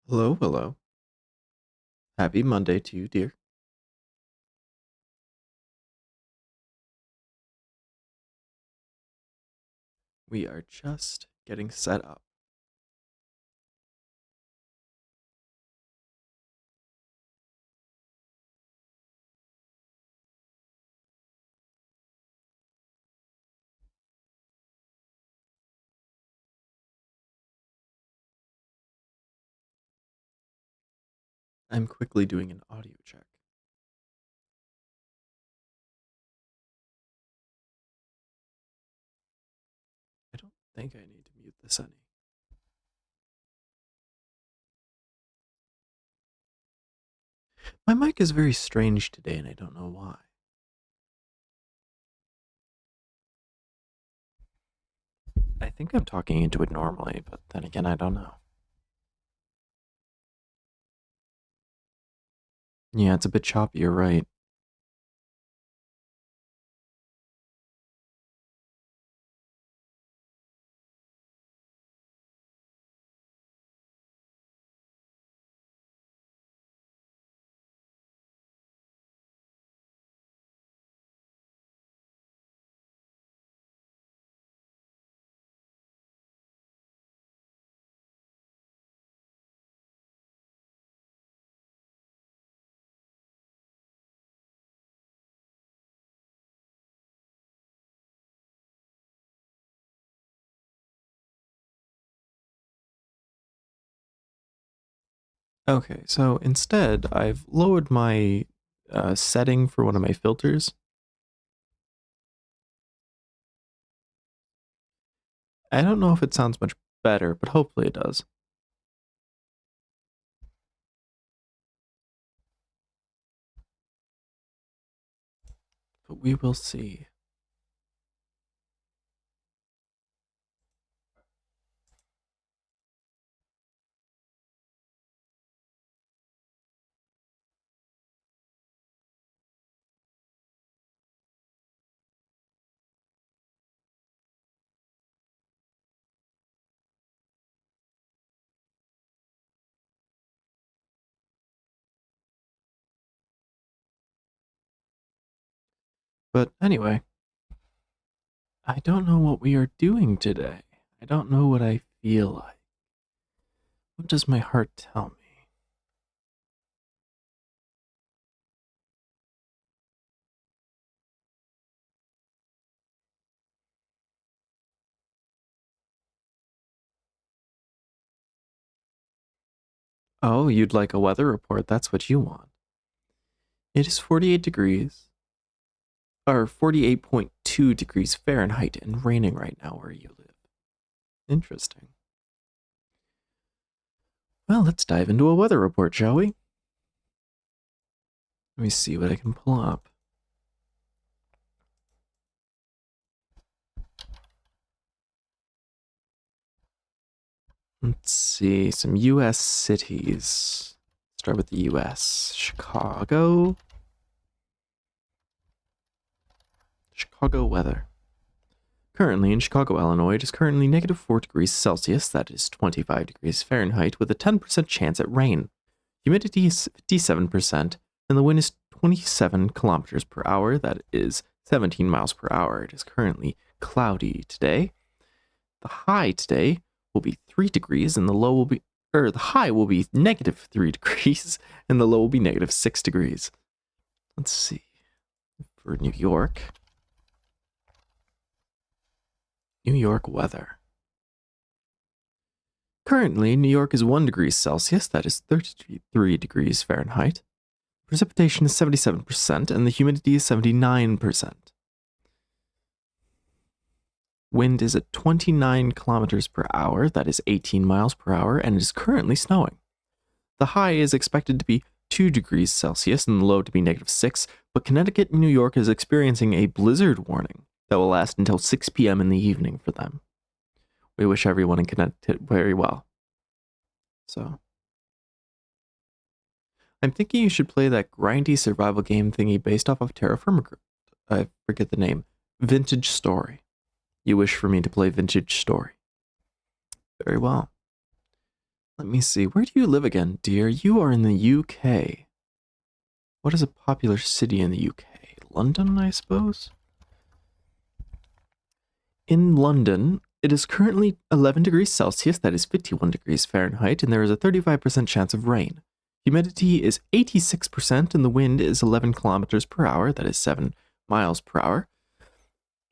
Hello, hello. Happy Monday to you, dear. We are just getting set up. I'm quickly doing an audio check. I don't think I need to mute this any. My mic is very strange today, and I don't know why. I think I'm talking into it normally, but then again, I don't know. Yeah, it's a bit choppy, you're right. Okay, so instead, I've lowered my setting for one of my filters. I don't know if it sounds much better, but hopefully it does. But we will see. But anyway, I don't know what we are doing today. I don't know what I feel like. What does my heart tell me? Oh, you'd like a weather report. That's what you want. It is 48 degrees, or 48.2 degrees Fahrenheit, and raining right now where you live. Interesting. Well, let's dive into a weather report, shall we? Let me see what I can pull up. Let's see, some U.S. cities. Start with the U.S. Chicago. Chicago weather. Currently in Chicago, Illinois, it is currently negative 4 degrees Celsius, that is 25 degrees Fahrenheit, with a 10% chance at rain. Humidity is 57%, and the wind is 27 kilometers per hour, that is 17 miles per hour. It is currently cloudy today. The high today will be 3 degrees, and the low will be, the high will be negative 3 degrees, and the low will be negative 6 degrees. Let's see. For New York. New York weather. Currently, New York is 1 degree Celsius, that is 33 degrees Fahrenheit. Precipitation is 77%, and the humidity is 79%. Wind is at 29 kilometers per hour, that is 18 miles per hour, and it is currently snowing. The high is expected to be 2 degrees Celsius and the low to be negative 6, but Connecticut and New York is experiencing a blizzard warning that will last until 6 p.m. in the evening for them. We wish everyone in Connecticut very well. So, I'm thinking you should play that grindy survival game thingy based off of Terra Firma. I forget the name. Vintage Story. You wish for me to play Vintage Story. Very well. Let me see. Where do you live again, dear? You are in the UK. What is a popular city in the UK? London, I suppose? In London, it is currently 11 degrees Celsius, that is 51 degrees Fahrenheit, and there is a 35% chance of rain. Humidity is 86%, and the wind is 11 kilometers per hour, that is 7 miles per hour,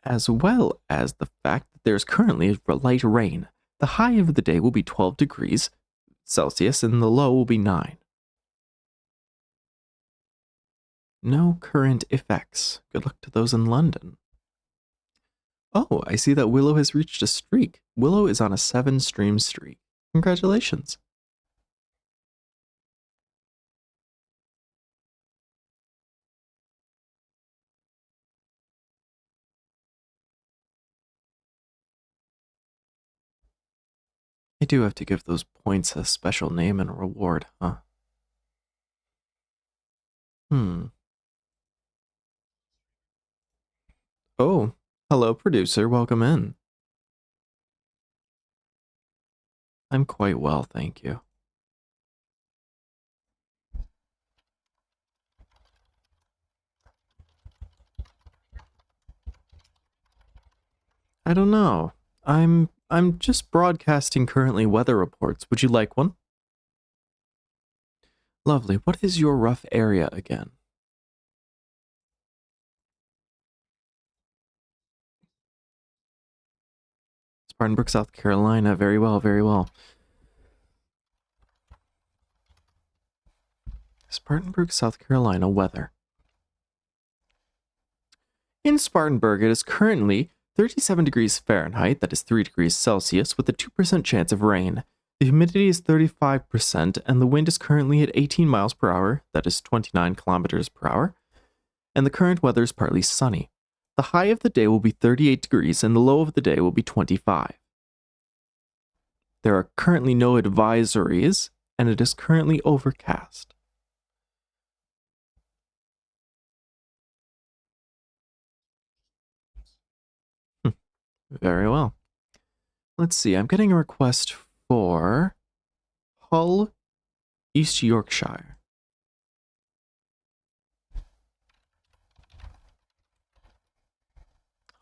as well as the fact that there is currently light rain. The high of the day will be 12 degrees Celsius, and the low will be 9. No current effects. Good luck to those in London. Oh, I see that Willow has reached a streak. Willow is on a 7-stream streak. Congratulations. I do have to give those points a special name and a reward, huh? Oh, hello, producer. Welcome in. I'm quite well, thank you. I don't know. I'm just broadcasting currently weather reports. Would you like one? Lovely. What is your rough area again? Spartanburg, South Carolina. Very well, very well. Spartanburg, South Carolina weather. In Spartanburg, it is currently 37 degrees Fahrenheit, that is 3 degrees Celsius, with a 2% chance of rain. The humidity is 35%, and the wind is currently at 18 miles per hour, that is 29 kilometers per hour, and the current weather is partly sunny. The high of the day will be 38 degrees, and the low of the day will be 25. There are currently no advisories, and it is currently overcast. Very well. Let's see, I'm getting a request for Hull, East Yorkshire.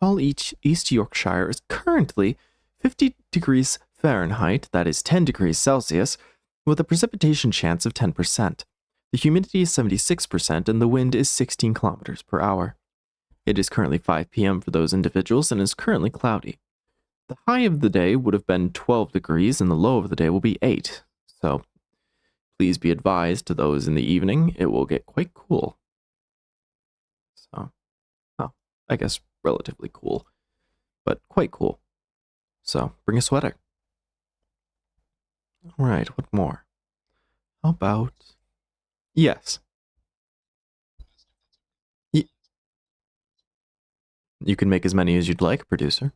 Hull, East Yorkshire is currently 50 degrees Fahrenheit, that is 10 degrees Celsius, with a precipitation chance of 10%. The humidity is 76%, and the wind is 16 kilometers per hour. It is currently 5 p.m. for those individuals and is currently cloudy. The high of the day would have been 12 degrees, and the low of the day will be 8. So please be advised to those in the evening, it will get quite cool. So, well, I guess relatively cool, but quite cool. So bring a sweater. All right, what more? How about... Yes. You can make as many as you'd like, producer.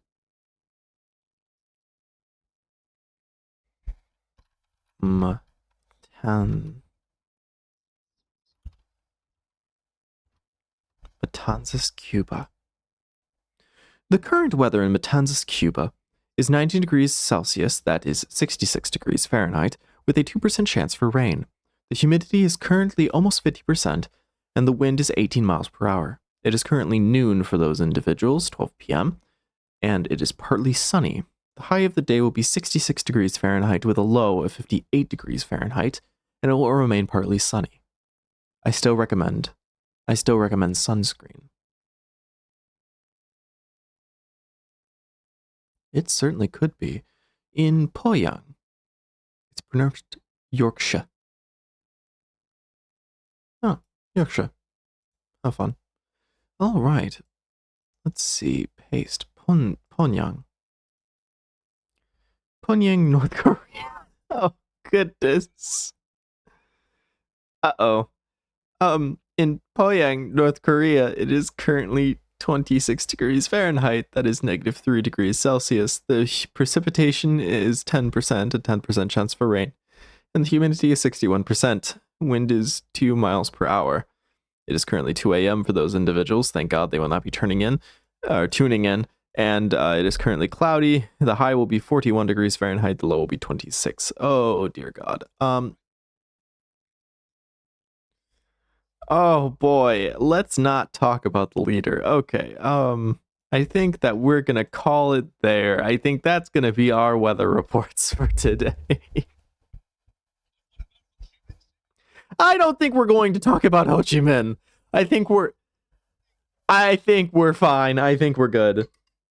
Matanzas, Cuba. The current weather in Matanzas, Cuba is 19 degrees Celsius, that is 66 degrees Fahrenheit, with a 2% chance for rain. The humidity is currently almost 50%, and the wind is 18 miles per hour. It is currently noon for those individuals, 12 p.m., and it is partly sunny. The high of the day will be 66 degrees Fahrenheit with a low of 58 degrees Fahrenheit, and it will remain partly sunny. I still recommend sunscreen. It certainly could be. In Poyang, it's pronounced Yorkshire. Oh, Yorkshire. How fun. All right. Let's see. Paste. Pyongyang. Pyongyang, North Korea. Oh, goodness. Uh-oh. In Pyongyang, North Korea, it is currently 26 degrees Fahrenheit, that is negative 3 degrees Celsius. The precipitation is 10%, a 10% chance for rain, and the humidity is 61%. Wind is 2 miles per hour. It is currently 2 a.m. for those individuals. Thank God they will not be tuning in. And it is currently cloudy. The high will be 41 degrees Fahrenheit. The low will be 26. Oh, dear God. Oh, boy. Let's not talk about the leader. Okay. I think that we're going to call it there. I think that's going to be our weather reports for today. I don't think we're going to talk about Ho Chi Minh. I think we're fine. I think we're good.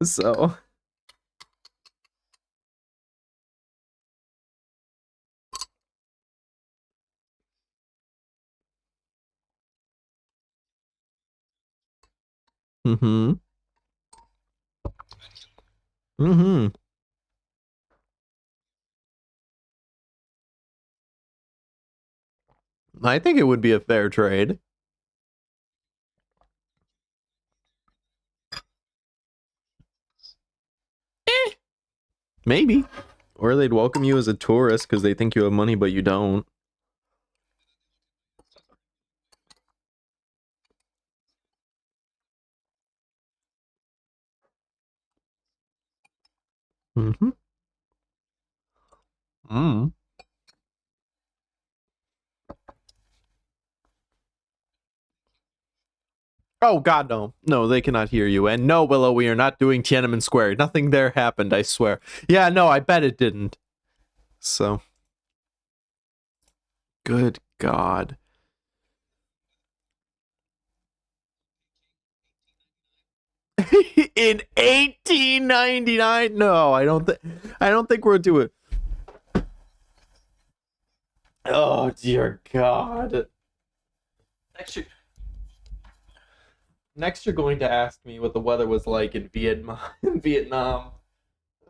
So, mhm. Mhm. I think it would be a fair trade. Maybe. Or they'd welcome you as a tourist because they think you have money but you don't. Mhm. Mm. Oh God, no. No, they cannot hear you. And no, Willow, we are not doing Tiananmen Square. Nothing there happened, I swear. Yeah, no, I bet it didn't. So, good God. In 1899? No, I don't think we're doing. Oh dear God. Next year, next you're going to ask me what the weather was like in Vietnam. Vietnam.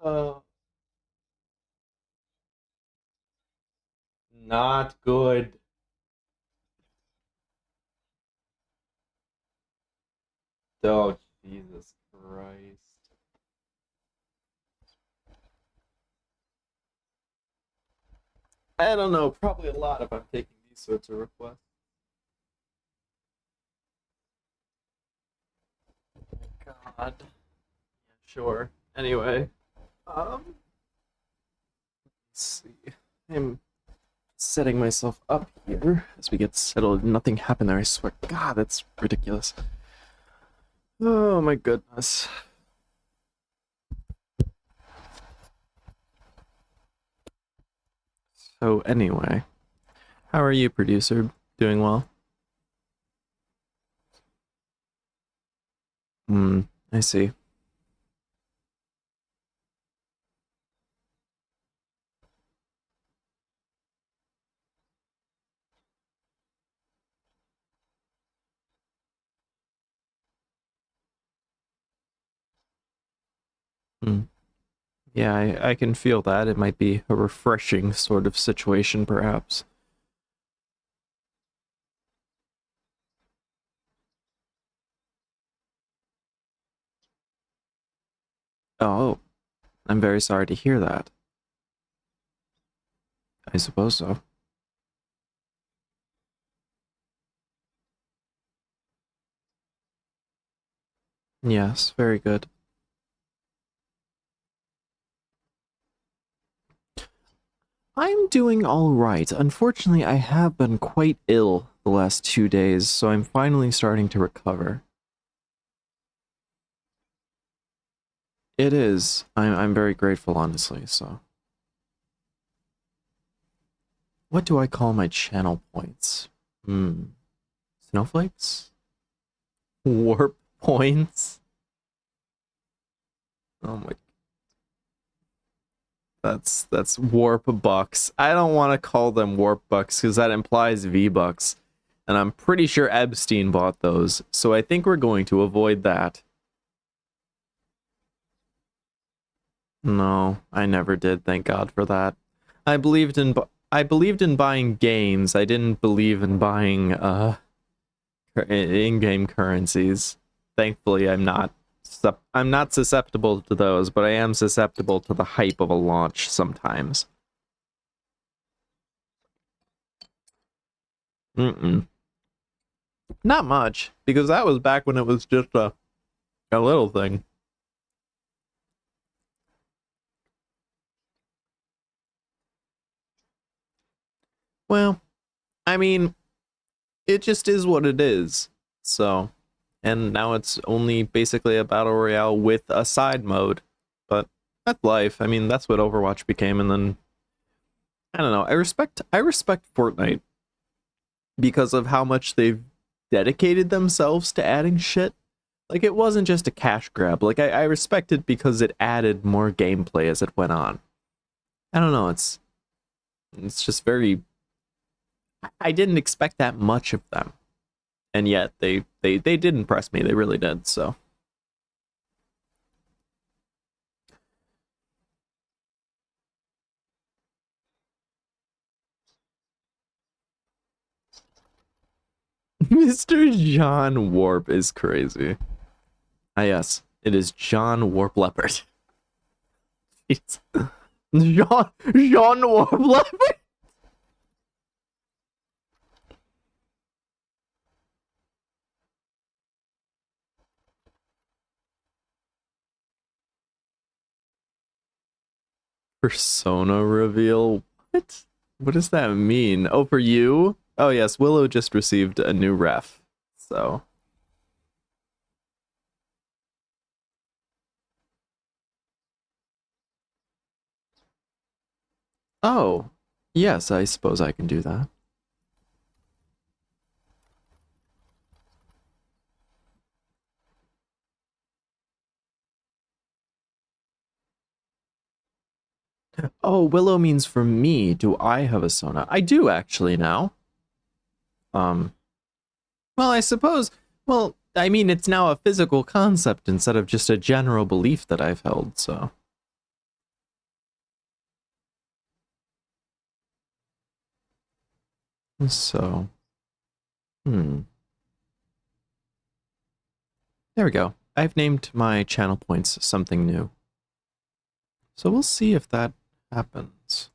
Uh, Not good. Oh, Jesus Christ. I don't know, probably a lot if I'm taking these sorts of requests. God. Yeah, sure. Anyway, let's see. I'm setting myself up here as we get settled. Nothing happened there, I swear. God, that's ridiculous. Oh my goodness. So anyway, how are you, producer? Doing well? Hmm, I see. Hmm. Yeah, I can feel that. It might be a refreshing sort of situation, perhaps. Oh, I'm very sorry to hear that. I suppose so. Yes, very good. I'm doing all right. Unfortunately, I have been quite ill the last 2 days, so I'm finally starting to recover. It is. I'm very grateful, honestly, so. What do I call my channel points? Hmm. Snowflakes? Warp points? Oh my, that's warp bucks. I don't want to call them warp bucks because that implies V bucks. And I'm pretty sure Epstein bought those, so I think we're going to avoid that. No, I never did, thank God for that. I believed in buying games. I didn't believe in buying in-game currencies. Thankfully, I'm not susceptible to those, but I am susceptible to the hype of a launch sometimes. Mm-mm. Not much, because that was back when it was just a little thing. Well, I mean, it just is what it is. So, and now it's only basically a battle royale with a side mode. But that's life. I mean, that's what Overwatch became, and then I don't know. I respect Fortnite because of how much they've dedicated themselves to adding shit. Like it wasn't just a cash grab. Like I respect it because it added more gameplay as it went on. I don't know. It's just very. I didn't expect that much of them, and yet they did impress me. They really did. So Mr. John Warp is crazy. Ah yes, it is John Warp Leopard. It's John Warp Leopard. Persona reveal. What? What does that mean? Oh, for you? Oh yes, Willow just received a new ref. So oh, yes, I suppose I can do that. Oh, Willow means for me. Do I have a Sona? I do actually now. Um, well, I suppose. Well, I mean, it's now a physical concept instead of just a general belief that I've held. So, hmm. There we go. I've named my channel points something new. So we'll see if that happens.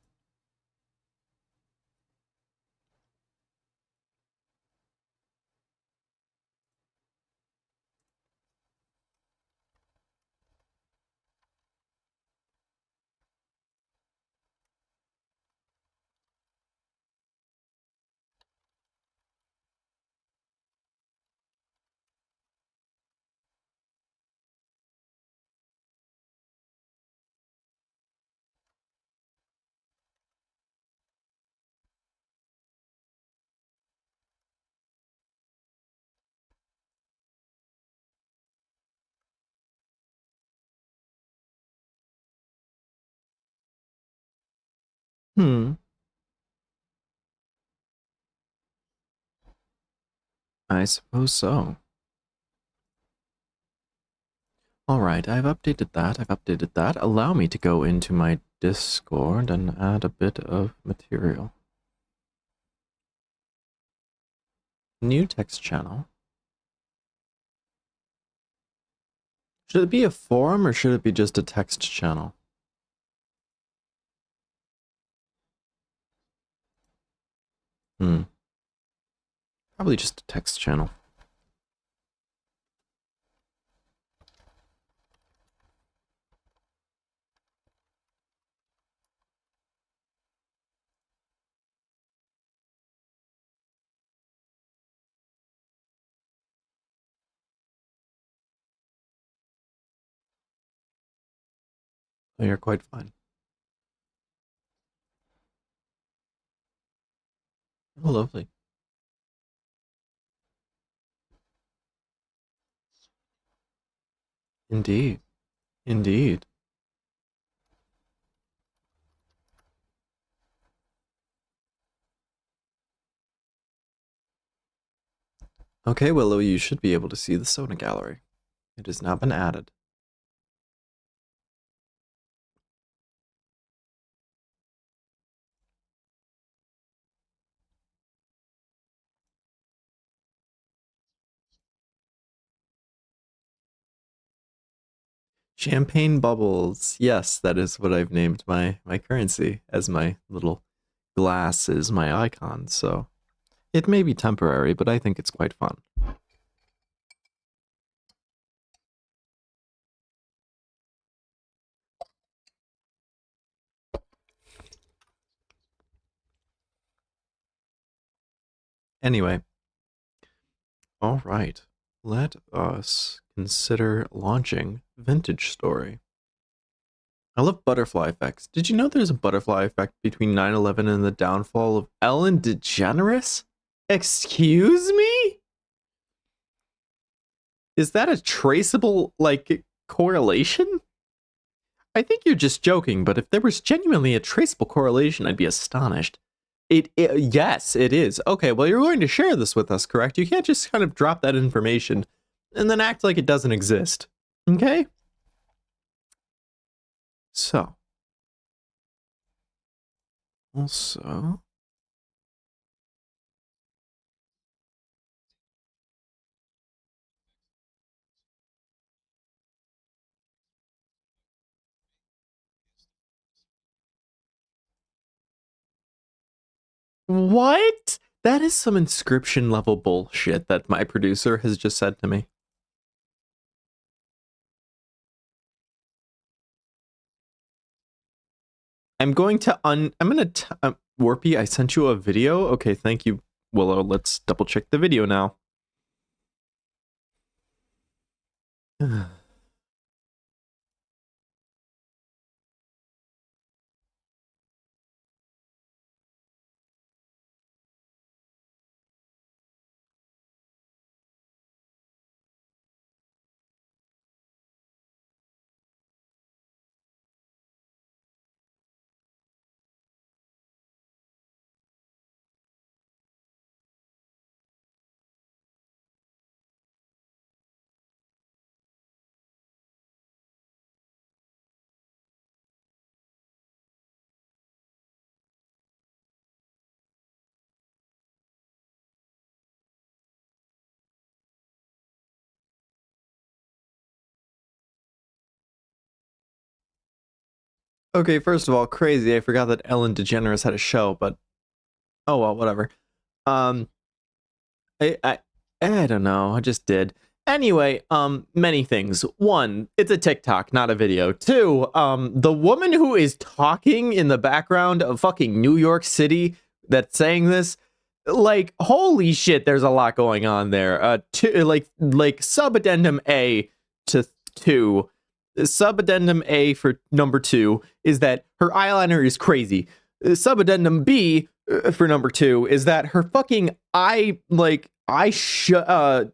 Hmm. I suppose so. All right, I've updated that. I've updated that. Allow me to go into my Discord and add a bit of material. New text channel. Should it be a forum or should it be just a text channel? Hmm. Probably just a text channel. Oh, you're quite fine. Oh, lovely. Indeed. Indeed. Okay, Willow, you should be able to see the Sona gallery. It has now been added. Champagne bubbles. Yes, that is what I've named my currency as my little glass is my icon. So it may be temporary, but I think it's quite fun. Anyway, all right. Let us consider launching Vintage Story. I love butterfly effects. Did you know there's a butterfly effect between 9/11 and the downfall of Ellen DeGeneres? Excuse me? Is that a traceable, like, correlation? I think you're just joking, but if there was genuinely a traceable correlation, I'd be astonished. Yes, it is. Okay, well, you're going to share this with us, correct? You can't just kind of drop that information and then act like it doesn't exist. Okay? So, also, what? That is some inscription level bullshit that my producer has just said to me. I'm going to Warpy, I sent you a video. Okay, thank you, Willow. Let's double check the video now. Okay, first of all, crazy. I forgot that Ellen DeGeneres had a show, but oh well, whatever. Um, I, I, I don't know. I just did. Anyway, many things. One, it's a TikTok, not a video. Two, the woman who is talking in the background of fucking New York City that's saying this, like, holy shit, there's a lot going on there. Like sub addendum A to 2. Sub addendum A for number 2 is that her eyeliner is crazy. Sub addendum B for number 2 is that her fucking not eyeshadow,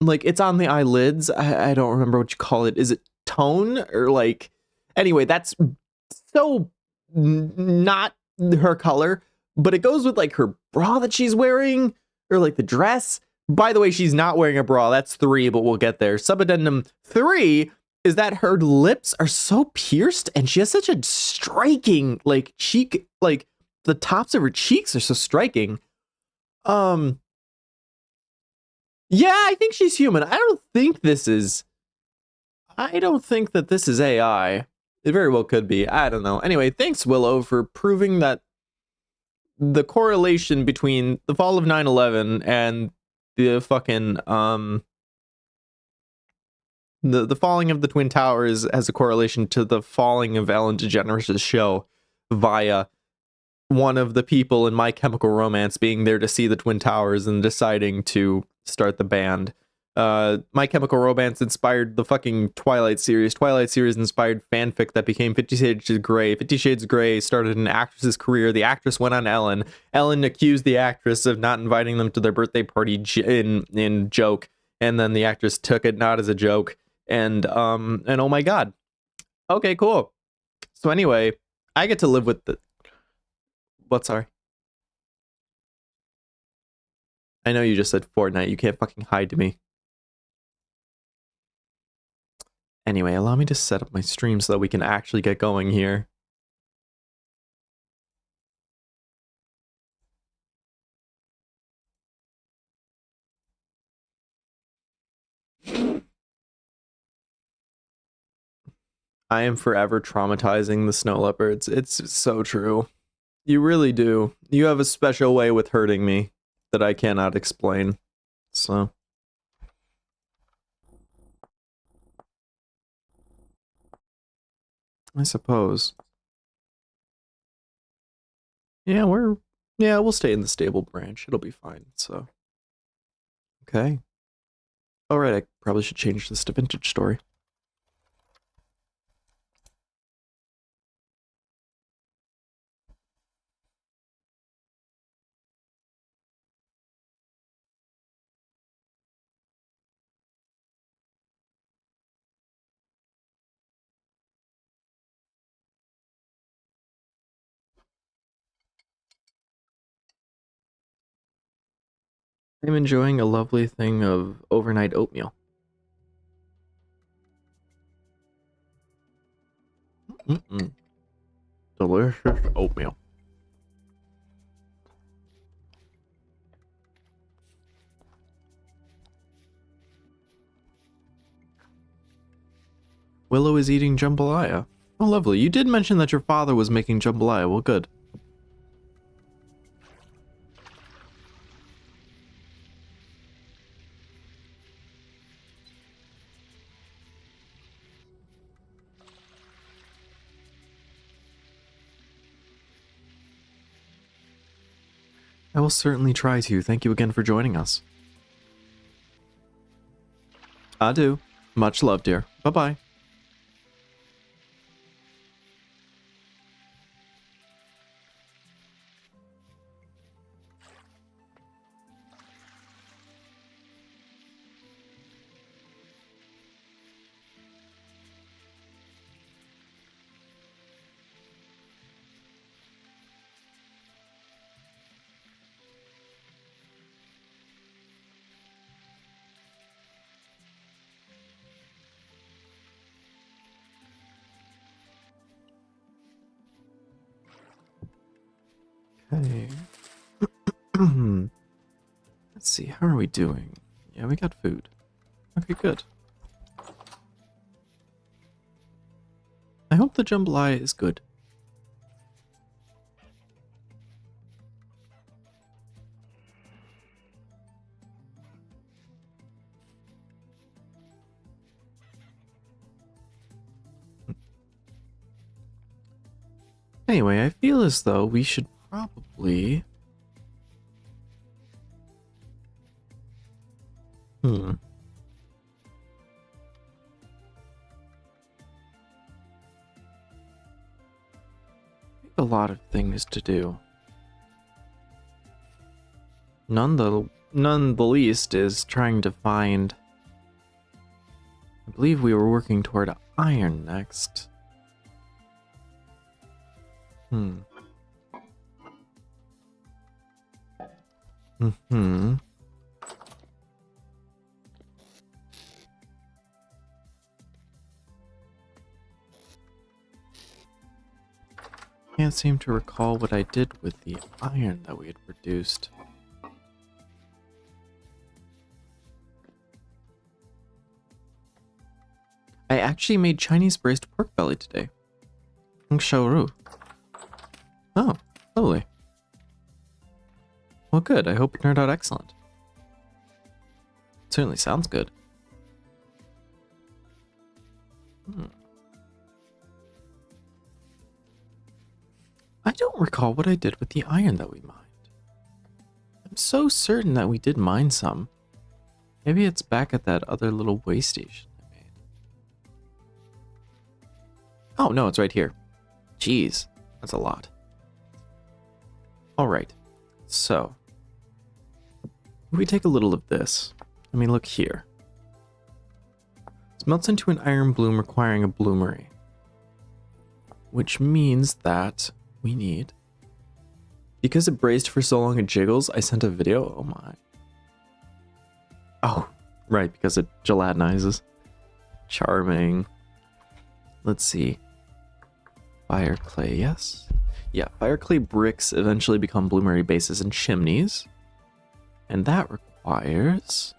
it's on the eyelids. I don't remember what you call it. Is it tone or like, anyway, that's so not her color, but it goes with like her bra that she's wearing or like the dress. By the way, she's not wearing a bra. That's 3, but we'll get there. Subaddendum 3 is that her lips are so pierced and she has such a striking like cheek, like the tops of her cheeks are so striking. Yeah, I think she's human. I don't think that this is AI. It very well could be. I don't know. Anyway, thanks, Willow, for proving that the correlation between the fall of 9/11 and the fucking the falling of the Twin Towers has a correlation to the falling of Ellen DeGeneres' show via one of the people in My Chemical Romance being there to see the Twin Towers and deciding to start the band. My Chemical Romance inspired the fucking Twilight series. Twilight series inspired fanfic that became 50 Shades of Grey. 50 Shades of Grey started an actress's career. The actress went on Ellen. Ellen accused the actress of not inviting them to their birthday party in joke, and then the actress took it not as a joke. And oh my god. Okay, cool. So anyway, I get to live with the what? Sorry. I know you just said Fortnite. You can't fucking hide to me. Anyway, allow me to set up my stream so that we can actually get going here. I am forever traumatizing the snow leopards. It's so true. You really do. You have a special way with hurting me that I cannot explain. So, I suppose. Yeah, we're Yeah, we'll stay in the stable branch. It'll be fine, so. Okay. Alright, I probably should change this to vintage story. I'm enjoying a lovely thing of overnight oatmeal. Mm-mm. Delicious oatmeal. Willow is eating jambalaya. Oh, lovely. You did mention that your father was making jambalaya. Well, good. I will certainly try to. Thank you again for joining us. Adieu. Much love, dear. Bye-bye. Okay. Let's see, how are we doing? Yeah, we got food. Okay, good. I hope the jambalaya is good. Anyway, I feel as though we should probably... A lot of things to do. None the least is trying to find... I believe we were working toward iron next. Can't seem to recall what I did with the iron that we had produced. I actually made Chinese braised pork belly today. Ru. Oh, lovely. Well, good. I hope it turned out excellent. It certainly sounds good. I don't recall what I did with the iron that we mined. I'm so certain that we did mine some. Maybe it's back at that other little way station I made. Oh, no, it's right here. Jeez, that's a lot. Alright, so. If we take a little of this, I mean, look here. This melts into an iron bloom requiring a bloomery. Which means that we need... Because it braised for so long it jiggles, I sent a video. Oh my. Oh, right, because it gelatinizes. Charming. Let's see. Fire clay, yes. Yeah, fire clay bricks eventually become bloomery bases and chimneys. And that requires...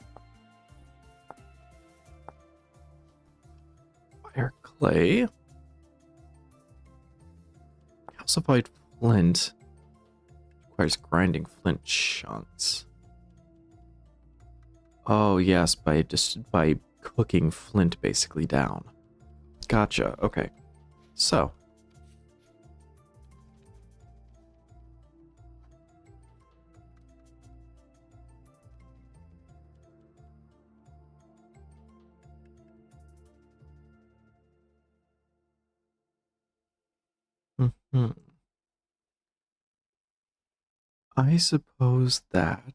fire clay. Calcified flint. Requires grinding flint chunks. Oh yes, by cooking flint basically down. Gotcha. Okay. So Hmm. I suppose that. I'm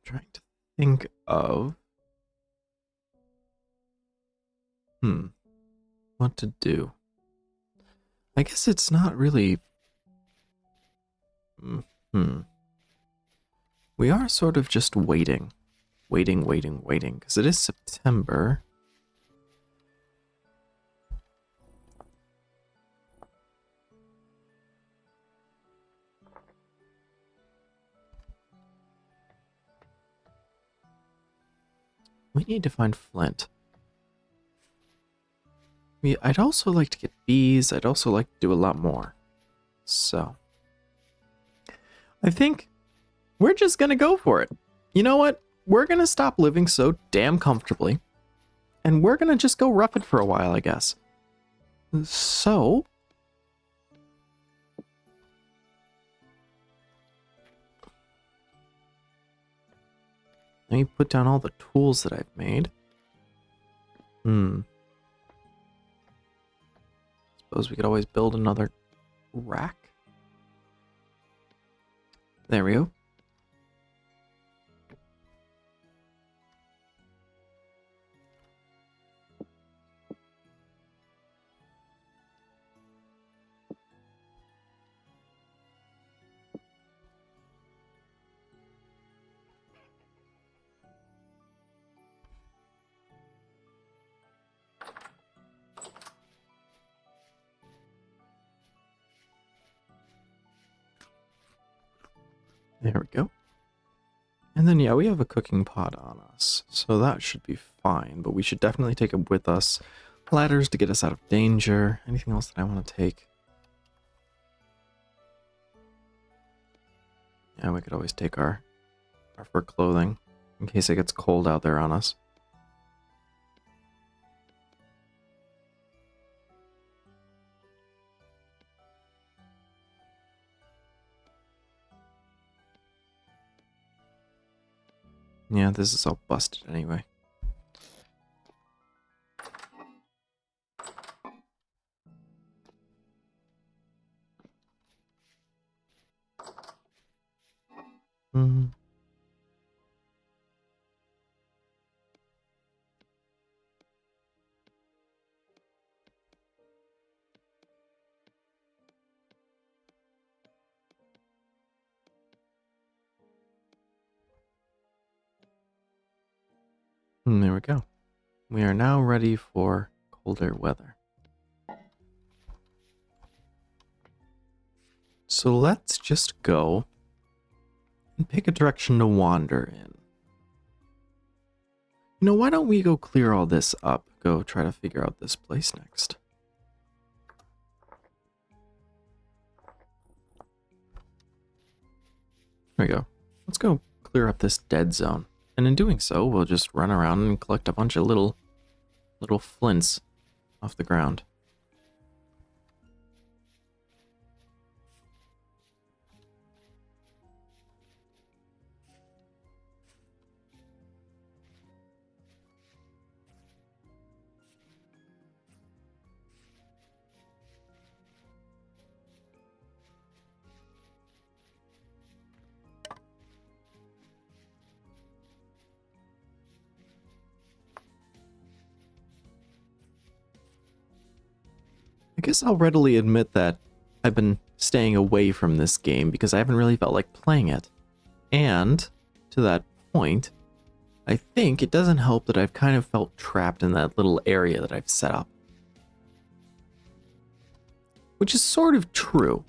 trying to think of. What to do. I guess it's not really. Hmm. We are sort of just waiting. Waiting, because it is September. We need to find flint. I'd also like to get bees. I'd also like to do a lot more. So, I think we're just gonna go for it. You know what? We're gonna stop living so damn comfortably, and we're gonna just go rough it for a while, I guess. So, let me put down all the tools that I've made. Suppose we could always build another rack. There we go. There we go. And then, yeah, we have a cooking pot on us, so that should be fine, but we should definitely take it with us. Ladders to get us out of danger. Anything else that I want to take? Yeah, we could always take our fur clothing in case it gets cold out there on us. Yeah, this is all busted anyway. Mm-hmm. There we go. We are now ready for colder weather. So let's just go and pick a direction to wander in. You know, why don't we go clear all this up? Go try to figure out this place next. There we go. Let's go clear up this dead zone. And in doing so, we'll just run around and collect a bunch of little flints off the ground. I guess I'll readily admit that I've been staying away from this game because I haven't really felt like playing it. And, to that point, I think it doesn't help that I've kind of felt trapped in that little area that I've set up. Which is sort of true.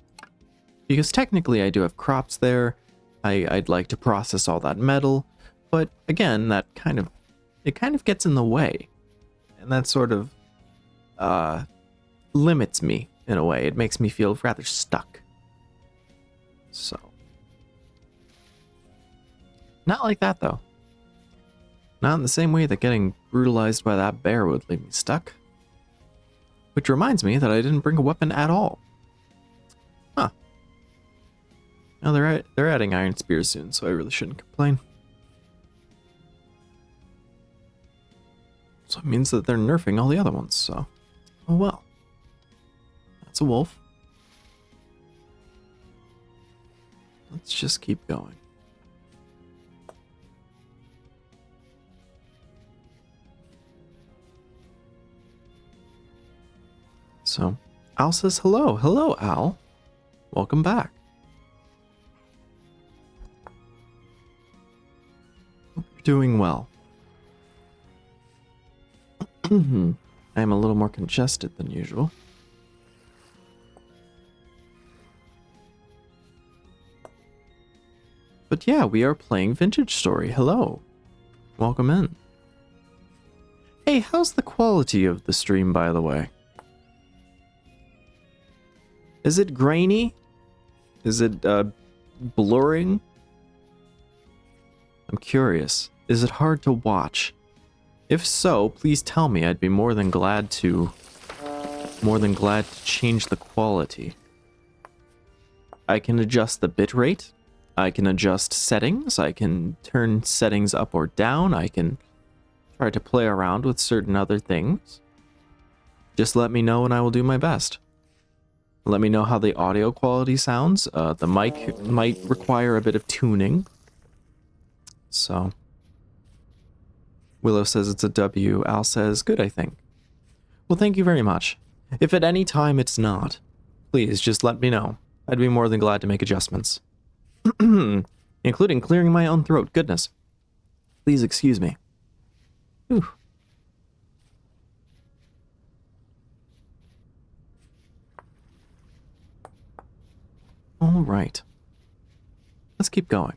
Because technically I do have crops there, I'd like to process all that metal, but again, it kind of gets in the way. And that sort of, limits me in a way. It makes me feel rather stuck. So. Not like that, though. Not in the same way that getting brutalized by that bear would leave me stuck. Which reminds me that I didn't bring a weapon at all. Huh. Now they're adding iron spears soon, so I really shouldn't complain. So it means that they're nerfing all the other ones, so Oh well. That's a wolf. Let's just keep going. So, Al says hello. Hello, Al. Welcome back. Hope you're doing well. I am a little more congested than usual. But yeah, we are playing Vintage Story. Hello. Welcome in. Hey, how's the quality of the stream, by the way? Is it grainy? Is it blurring? I'm curious. Is it hard to watch? If so, please tell me. I'd be more than glad to change the quality. I can adjust the bitrate. I can adjust settings. I can turn settings up or down. I can try to play around with certain other things. Just let me know and I will do my best. Let me know how the audio quality sounds. The mic might require a bit of tuning. So, Willow says it's a W. Al says, good, I think. Well, thank you very much. If at any time it's not, please just let me know. I'd be more than glad to make adjustments. Including clearing my own throat. Goodness. Please excuse me. Whew. All right. Let's keep going.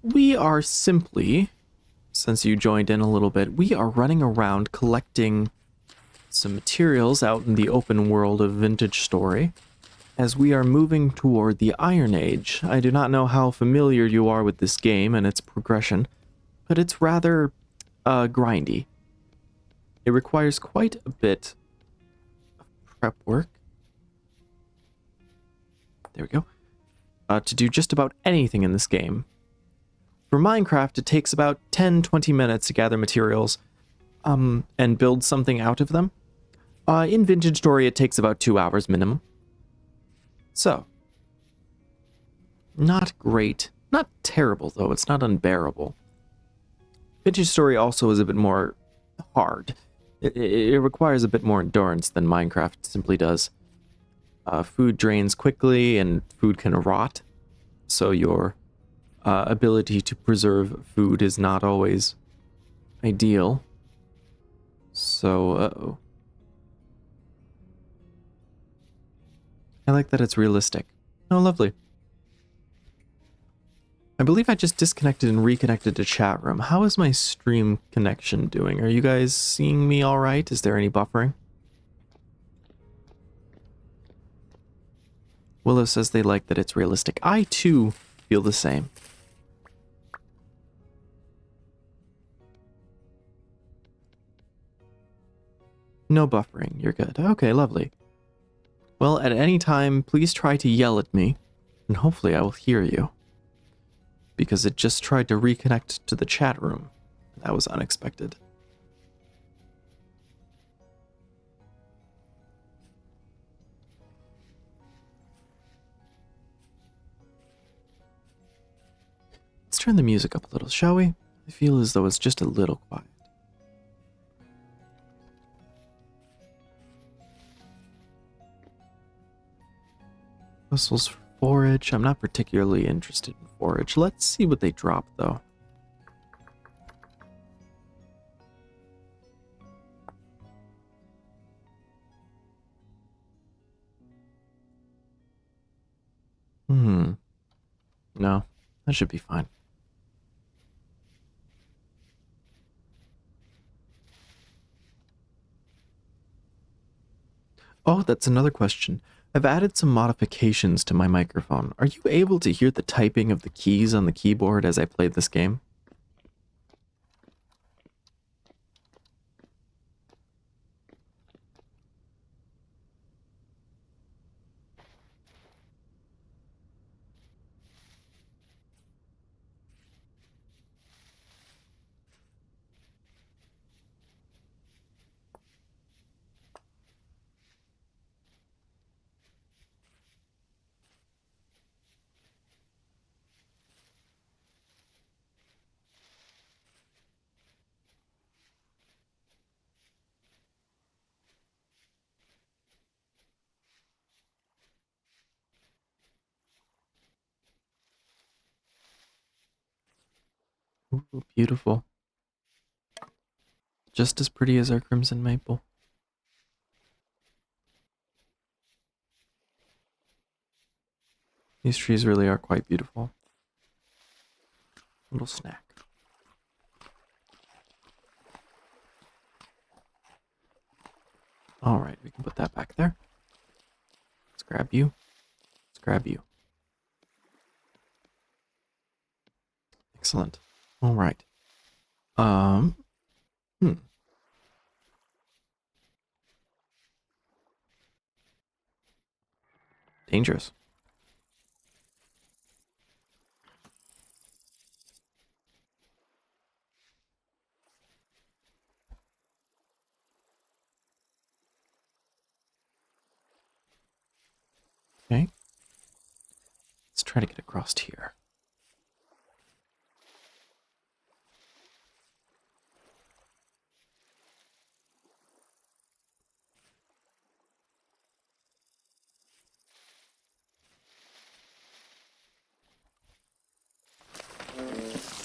We are simply, since you joined in a little bit, we are running around collecting some materials out in the open world of Vintage Story as we are moving toward the Iron Age. I do not know how familiar you are with this game and its progression, but it's rather grindy. It requires quite a bit of prep work. There we go. To do just about anything in this game. For Minecraft, it takes about 10-20 minutes to gather materials and build something out of them. In Vintage Story, it takes about 2 hours minimum. So, not great. Not terrible, though. It's not unbearable. Vintage Story also is a bit more hard. It requires a bit more endurance than Minecraft simply does. Food drains quickly, and food can rot. So your ability to preserve food is not always ideal. So, uh-oh. I like that it's realistic. Oh, lovely. I believe I just disconnected and reconnected to chat room. How is my stream connection doing? Are you guys seeing me all right? Is there any buffering? Willow says they like that it's realistic. I, too, feel the same. No buffering. You're good. Okay, lovely. Well, at any time, please try to yell at me, and hopefully I will hear you. Because it just tried to reconnect to the chat room. That was unexpected. Let's turn the music up a little, shall we? I feel as though it's just a little quiet. Whistles for forage. I'm not particularly interested in forage. Let's see what they drop, though. No, that should be fine. Oh, that's another question. I've added some modifications to my microphone. Are you able to hear the typing of the keys on the keyboard as I play this game? Ooh, beautiful. Just as pretty as our crimson maple. These trees really are quite beautiful. Little snack. Alright, we can put that back there. Let's grab you. Let's grab you. Excellent. Alright. Dangerous. Okay. Let's try to get across here.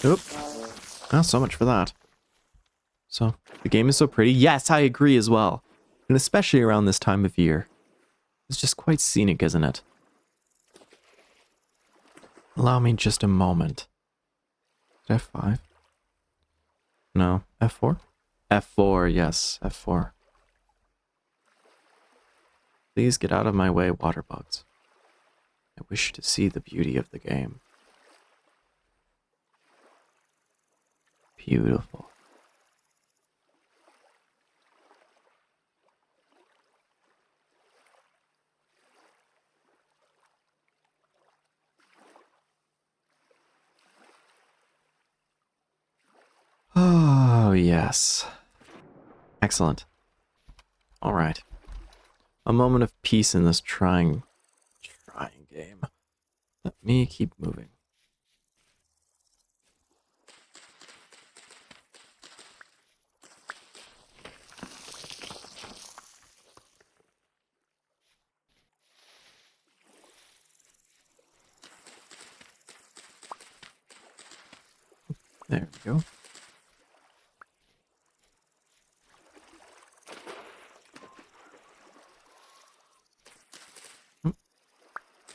Oop. Oh, so much for that. So, the game is so pretty. Yes, I agree as well. And especially around this time of year. It's just quite scenic, isn't it? Allow me just a moment. F5? No. F4? F4, yes. F4. Please get out of my way, water bugs. I wish to see the beauty of the game. Beautiful. Oh, yes. Excellent. All right. A moment of peace in this trying game. Let me keep moving. There we go.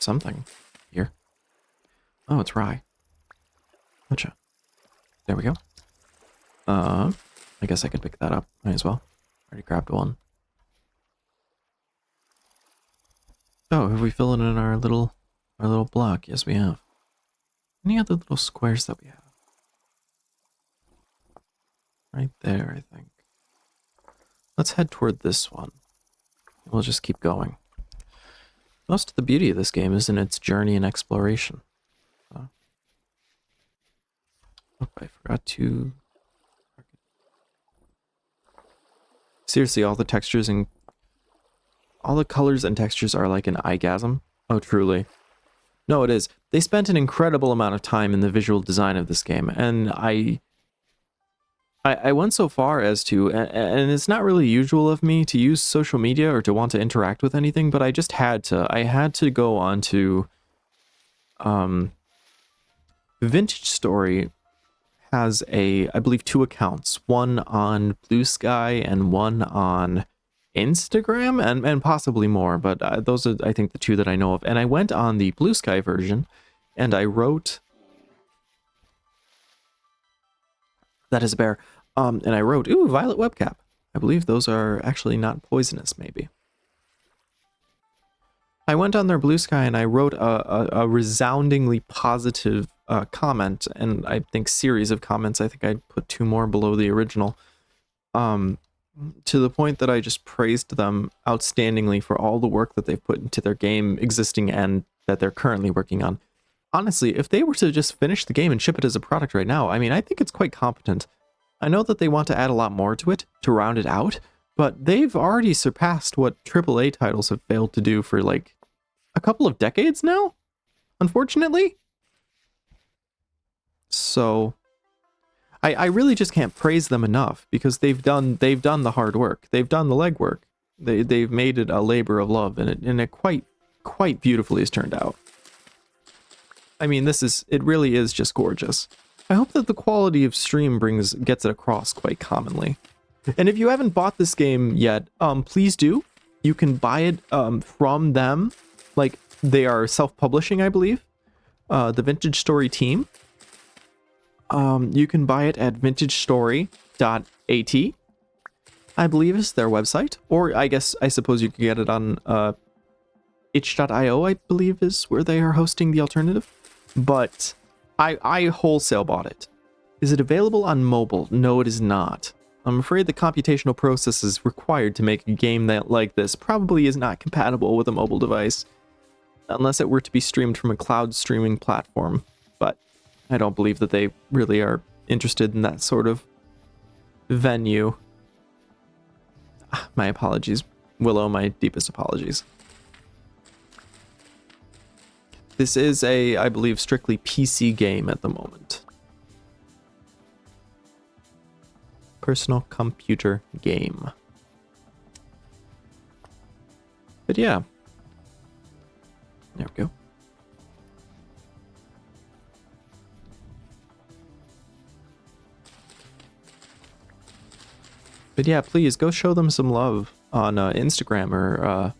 Something here. Oh, it's rye. Gotcha. There we go. I guess I could pick that up. Might as well. Already grabbed one. Oh, have we filled in our little block? Yes, we have. Any other little squares that we have? Right there, I think. Let's head toward this one. We'll just keep going. Most of the beauty of this game is in its journey and exploration. Oh, I forgot to... Seriously, all the textures and... all the colors and textures are like an eyegasm. Oh, truly. No, it is. They spent an incredible amount of time in the visual design of this game, and I went so far as to, and it's not really usual of me to use social media or to want to interact with anything, but I just had to. I had to go on to, Vintage Story has I believe, 2 accounts, one on Blue Sky and one on Instagram, and possibly more, but those are, I think, the 2 that I know of. And I went on the Blue Sky version, and I wrote... That is a bear. And I wrote, ooh, violet webcap. I believe those are actually not poisonous, maybe. I went on their Blue Sky and I wrote a resoundingly positive comment, and I think series of comments. I think I put 2 more below the original. To the point that I just praised them outstandingly for all the work that they've put into their game existing and that they're currently working on. Honestly, if they were to just finish the game and ship it as a product right now, I mean, I think it's quite competent. I know that they want to add a lot more to it to round it out, but they've already surpassed what AAA titles have failed to do for like a couple of decades now, unfortunately. So I really just can't praise them enough, because they've done the hard work. They've done the legwork. They've made it a labor of love, and it quite beautifully has turned out. I mean, it really is just gorgeous. I hope that the quality of stream gets it across quite commonly. And if you haven't bought this game yet, please do. You can buy it from them. Like, they are self-publishing, I believe. The Vintage Story team. You can buy it at vintagestory.at, I believe is their website. Or I suppose you could get it on itch.io, I believe is where they are hosting the alternative. But I wholesale bought it. Is it available on mobile? No, it is not. I'm afraid the computational processes required to make a game like this probably is not compatible with a mobile device, unless it were to be streamed from a cloud streaming platform. But I don't believe that they really are interested in that sort of venue. My apologies, Willow, my deepest apologies. This is I believe, strictly PC game at the moment. Personal computer game. But yeah. There we go. But yeah, please go show them some love on Instagram or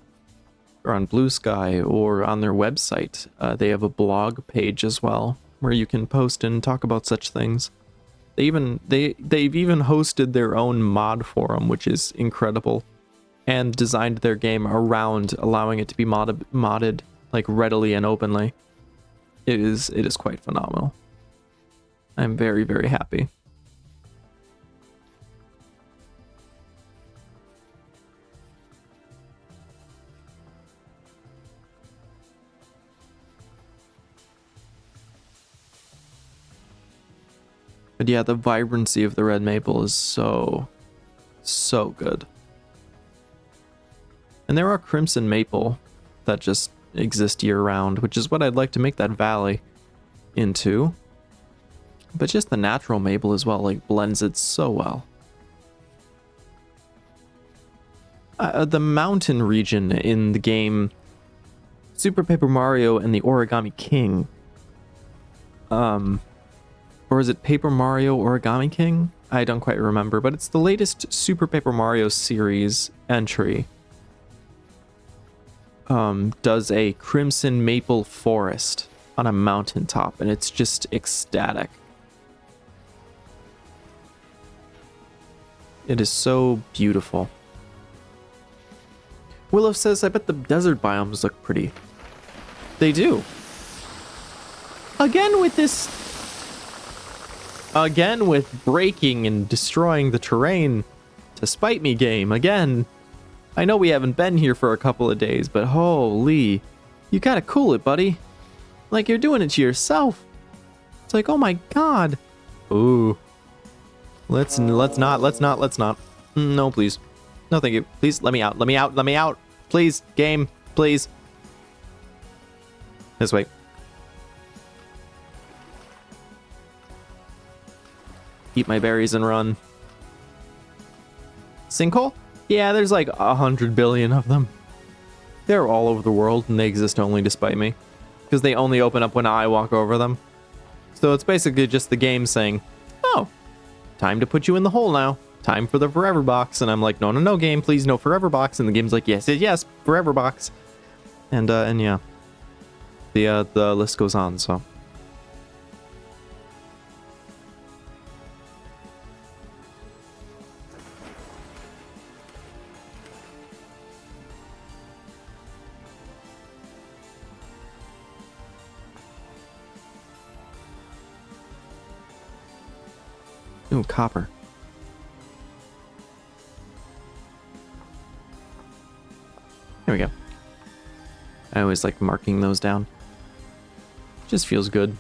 on Blue Sky or on their website. They have a blog page as well where you can post and talk about such things. They've even hosted their own mod forum, which is incredible, and designed their game around allowing it to be modded like readily and openly. It is quite phenomenal. I'm very, very happy. But yeah, the vibrancy of the red maple is so good. And there are crimson maple that just exist year-round, which is what I'd like to make that valley into. But just the natural maple as well, like, blends it so well. The mountain region in the game Super Paper Mario and the Origami King, or is it Paper Mario Origami King? I don't quite remember, but it's the latest Super Paper Mario series entry. Does a crimson maple forest on a mountaintop, and it's just ecstatic. It is so beautiful. Willow says, I bet the desert biomes look pretty. They do. Again with breaking and destroying the terrain to spite me, game. Again. I know we haven't been here for a couple of days, but holy, you gotta cool it, buddy. Like you're doing it to yourself. It's like, oh my god. Ooh. Let's not. No, please. No, thank you. Please, let me out. Please, game, please. This way. Eat my berries and run. Sinkhole? Yeah, there's like 100 billion of them. They're all over the world, and they exist only to spite me. Because they only open up when I walk over them. So it's basically just the game saying, oh, time to put you in the hole now. Time for the forever box. And I'm like, no, game, please, no forever box. And the game's like, yes, forever box. And yeah. The list goes on, so. Ooh, copper. There we go. I always like marking those down. Just feels good.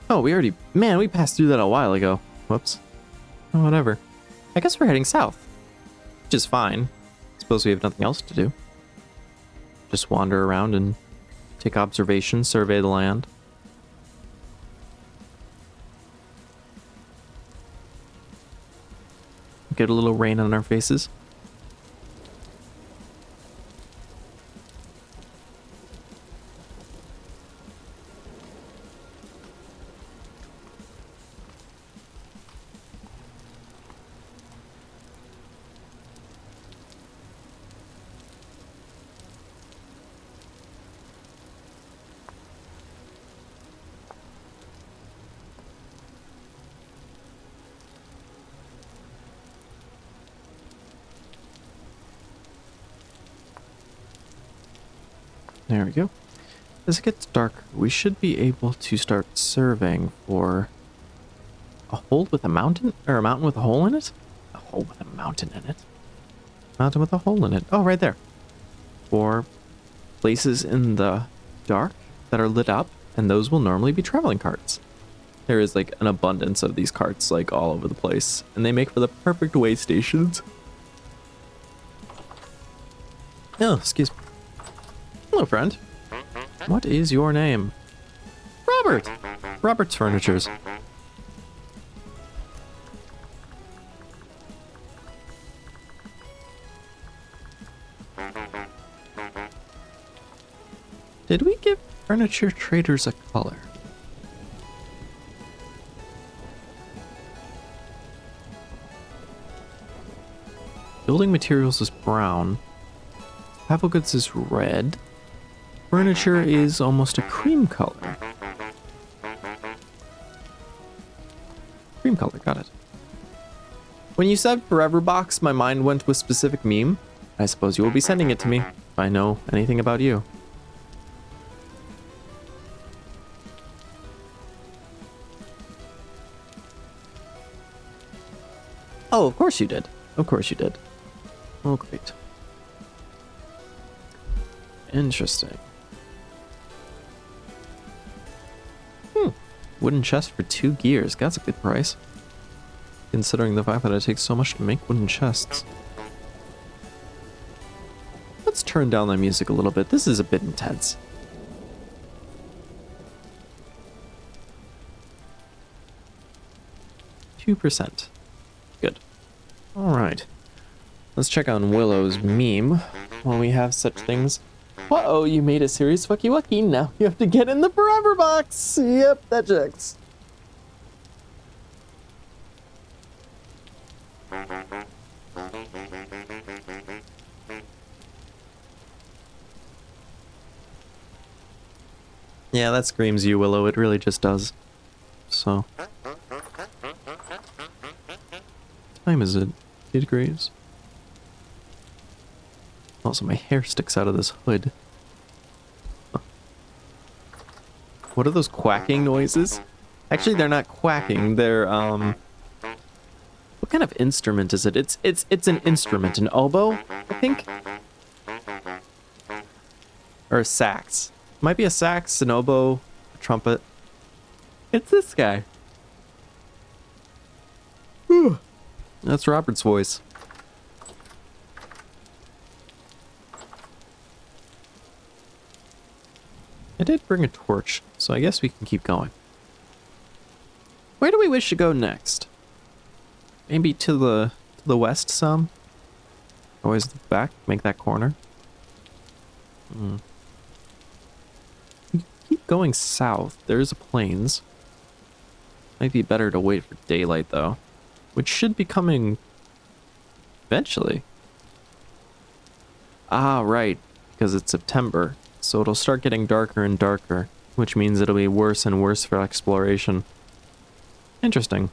Oh, we passed through that a while ago. Whoops. Oh, whatever. I guess we're heading south. Which is fine. Suppose we have nothing else to do. Just wander around and take observations, survey the land. Get a little rain on our faces. There we go. As it gets darker, we should be able to start surveying for a hole with a mountain, or a mountain with a hole in it? A hole with a mountain in it? Mountain with a hole in it. Oh, right there. For places in the dark that are lit up, and those will normally be traveling carts. There is like an abundance of these carts like all over the place, and they make for the perfect way stations. Oh, excuse me. Hello, friend. What is your name? Robert! Robert's Furnitures. Did we give furniture traders a color? Building materials is brown. Travel goods is red. Furniture is almost a cream color. Cream color, got it. When you said Forever Box, my mind went to a specific meme. I suppose you will be sending it to me if I know anything about you. Oh, of course you did. Of course you did. Oh, great. Interesting. Wooden chest for 2 gears. That's a good price. Considering the fact that it takes so much to make wooden chests. Let's turn down the music a little bit. This is a bit intense. %. Good. Alright. Let's check on Willow's meme while we have such things. Uh-oh, you made a serious fucky wucky. Now you have to get in the Forever Box. Yep, that checks. Yeah, that screams you, Willow. It really just does. So. What time is it? 8 degrees. Also, my hair sticks out of this hood. What are those quacking noises? Actually, they're not quacking. They're, what kind of instrument is it? It's an instrument. An oboe, I think? Or a sax. Might be a sax, an oboe, a trumpet. It's this guy. Whew. That's Robert's voice. I did bring a torch, so I guess we can keep going. Where do we wish to go next? Maybe to the west some? Always back, make that corner. We keep going south. There's a plains. Might be better to wait for daylight though, which should be coming eventually. Ah, right, because it's September. So it'll start getting darker and darker, which means it'll be worse and worse for exploration. Interesting.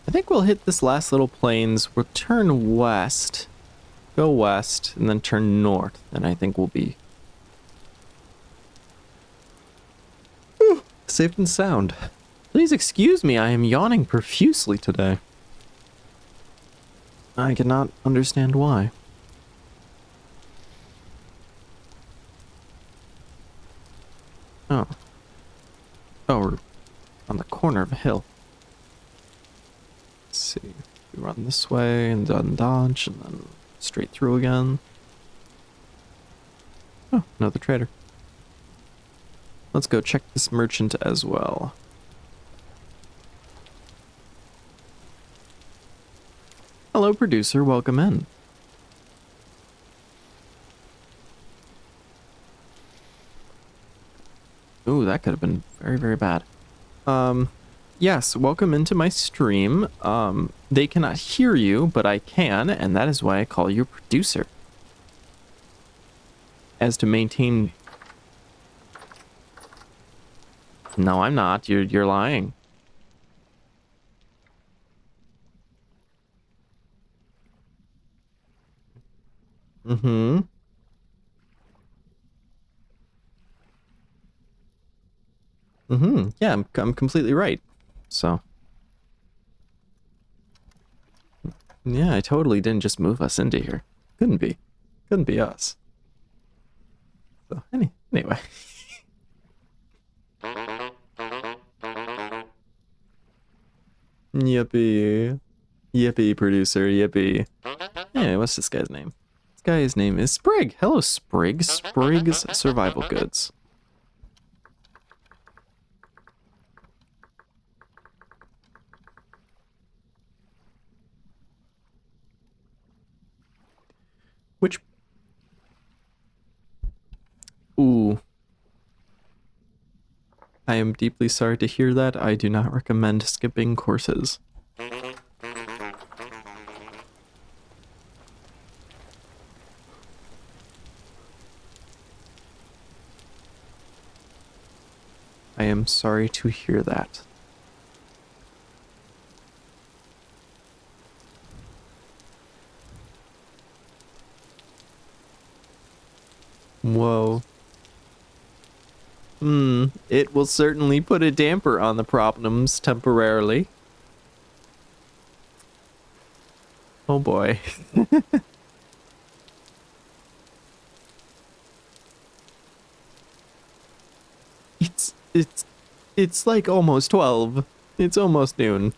I think we'll hit this last little plains. We'll turn west, go west, and then turn north. And I think we'll be safe and sound. Please excuse me, I am yawning profusely today. I cannot understand why. Oh. Oh, we're on the corner of a hill. Let's see. We run this way and then dodge and then straight through again. Oh, another trader. Let's go check this merchant as well. Hello, producer. Welcome in. Ooh, that could have been very, very bad. Yes, welcome into my stream. They cannot hear you, but I can, and that is why I call you producer. As to maintain... No, I'm not. You're lying. Mm-hmm. Mm-hmm. Yeah, I'm completely right. So... Yeah, I totally didn't just move us into here. Couldn't be. Couldn't be us. So, anyway. Yippee. Yippee, producer, yippee. Yeah, what's this guy's name? This guy's name is Sprig. Hello, Sprig. Sprig's Survival Goods. Which... Ooh. I am deeply sorry to hear that. I do not recommend skipping courses. I am sorry to hear that. Whoa. It will certainly put a damper on the problems temporarily. Oh boy. It's like almost 12. It's almost noon.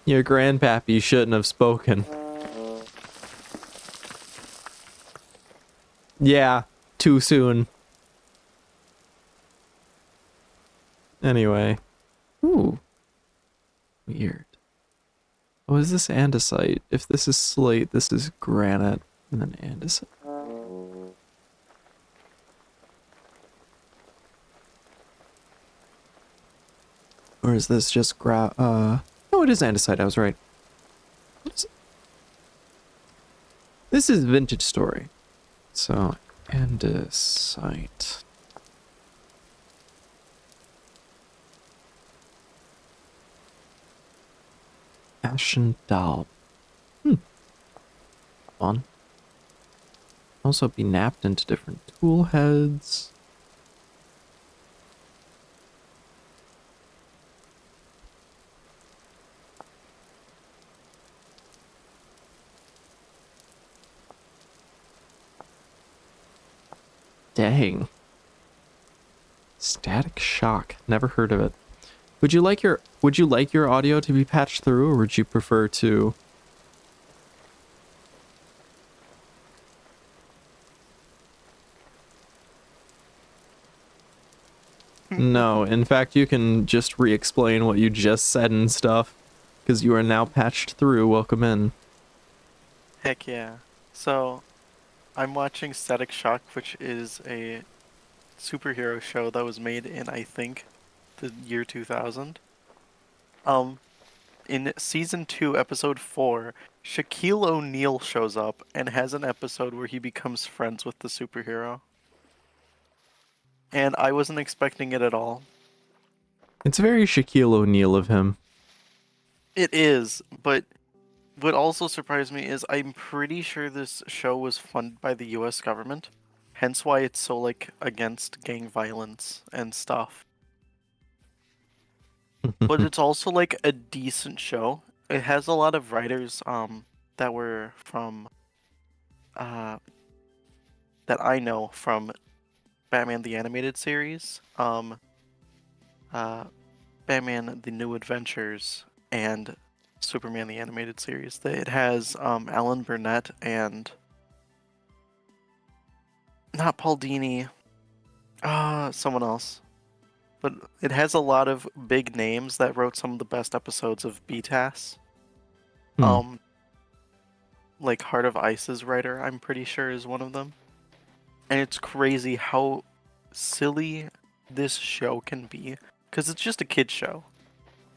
Your grandpappy shouldn't have spoken. Yeah, too soon. Anyway. Ooh. Weird. Oh, is this andesite? If this is slate, this is granite, and then andesite. Or is this just no, it is andesite, I was right. This is Vintage Story. So, andesite. Ashen Doll. Fun. Also be napped into different tool heads. Dang. Static Shock. Never heard of it. Would you like your audio to be patched through, or would you prefer to... No, in fact, you can just re-explain what you just said and stuff, because you are now patched through. Welcome in. Heck yeah. So, I'm watching Static Shock, which is a superhero show that was made in, I think, the year 2000. In season 2, episode 4, Shaquille O'Neal shows up and has an episode where he becomes friends with the superhero. And I wasn't expecting it at all. It's very Shaquille O'Neal of him. It is, but what also surprised me is I'm pretty sure this show was funded by the US government, hence why it's so, like, against gang violence and stuff. But it's also, like, a decent show. It has a lot of writers, that were from, that I know from Batman the Animated Series, Batman the New Adventures, and Superman the Animated Series. It has, Alan Burnett and... Not Paul Dini. Someone else. But it has a lot of big names that wrote some of the best episodes of BTAS. like Heart of Ice's writer, I'm pretty sure, is one of them. And it's crazy how silly this show can be, because it's just a kid's show.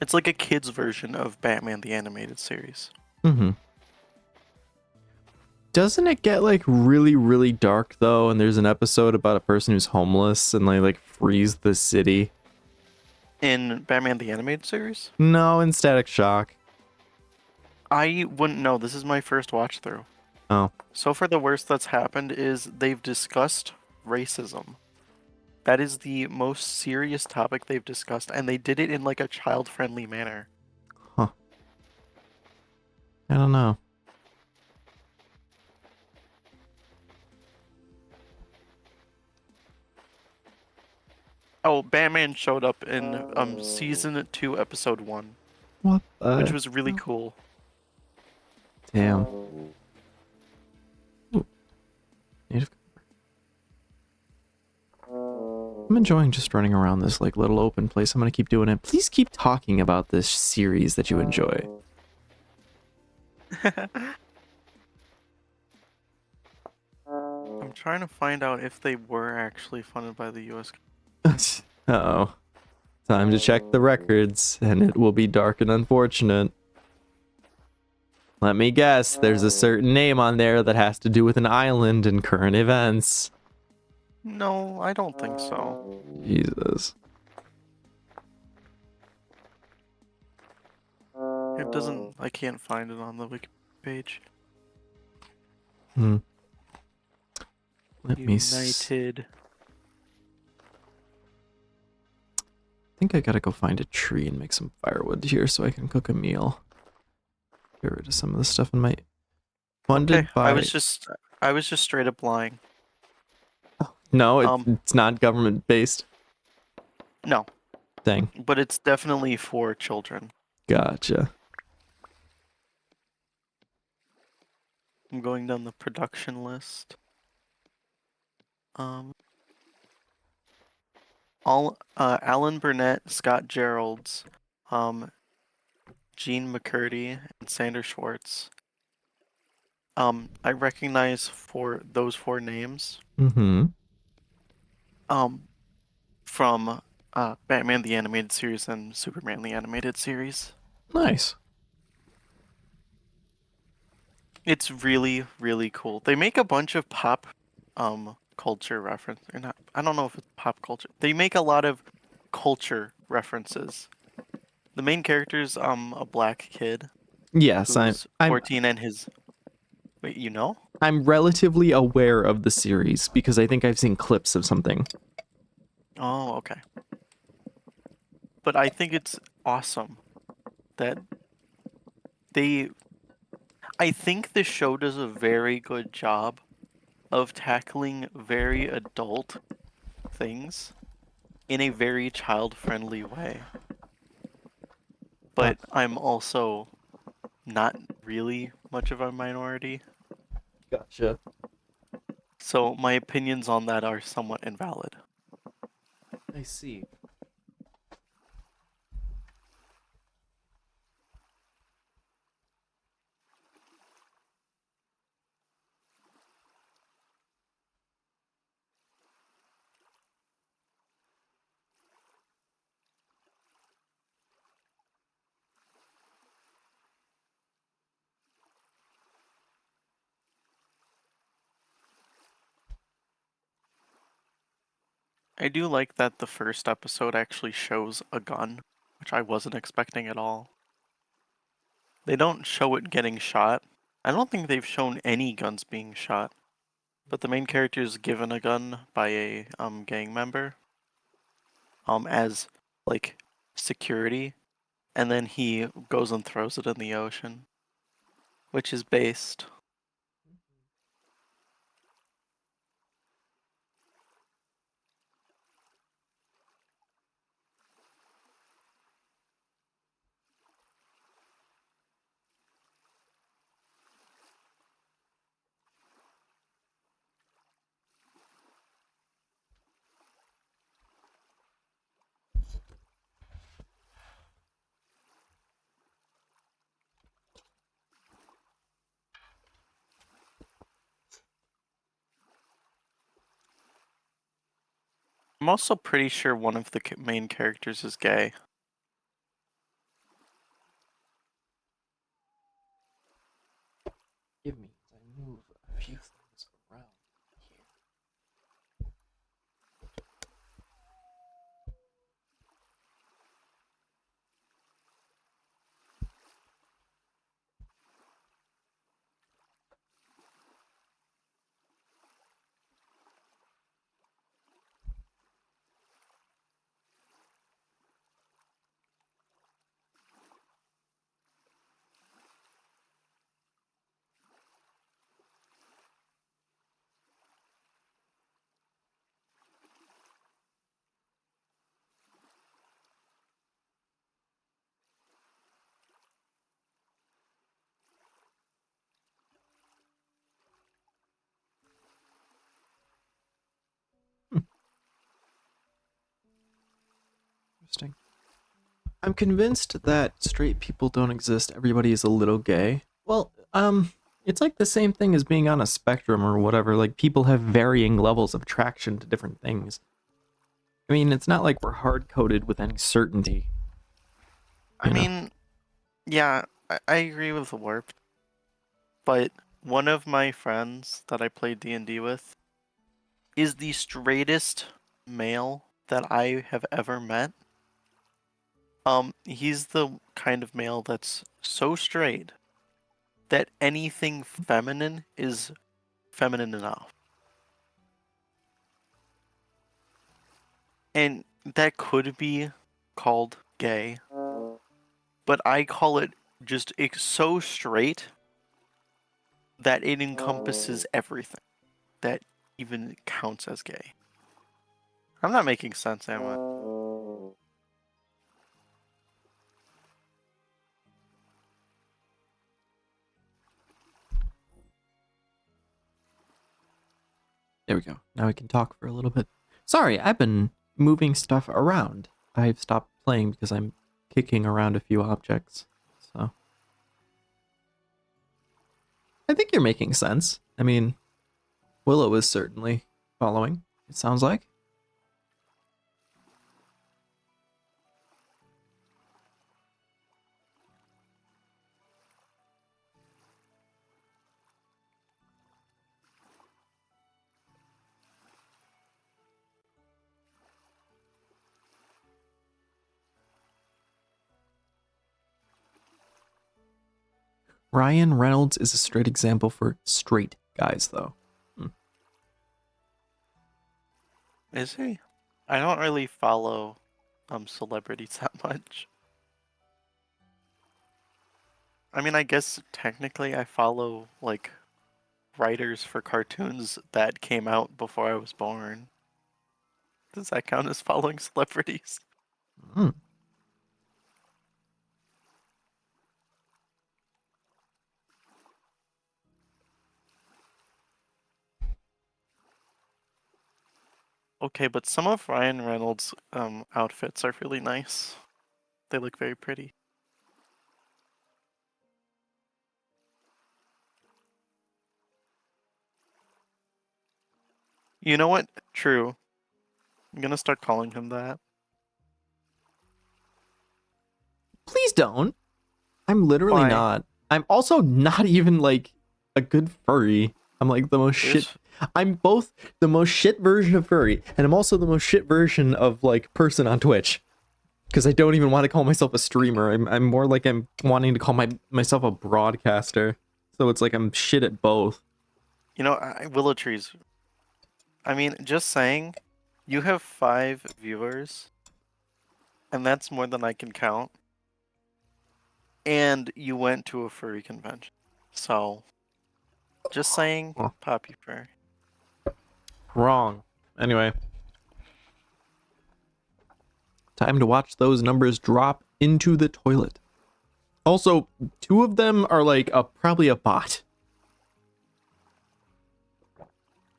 It's like a kid's version of Batman the Animated Series. Mm-hmm. Doesn't it get like really, really dark though? And there's an episode about a person who's homeless and they like freeze the city. In Batman the Animated Series? No, in Static Shock. I wouldn't know. This is my first watch through. Oh, So far, the worst that's happened is they've discussed racism. That is the most serious topic they've discussed, and they did it in like a child-friendly manner. huh. I don't know. Oh, Batman showed up in season 2, episode 1, What which the? was really cool. Damn. Ooh. Native. I'm enjoying just running around this like little open place. I'm gonna keep doing it. Please keep talking about this series that you enjoy. I'm trying to find out if they were actually funded by the U.S. Uh-oh. Time to check the records, and it will be dark and unfortunate. Let me guess, there's a certain name on there that has to do with an island and current events. No, I don't think so. Jesus. It doesn't. I can't find it on the wiki page. Hmm. Let me United. I think I gotta go find a tree and make some firewood here so I can cook a meal. Get rid of some of the stuff in my funded Okay, by. I was just straight up lying. No, it's not government based. No, Dang. but it's definitely for children. Gotcha. I'm going down the production list. Alan Burnett, Scott Geralds, Gene McCurdy, and Sander Schwartz. I recognize for those 4 names. Mm-hmm. From Batman the Animated Series and Superman the Animated Series. Nice. It's really, really cool. They make a bunch of pop culture reference. Or not, I don't know if it's pop culture. They make a lot of culture references. The main character's a black kid Yes, who's I'm 14 and his wait, you know? I'm relatively aware of the series because I think I've seen clips of something. Oh, okay. But I think it's awesome that they I think the show does a very good job of tackling very adult things in a very child-friendly way. But I'm also not really much of a minority, Gotcha. so my opinions on that are somewhat invalid. I see. I do like that the first episode actually shows a gun, which I wasn't expecting at all. They don't show it getting shot. I don't think they've shown any guns being shot. But the main character is given a gun by a gang member as like security, and then he goes and throws it in the ocean, which is based. I'm also pretty sure one of the main characters is gay. Give me. I move a few things around here. Interesting. I'm convinced that straight people don't exist. Everybody is a little gay. Well, it's like the same thing as being on a spectrum or whatever. Like, people have varying levels of attraction to different things. I mean, it's not like we're hard-coded with any certainty. I mean, yeah, I agree with the warp. But one of my friends that I played D&D with is the straightest male that I have ever met. He's the kind of male that's so straight that anything feminine is feminine enough. And that could be called gay, but I call it just so straight that it encompasses everything that even counts as gay. I'm not making sense, am I? There we go. Now we can talk for a little bit. Sorry, I've been moving stuff around. I've stopped playing because I'm kicking around a few objects. So I think you're making sense. I mean, Willow is certainly following, it sounds like. Ryan Reynolds is a straight example for straight guys, though. Is he? I don't really follow celebrities that much. I mean, I guess technically I follow like writers for cartoons that came out before I was born. Does that count as following celebrities? Mm. Okay, but some of Ryan Reynolds' outfits are really nice. They look very pretty. You know what? True. I'm gonna start calling him that. Please don't. I'm literally Why? not. I'm also not even like a good furry. I'm like the most shit. I'm both the most shit version of furry, and I'm also the most shit version of like person on Twitch. Because I don't even want to call myself a streamer. I'm more like I'm wanting to call myself a broadcaster. So it's like I'm shit at both. You know, Willow Trees. I mean, just saying, you have 5 viewers, and that's more than I can count. And you went to a furry convention. So, just saying, Oh. Poppy Fur. Wrong. Anyway. Time to watch those numbers drop into the toilet. Also, 2 of them are like probably a bot.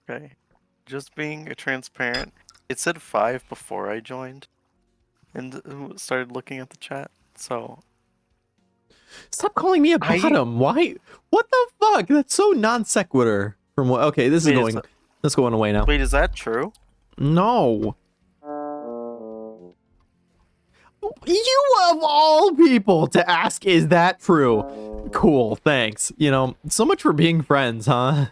Okay. Just being transparent, it said 5 before I joined and started looking at the chat. So, Stop calling me a bottom. Why? What the fuck? That's so non sequitur. From what? Okay, this is going. That's going away now. Wait, is that true? No. You of all people to ask, is that true? Cool, thanks. You know, so much for being friends, huh?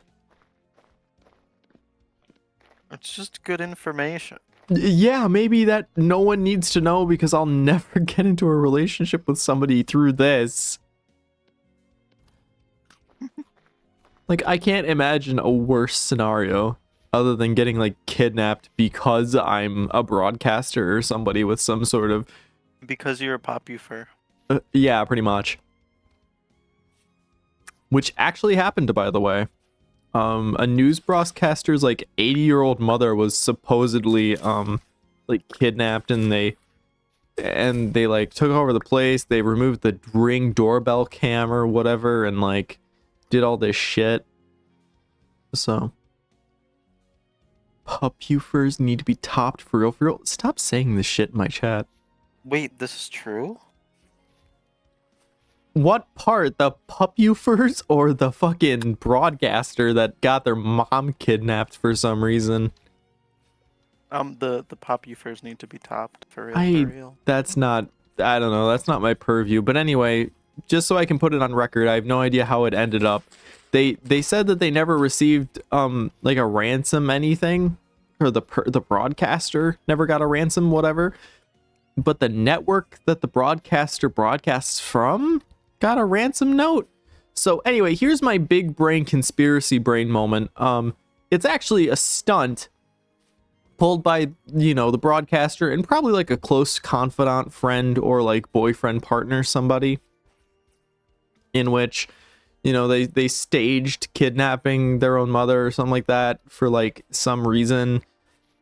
It's just good information. Yeah, maybe that no one needs to know because I'll never get into a relationship with somebody through this. Like, I can't imagine a worse scenario other than getting, like, kidnapped because I'm a broadcaster or somebody with some sort of... Because you're a popufer. Yeah, pretty much. Which actually happened, by the way. A news broadcaster's, like, 80-year-old mother was supposedly, like, kidnapped, and they like took over the place. They removed the Ring doorbell cam or whatever, and like did all this shit. So pupufers need to be topped for real, for real. Stop saying this shit in my chat. Wait, this is true? What part? The pupufers or the fucking broadcaster that got their mom kidnapped for some reason? The popufers need to be topped for real. For real. That's not, I don't know, that's not my purview. But anyway, just so I can put it on record, I have no idea how it ended up. They said that they never received like a ransom anything, or the broadcaster never got a ransom, whatever. But the network that the broadcaster broadcasts from got a ransom note. So anyway, here's my big brain conspiracy brain moment. It's actually a stunt pulled by, you know, the broadcaster and probably like a close confidant, friend, or like boyfriend, partner, somebody, in which, you know, they staged kidnapping their own mother or something like that for like some reason.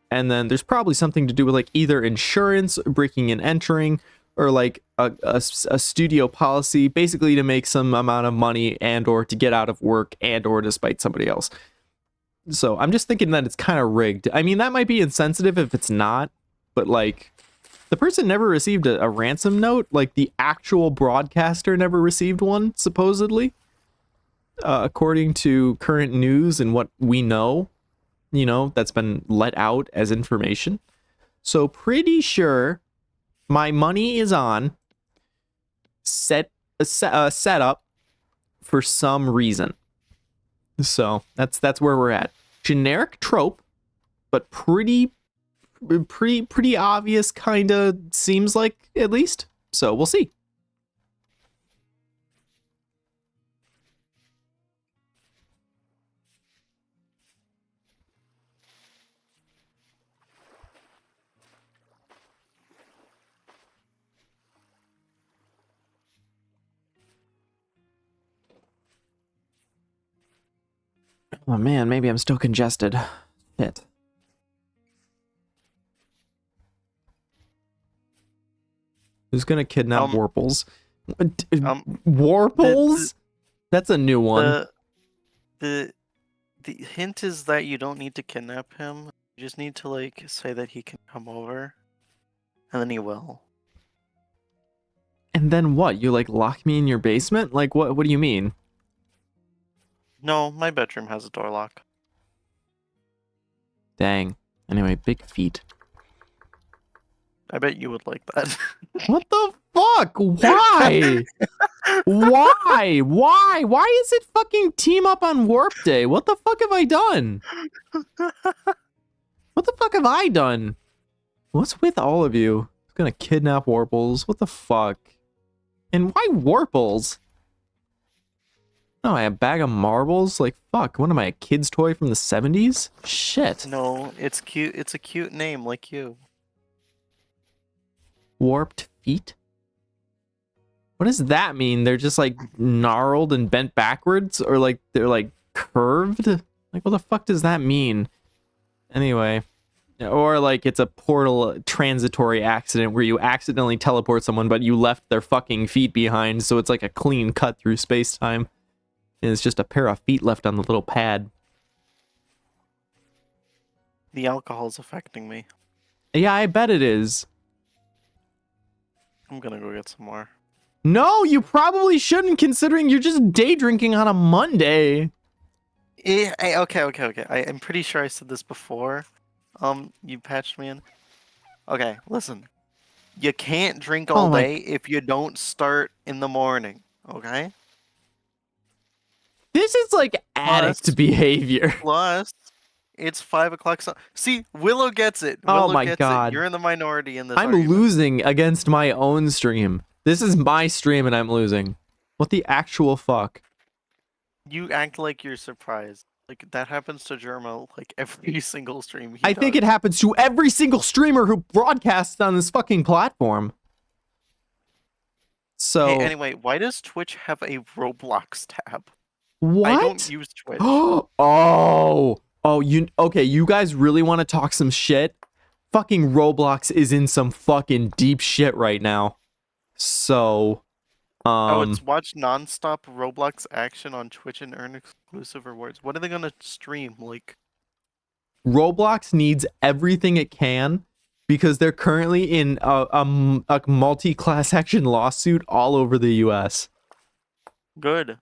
And then there's probably something to do with like either insurance, breaking and entering, or like a studio policy, basically to make some amount of money and or to get out of work and or to spite somebody else. So I'm just thinking that it's kind of rigged. I mean, that might be insensitive if it's not, but like the person never received a ransom note. Like the actual broadcaster never received one, supposedly, according to current news and what we know, you know, that's been let out as information. So pretty sure my money is on set up for some reason. So that's where we're at. Generic trope, but pretty obvious, kind of seems like, at least. So we'll see. Oh man, maybe I'm still congested. Shit. Who's gonna kidnap Warples? Warples? That's a new one. The hint is that you don't need to kidnap him. You just need to like say that he can come over, and then he will. And then what? You like lock me in your basement? Like what do you mean? No, my bedroom has a door lock. Dang. Anyway, big feet. I bet you would like that. What the fuck? Why? Why? Why? Why is it fucking team up on Warp Day? What the fuck have I done? What the fuck have I done? What's with all of you? I'm gonna kidnap Warples. What the fuck? And why Warples? Oh, I have a bag of marbles? Like, fuck, what am I, a kid's toy from the 70s? Shit. No, it's cute. It's a cute name, like you. Warped feet? What does that mean? They're just, like, gnarled and bent backwards? Or, like, they're, like, curved? Like, what the fuck does that mean? Anyway. Or, like, it's a portal transitory accident where you accidentally teleport someone, but you left their fucking feet behind, so it's like a clean cut through space-time. And it's just a pair of feet left on the little pad. The alcohol's affecting me. Yeah, I bet it is. I'm gonna go get some more. No, you probably shouldn't, considering you're just day drinking on a Monday. Okay. I'm pretty sure I said this before. You patched me in. Okay, listen. You can't drink Oh all my- day if you don't start in the morning. Okay. This is like Plus, addict behavior. plus, it's 5 o'clock. See, Willow gets it. Oh Willow my gets it. god. You're in the minority in this I'm argument. losing against my own stream. This is my stream and I'm losing. What the actual fuck? You act like you're surprised. Like that happens to Germo like every single stream he I does. think it happens to every single streamer who broadcasts on this fucking platform. So Hey, anyway, why does Twitch have a Roblox tab? what? I don't use Twitch. Okay, you guys really want to talk some shit? Fucking Roblox is in some fucking deep shit right now. So It's watch nonstop Roblox action on Twitch and earn exclusive rewards. What are they gonna stream? Like, Roblox needs everything it can because they're currently in a multi-class action lawsuit all over the US. good.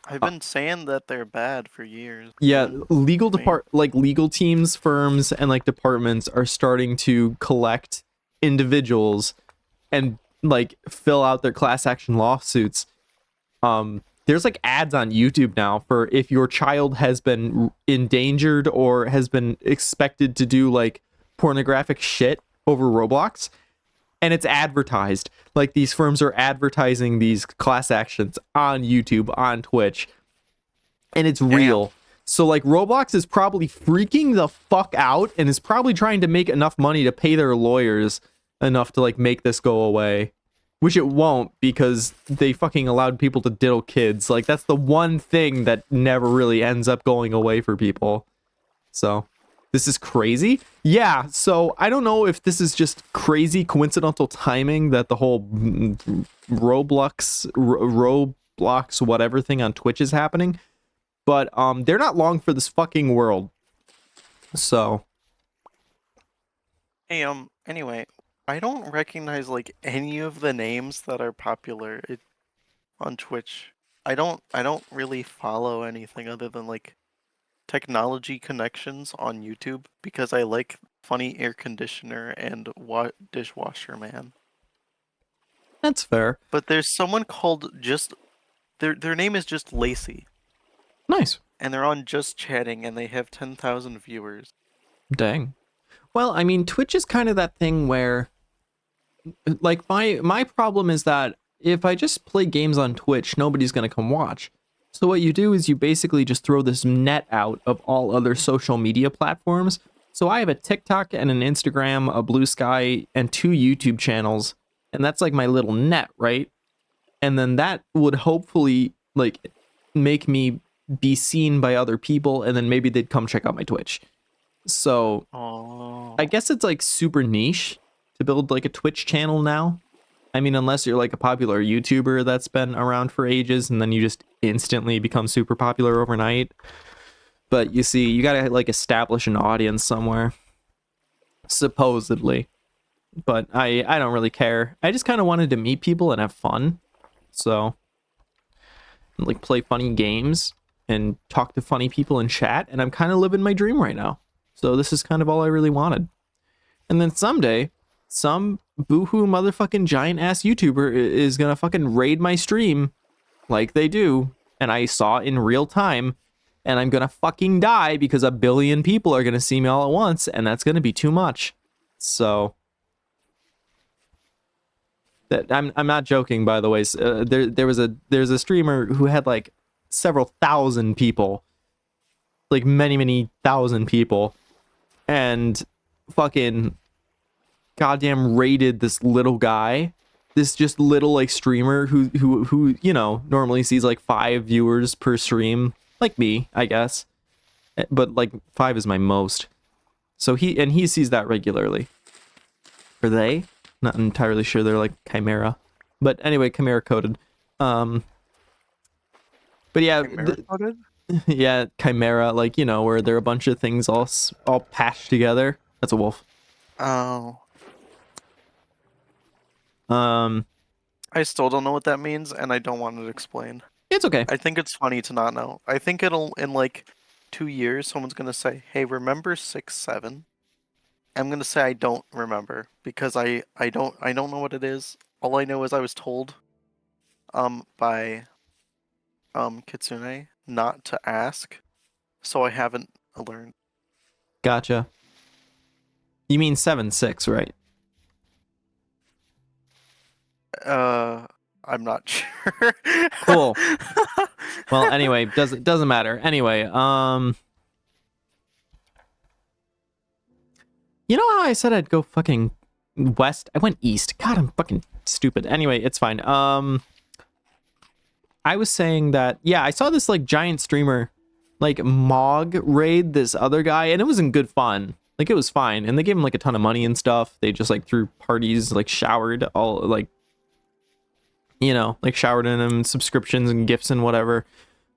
I've been saying that they're bad for years. Yeah, legal Me. legal teams, firms, and like departments are starting to collect individuals and like fill out their class action lawsuits. There's like ads on YouTube now for if your child has been endangered or has been expected to do like pornographic shit over Roblox, and it's advertised. Like these firms are advertising these class actions on YouTube, on Twitch, and it's real. So like Roblox is probably freaking the fuck out and is probably trying to make enough money to pay their lawyers enough to like make this go away. Which it won't because they fucking allowed people to diddle kids. Like that's the one thing that never really ends up going away for people. So this is crazy. Yeah, so I don't know if this is just crazy coincidental timing that the whole Roblox whatever thing on Twitch is happening. But they're not long for this fucking world. So Hey, anyway, I don't recognize like any of the names that are popular on Twitch. I don't really follow anything other than like technology connections on YouTube because I like funny air conditioner and dishwasher man. that's fair. But there's someone called just their name is just Lacey Nice. and they're on Just Chatting and they have 10,000 viewers. Dang. Well, I mean, Twitch is kind of that thing where like my problem is that if I just play games on Twitch, nobody's going to come watch. So what you do is you basically just throw this net out of all other social media platforms. So I have a TikTok and an Instagram, a Blue Sky, and 2 YouTube channels, and that's like my little net, right? And then that would hopefully like make me be seen by other people, and then maybe they'd come check out my Twitch. So Oh. I guess it's like super niche to build like a Twitch channel now. I mean, unless you're like a popular YouTuber that's been around for ages and then you just instantly become super popular overnight. But you see, you gotta like establish an audience somewhere, supposedly. But I don't really care. I just kind of wanted to meet people and have fun. So, like, play funny games and talk to funny people in chat. And I'm kind of living my dream right now. So this is kind of all I really wanted. And then someday, some boohoo motherfucking giant ass YouTuber is gonna fucking raid my stream like they do. And I saw in real time. And I'm gonna fucking die because a billion people are gonna see me all at once. And that's gonna be too much. So that I'm not joking, by the way. There's a streamer who had like several thousand people, like many thousand people, and fucking goddamn raided this little guy, this just little like streamer who you know normally sees like 5 viewers per stream, like me, I guess, but like 5 is my most. So he sees that regularly. Are they? Not entirely sure. They're like Chimera, but anyway, Chimera coded. But yeah, Chimera coded? yeah, Chimera, like, you know, where there are a bunch of things all patched together. That's a wolf. Oh. I still don't know what that means, and I don't want to explain. It's okay. I think it's funny to not know. I think it'll in like 2 years, someone's gonna say, "Hey, remember 6'7"?" I'm gonna say I don't remember because I don't know what it is. All I know is I was told by Kitsune not to ask, so I haven't learned. Gotcha. You mean 7-6, right? I'm not sure. Cool. Well, anyway, doesn't matter. Anyway, you know how I said I'd go fucking west? I went east. God, I'm fucking stupid. Anyway, it's fine. I was saying that, yeah, I saw this like giant streamer like Mog raid this other guy, and it was in good fun. Like, it was fine, and they gave him like a ton of money and stuff. They just like threw parties, like showered all like, you know, like showered in him subscriptions and gifts and whatever,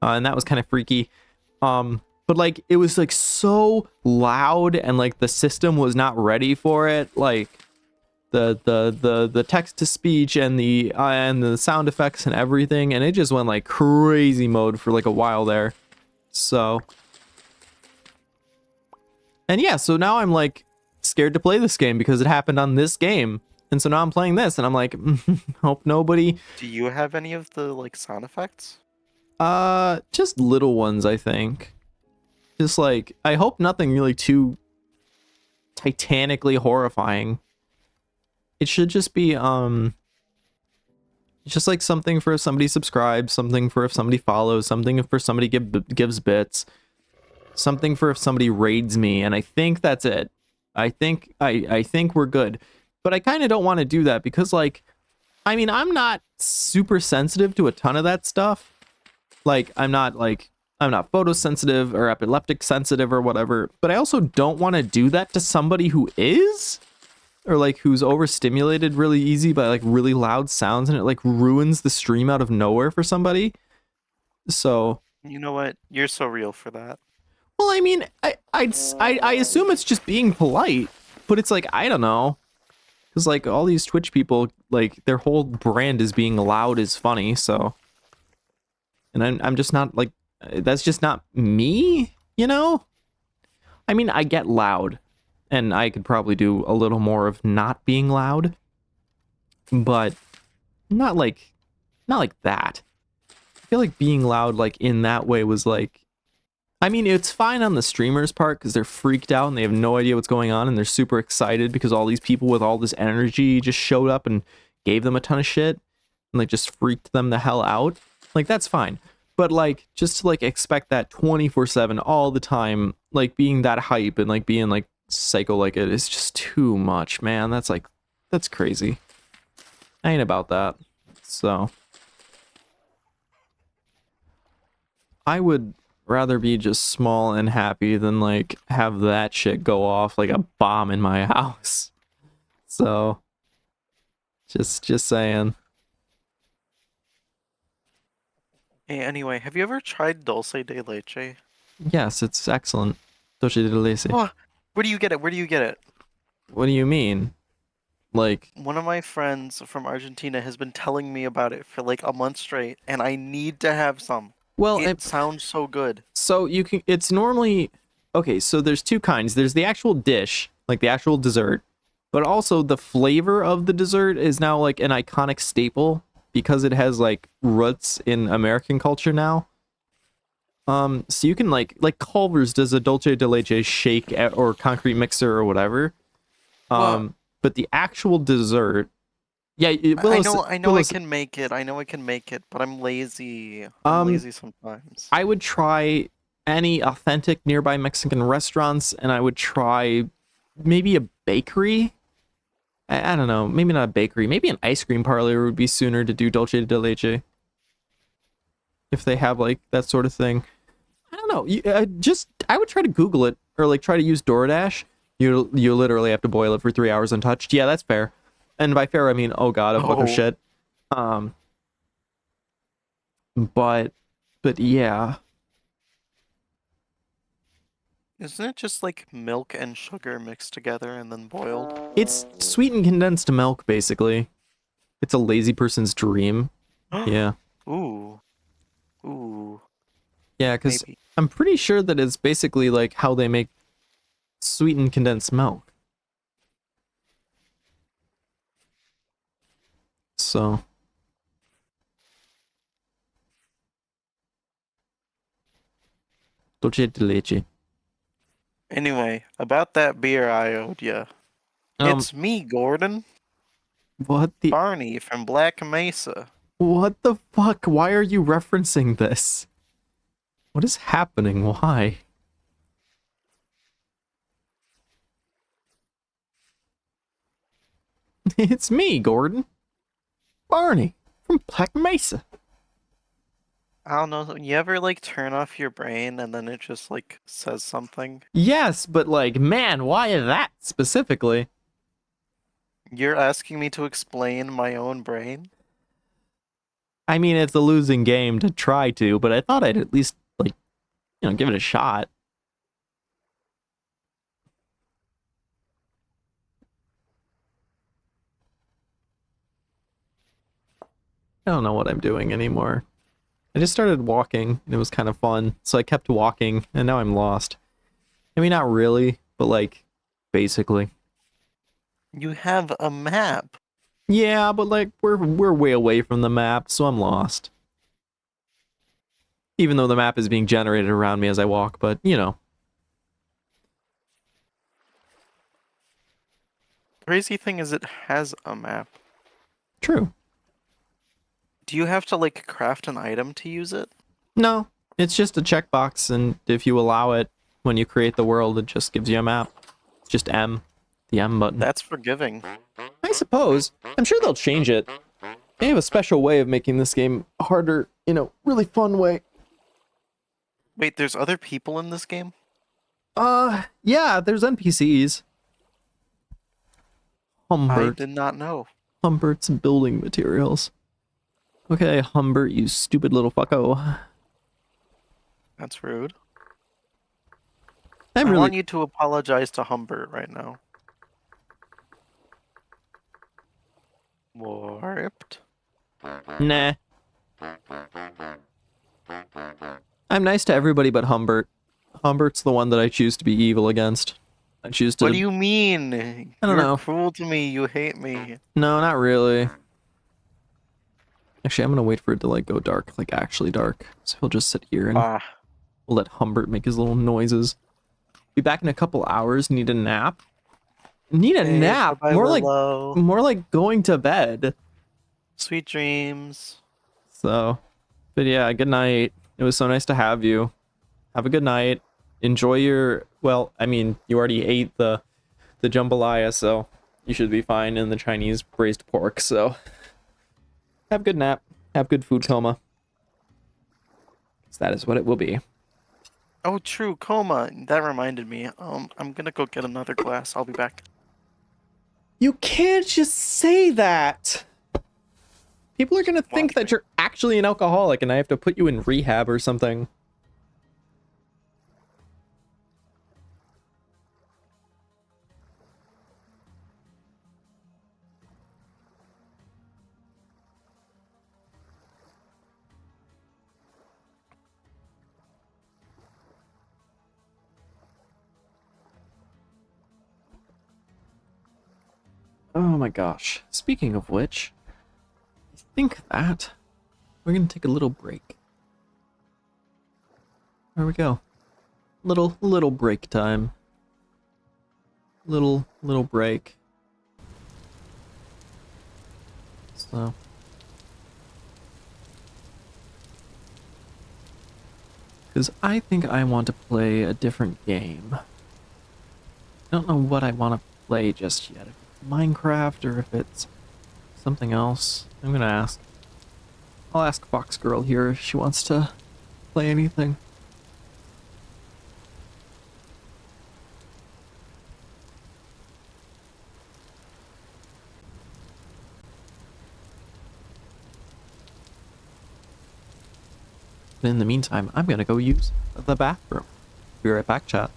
and that was kind of freaky. But like it was like so loud, and like the system was not ready for it. Like the text to speech and the sound effects and everything, and it just went like crazy mode for like a while there. So, and yeah, so now I'm like scared to play this game because it happened on this game. And so now I'm playing this and I'm like, hope nobody. Do you have any of the like sound effects? Just little ones, I think. Just like, I hope nothing really too titanically horrifying. It should just be just like something for if somebody subscribes, something for if somebody follows, something for somebody gives bits, something for if somebody raids me, and I think that's it. I think we're good. But I kind of don't want to do that because, like, I mean, I'm not super sensitive to a ton of that stuff. Like, I'm not photosensitive or epileptic sensitive or whatever, but I also don't want to do that to somebody who is, or like who's overstimulated really easy by like really loud sounds, and it like ruins the stream out of nowhere for somebody. So, You know what? You're so real for that. well, I mean, I assume it's just being polite, but it's like, I don't know. Because, like, all these Twitch people, like, their whole brand is being loud is funny, so. And I'm just not, like, that's just not me, you know? I mean, I get loud, and I could probably do a little more of not being loud, but not like that. I feel like being loud, like, in that way was, like, I mean, it's fine on the streamer's part because they're freaked out and they have no idea what's going on and they're super excited because all these people with all this energy just showed up and gave them a ton of shit and like just freaked them the hell out. Like, that's fine. But like, just to like expect that 24/7 all the time, like being that hype and like being like psycho like it is just too much, man. That's crazy. I ain't about that. So I would rather be just small and happy than like have that shit go off like a bomb in my house. So just saying. Hey, anyway, have you ever tried dulce de leche? Yes, it's excellent. Dulce de leche. Oh, where do you get it? Where do you get it? What do you mean? Like, One of my friends from Argentina has been telling me about it for like a month straight, and I need to have some. well, It sounds so good. so you can, it's normally, okay, so there's two kinds. There's the actual dish, like the actual dessert, but also the flavor of the dessert is now like an iconic staple because it has like roots in American culture now. So you can like Culver's does a dulce de leche shake or concrete mixer or whatever. Well, But the actual dessert, yeah, I know I can make it. I know I can make it, but I'm lazy. I'm lazy sometimes. I would try any authentic nearby Mexican restaurants, and I would try maybe a bakery. I don't know, maybe not a bakery, maybe an ice cream parlor would be sooner to do dulce de leche if they have like that sort of thing. I don't know. I would try to Google it or like try to use DoorDash. You literally have to boil it for 3 hours untouched. Yeah, that's fair. And by fair, I mean, oh god, a fuck of shit. But yeah. Isn't it just like milk and sugar mixed together and then boiled? It's sweetened condensed milk, basically. It's a lazy person's dream. Yeah. Ooh. Ooh. Yeah, because Maybe. I'm pretty sure that it's basically like how they make sweetened condensed milk. so. Dolce de leche. Anyway, about that beer I owed you. Um, It's me, Gordon. what the Barney from Black Mesa. what the fuck? Why are you referencing this? What is happening? Why? It's me, Gordon. Barney from Black Mesa. I don't know. You ever like turn off your brain and then it just like says something? Yes, but like, man, why that specifically? You're asking me to explain my own brain? I mean, it's a losing game to try to, but I thought I'd at least, like, give it a shot. I don't know what I'm doing anymore. I just started walking, and it was kind of fun, so I kept walking, and now I'm lost. I mean, not really, but like, basically. You have a map. Yeah, but like, we're way away from the map, so I'm lost. Even though the map is being generated around me as I walk, but, Crazy thing is it has a map. true. Do you have to like craft an item to use it? No, it's just a checkbox, and if you allow it when you create the world, it just gives you a map. It's just M, the M button. That's forgiving. I suppose. I'm sure they'll change it. They have a special way of making this game harder in a really fun way. Wait, there's other people in this game? Yeah, there's NPCs. I Humbert. did not know. Humbert's building materials. Okay, Humbert, you stupid little fucko. That's rude. I'm I really... want you to apologize to Humbert right now. Warped. Nah. I'm nice to everybody but Humbert. Humbert's the one that I choose to be evil against. I choose to... What do you mean? I don't You're know. cruel to me. You hate me. No, not really. Actually, I'm gonna wait for it to like go dark, like actually dark. So he'll just sit here and Ah, we'll let Humbert make his little noises. Be back in a couple hours. Need a nap. Need a hey, nap. bye-bye, Willow. More like going to bed. Sweet dreams. So, but yeah, good night. It was so nice to have you. Have a good night. Enjoy your, well, I mean, you already ate the jambalaya, so you should be fine in the Chinese braised pork. So, have a good nap. Have good food coma. 'Cause that is what it will be. Oh, true, coma. That reminded me. I'm gonna go get another glass. I'll be back. You can't just say that. People are gonna think Watch that me. you're actually an alcoholic and I have to put you in rehab or something. Oh my gosh. Speaking of which, I think that we're gonna take a little break. There we go. Little break time. Little break. So because I think I want to play a different game. I don't know what I want to play just yet. If it's Minecraft or if it's something else. I'm gonna ask. I'll ask Fox Girl here if she wants to play anything. But in the meantime, I'm gonna go use the bathroom. Be right back, chat.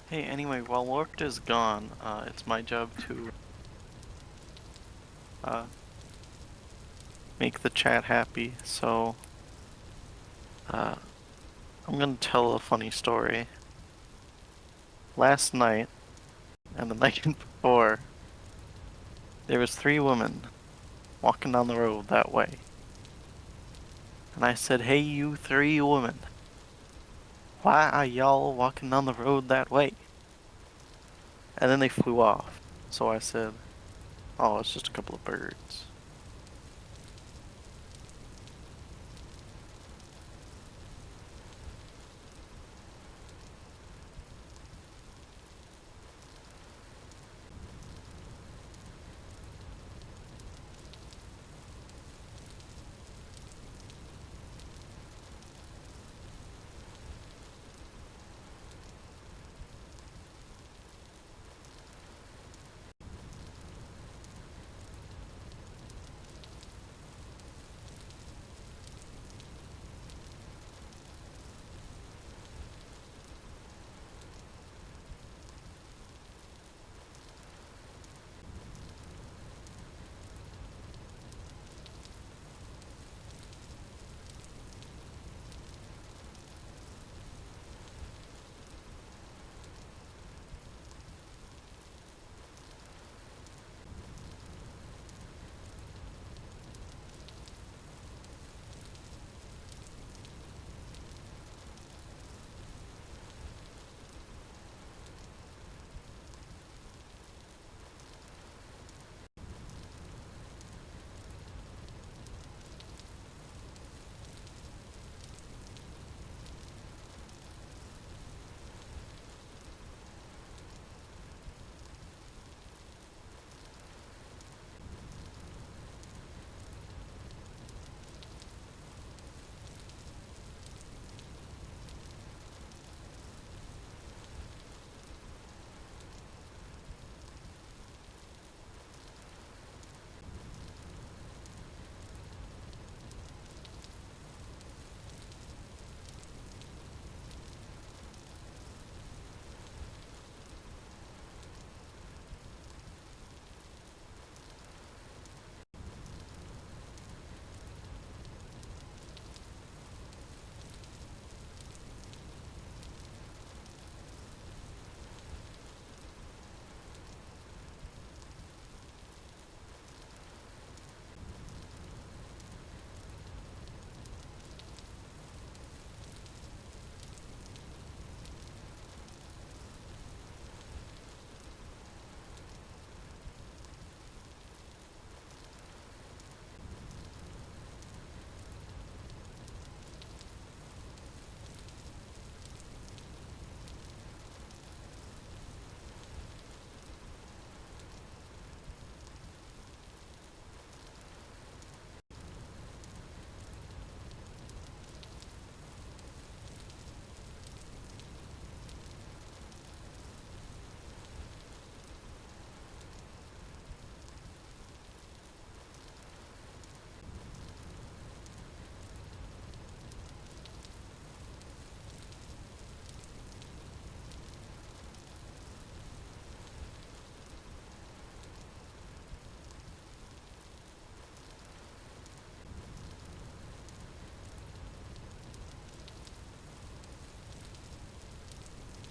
Hey, anyway, while Lord is gone, it's my job to uh, make the chat happy. So, uh, I'm gonna tell a funny story. Last night and the night before, there was three women walking down the road that way, and I said, "Hey, you three women, why are y'all walking down the road that way?" And then they flew off. So I said, "Oh, it's just a couple of birds."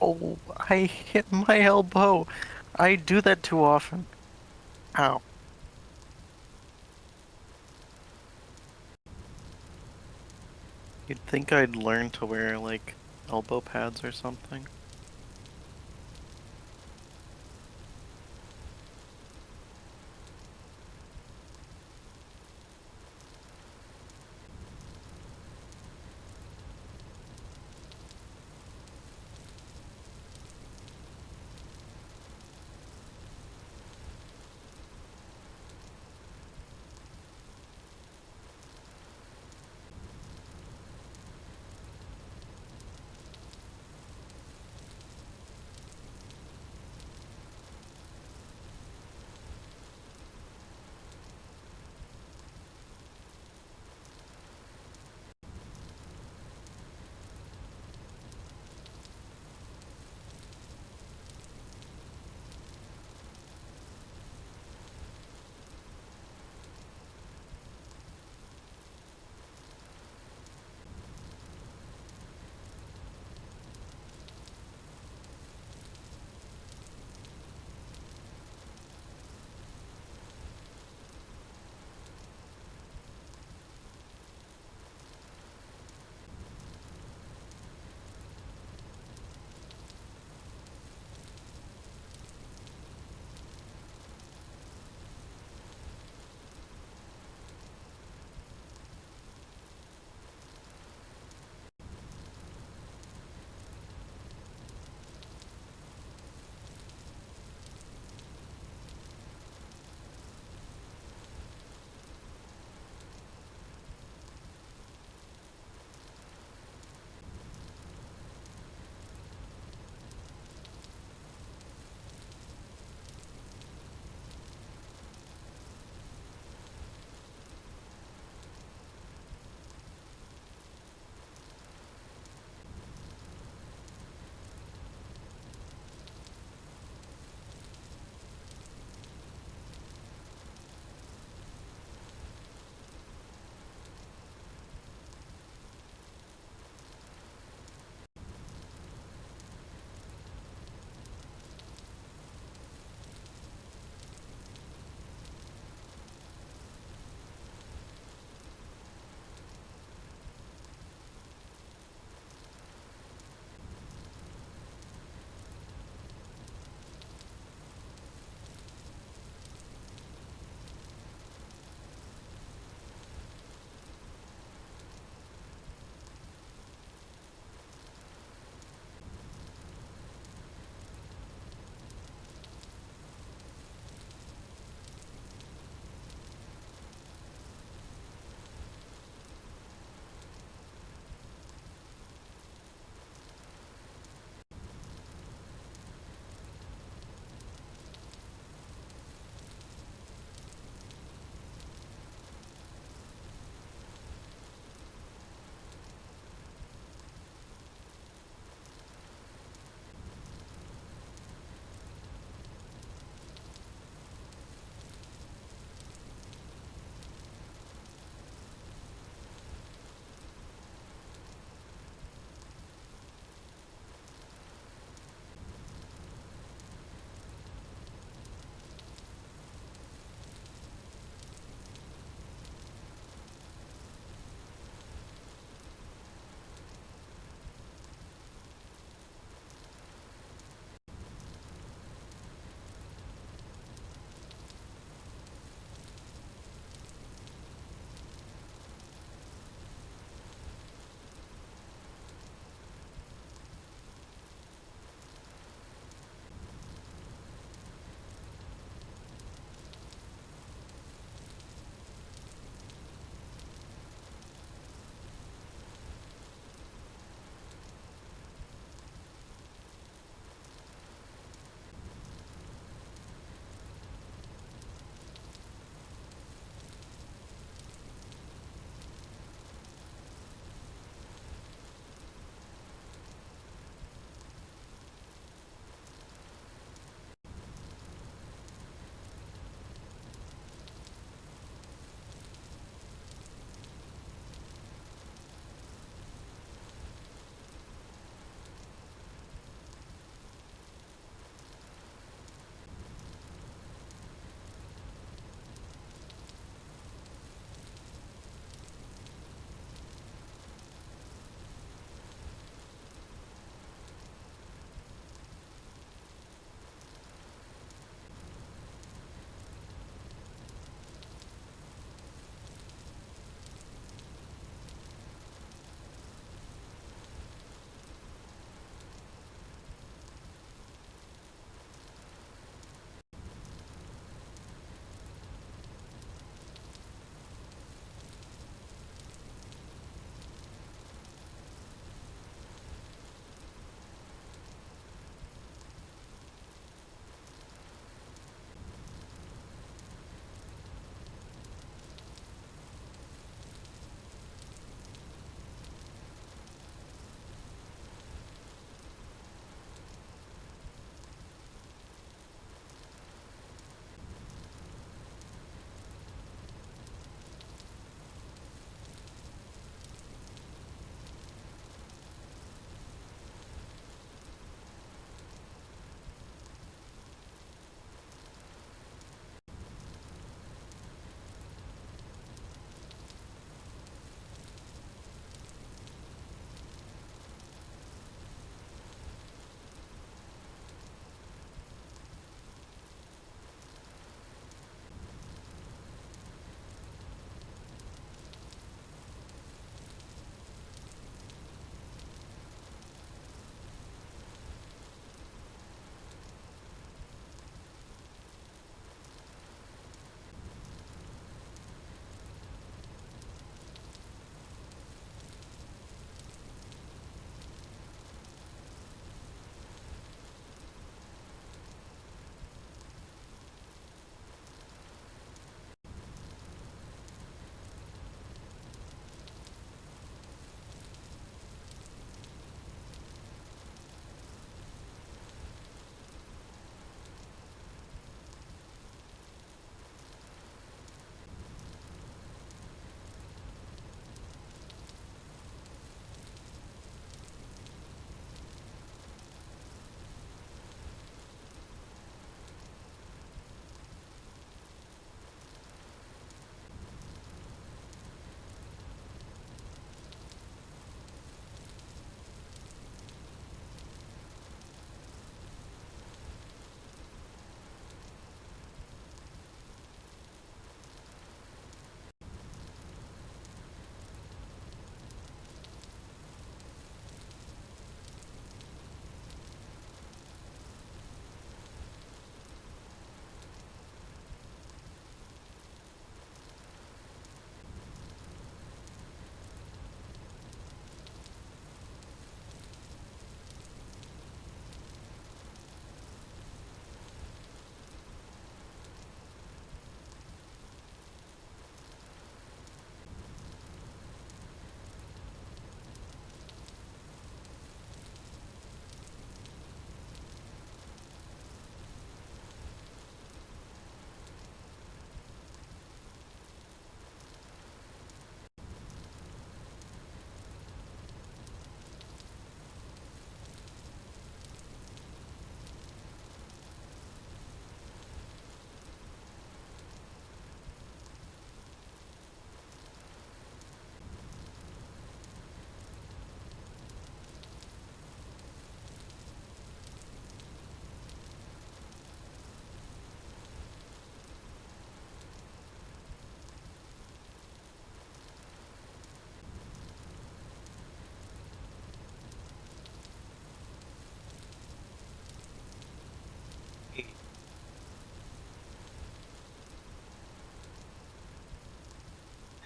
Oh, I hit my elbow. I do that too often. Ow. You'd think I'd learn to wear, like, elbow pads or something.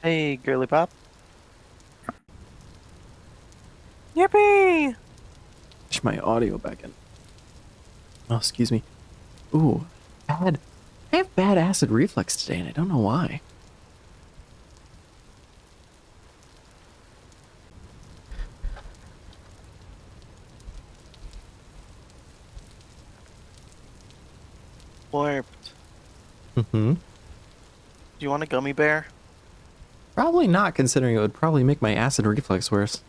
Hey, girly pop. Yippee! Push my audio back in. Oh, excuse me. Ooh, bad. I have bad acid reflux today, and I don't know why. Warped. Mm-hmm. Do you want a gummy bear? Probably not, considering it would probably make my acid reflux worse.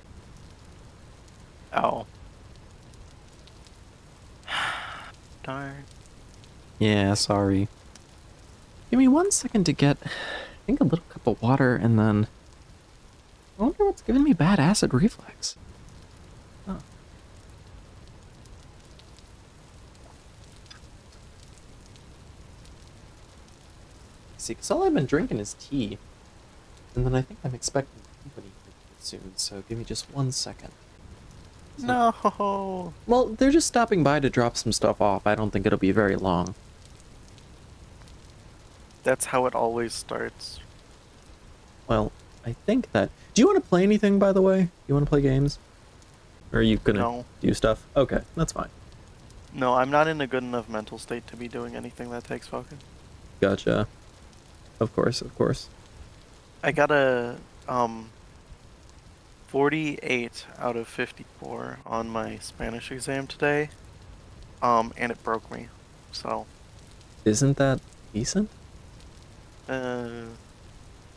Oh. Darn. Yeah, sorry. Give me 1 second to get, I think, a little cup of water, and then I wonder what's giving me bad acid reflux. Huh. See, because all I've been drinking is tea, and then I think I'm expecting company here pretty soon. So give me just 1 second. No. Well, they're just stopping by to drop some stuff off. I don't think it'll be very long. That's how it always starts. Well, I think that. Do you want to play anything, by the way? You want to play games? Or are you gonna No. do stuff? Okay, that's fine. No, I'm not in a good enough mental state to be doing anything that takes focus. Gotcha. Of course, of course. I got a 48 out of 54 on my Spanish exam today. And it broke me. So, Isn't that decent? I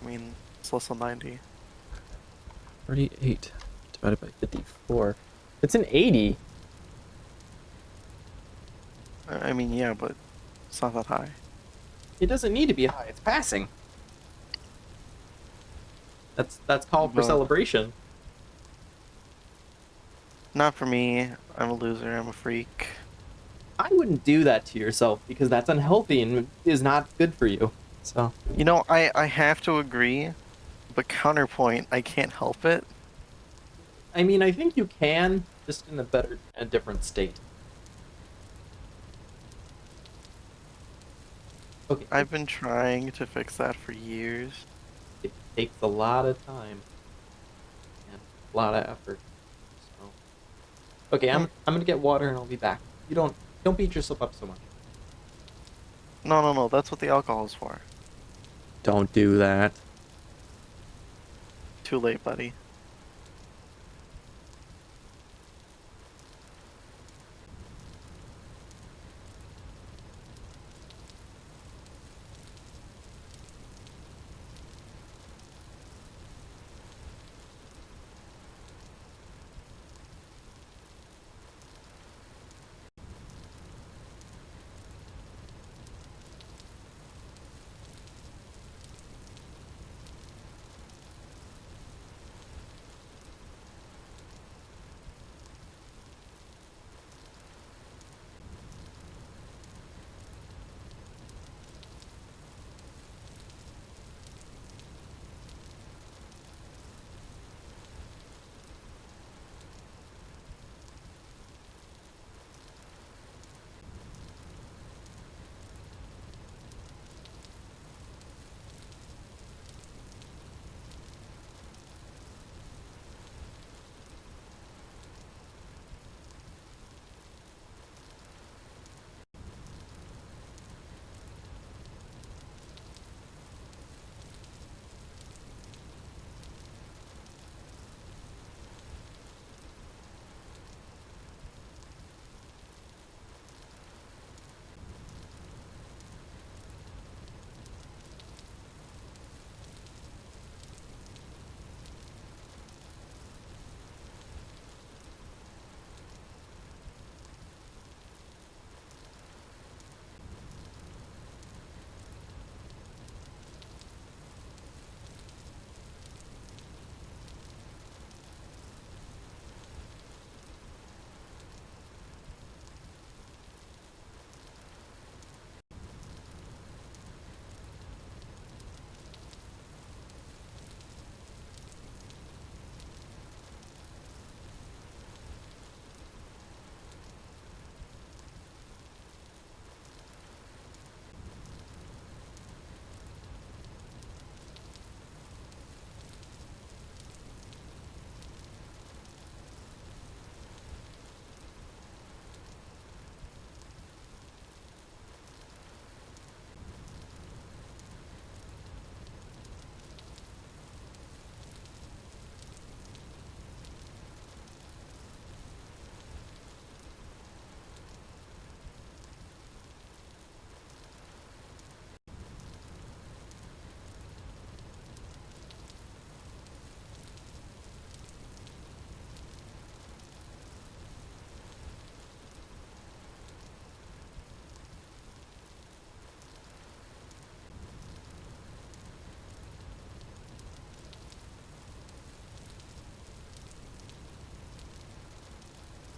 mean, it's less than 90. 38 divided by 54. It's an 80. I mean, yeah, but it's not that high. It doesn't need to be high. It's passing. That's called for But celebration. not for me. I'm a loser. I'm a freak. I wouldn't do that to yourself because that's unhealthy and is not good for you. So, You know, I have to agree, but counterpoint, I can't help it. I mean, I think you can, just in a different state. Okay, I've been trying to fix that for years. it takes a lot of time and a lot of effort. So, okay, Hmm. I'm gonna get water and I'll be back. You don't beat yourself up so much. No, no, no. That's what the alcohol is for. Don't do that. Too late, buddy.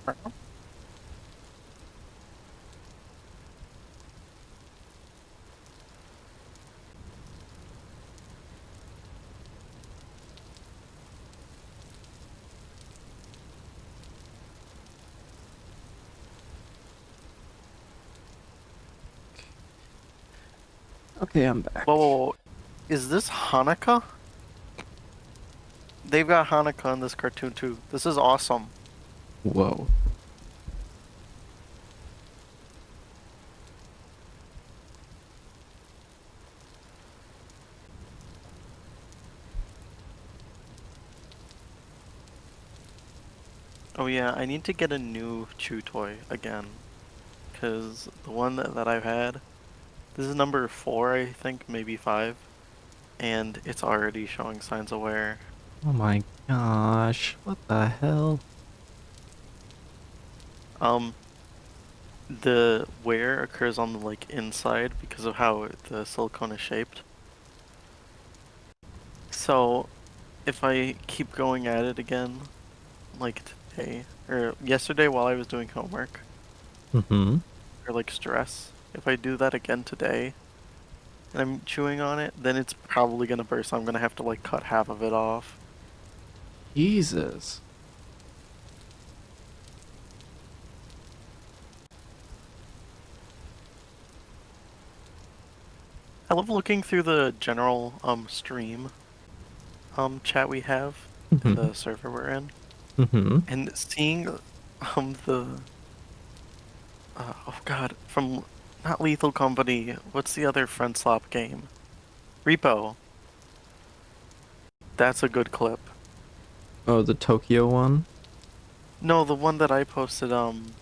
Okay, I'm back. Whoa, is this Hanukkah? They've got Hanukkah in this cartoon too. This is awesome. Whoa. Oh yeah, I need to get a new chew toy again. Because the one that I've had, this is number 4, I think, maybe 5. And it's already showing signs of wear. Oh my gosh. What the hell? The wear occurs on the inside because of how the silicone is shaped. So if I keep going at it again, like today or yesterday while I was doing homework Mm-hmm. or stress, if I do that again today and I'm chewing on it, then it's probably gonna burst. I'm gonna have to cut half of it off. Jesus. I love looking through the general stream chat we have in Mm-hmm. the server we're in Mm-hmm. and seeing the oh god, from not Lethal Company, what's the other front slop game? Repo. That's a good clip. Oh, the Tokyo one? No, the one that I posted on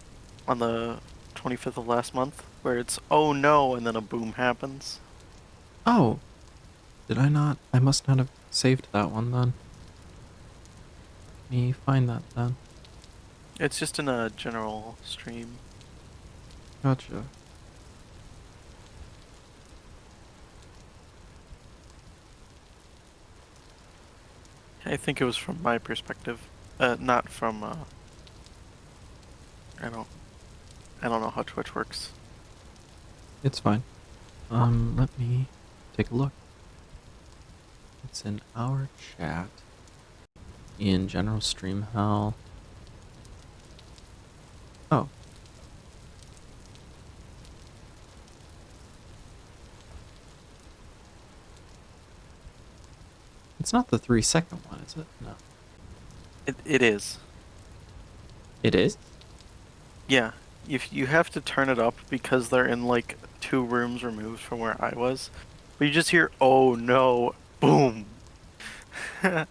the 25th of last month, where it's oh no and then a boom happens. Oh, did I not? I must not have saved that one then. Let me find that then. It's just in a general stream. Gotcha. I think it was from my perspective. Not from I don't I don't know how Twitch works. It's fine. Let me take a look. It's in our chat. In general stream hell. Oh. It's not the 3-second one, is it? No. It is. It is? Yeah. If you have to turn it up because they're in 2 rooms removed from where I was. But you just hear oh no, boom. Oh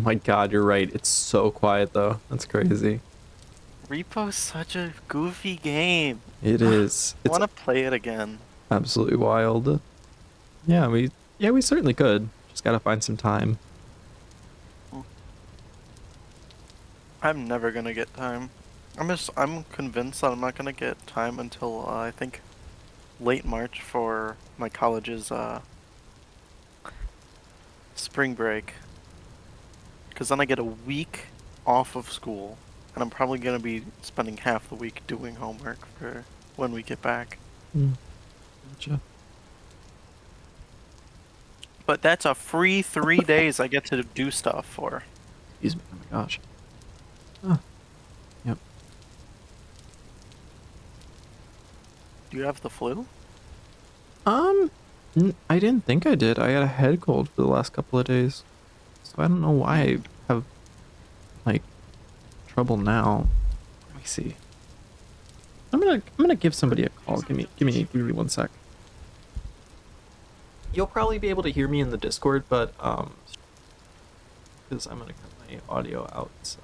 my god, you're right. It's so quiet though. That's crazy. Repo's such a goofy game. It I is. It's want to play it again. absolutely wild. Yeah, we certainly could. Just gotta find some time. I'm never gonna get time. I'm convinced that I'm not gonna get time until I think late March for my college's spring break. Because then I get a week off of school, and I'm probably gonna be spending half the week doing homework for when we get back. Gotcha. But that's a free 3 days I get to do stuff for. Excuse me. Oh my gosh. Oh, yep. Do you have the flu? Um, I didn't think I did. I had a head cold for the last couple of days. So I don't know why I have, like, trouble now. Let me see. I'm gonna give somebody a call. Give me 1 sec. You'll probably be able to hear me in the Discord, but because I'm gonna cut my audio out. So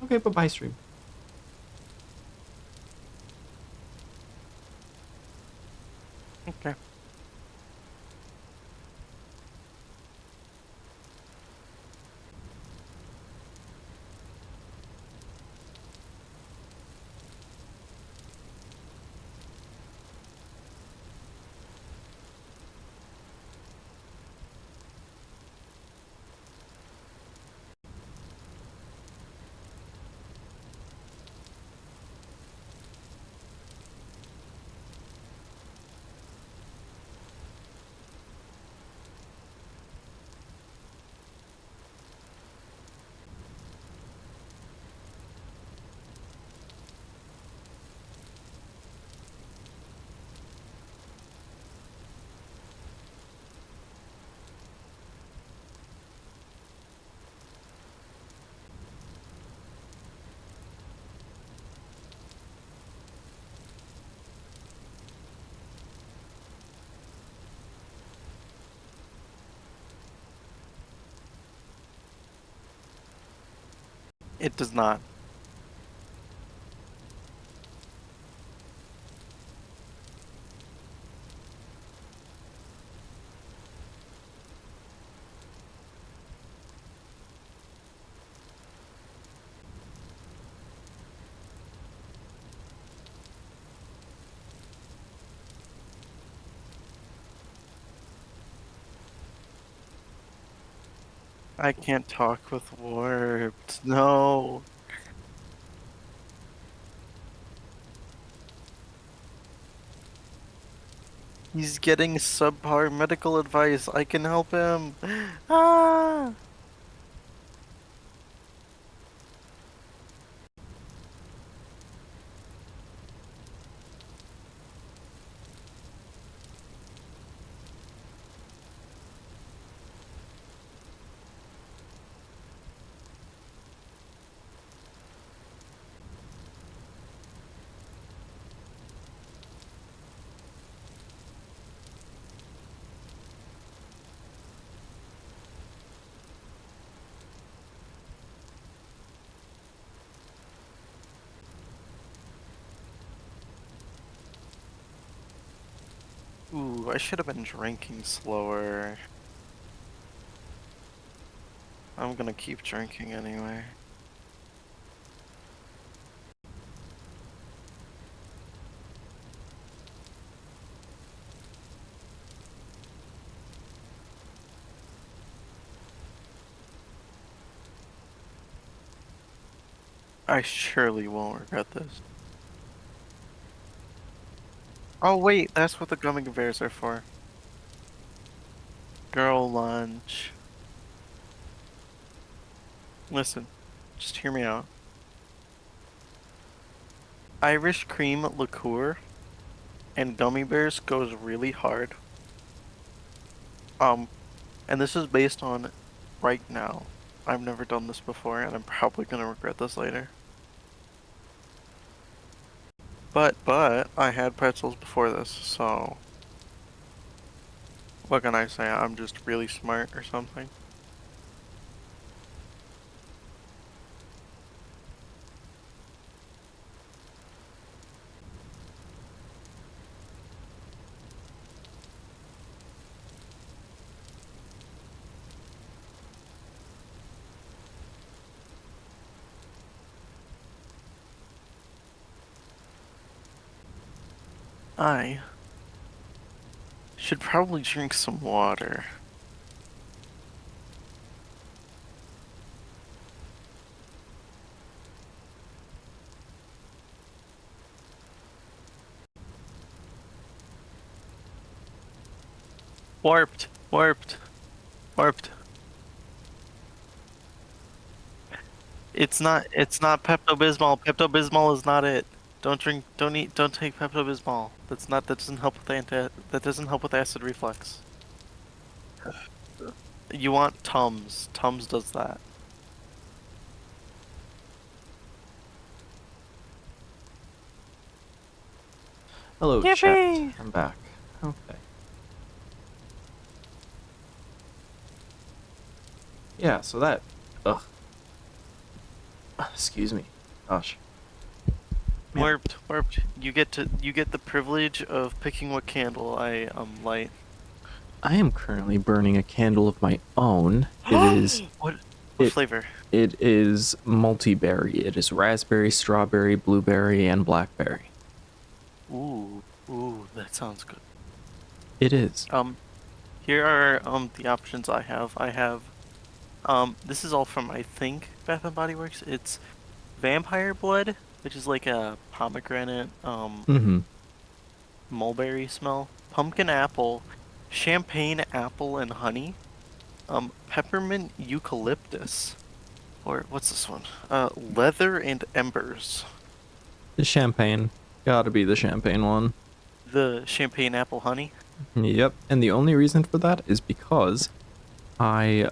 okay, bye stream. Okay. It does not. I can't talk with warped. No. He's getting subpar medical advice. I can help him. Ah! Ooh, I should have been drinking slower. I'm gonna keep drinking anyway. I surely won't regret this. Oh wait, that's what the gummy bears are for. Girl lunch. Listen, just hear me out. Irish cream liqueur and gummy bears goes really hard. And this is based on right now. I've never done this before, and I'm probably gonna regret this later. But I had pretzels before this, so what can I say? I'm just really smart or something. I should probably drink some water. Warped, warped, warped. It's not Pepto-Bismol. Pepto-Bismol is not it. Don't take Pepto-Bismol. That doesn't help with that doesn't help with acid reflux. You want Tums. Tums does that. Hello, chat. Yippee! I'm back. Okay. Yeah, so that. Ugh. Excuse me. Gosh. Man. Warped. You get the privilege of picking what candle I light. I am currently burning a candle of my own. It is. What it- flavor? It is multi-berry. It is raspberry, strawberry, blueberry, and blackberry. Ooh, that sounds good. It is. Here are the options I have. I have this is all from I think Bath and Body Works. It's vampire blood, which is like a pomegranate mulberry smell, pumpkin apple, champagne apple and honey, peppermint eucalyptus, or what's this one? Leather and embers. The champagne. Gotta be the champagne one. The champagne apple honey. Yep. And the only reason for that is because I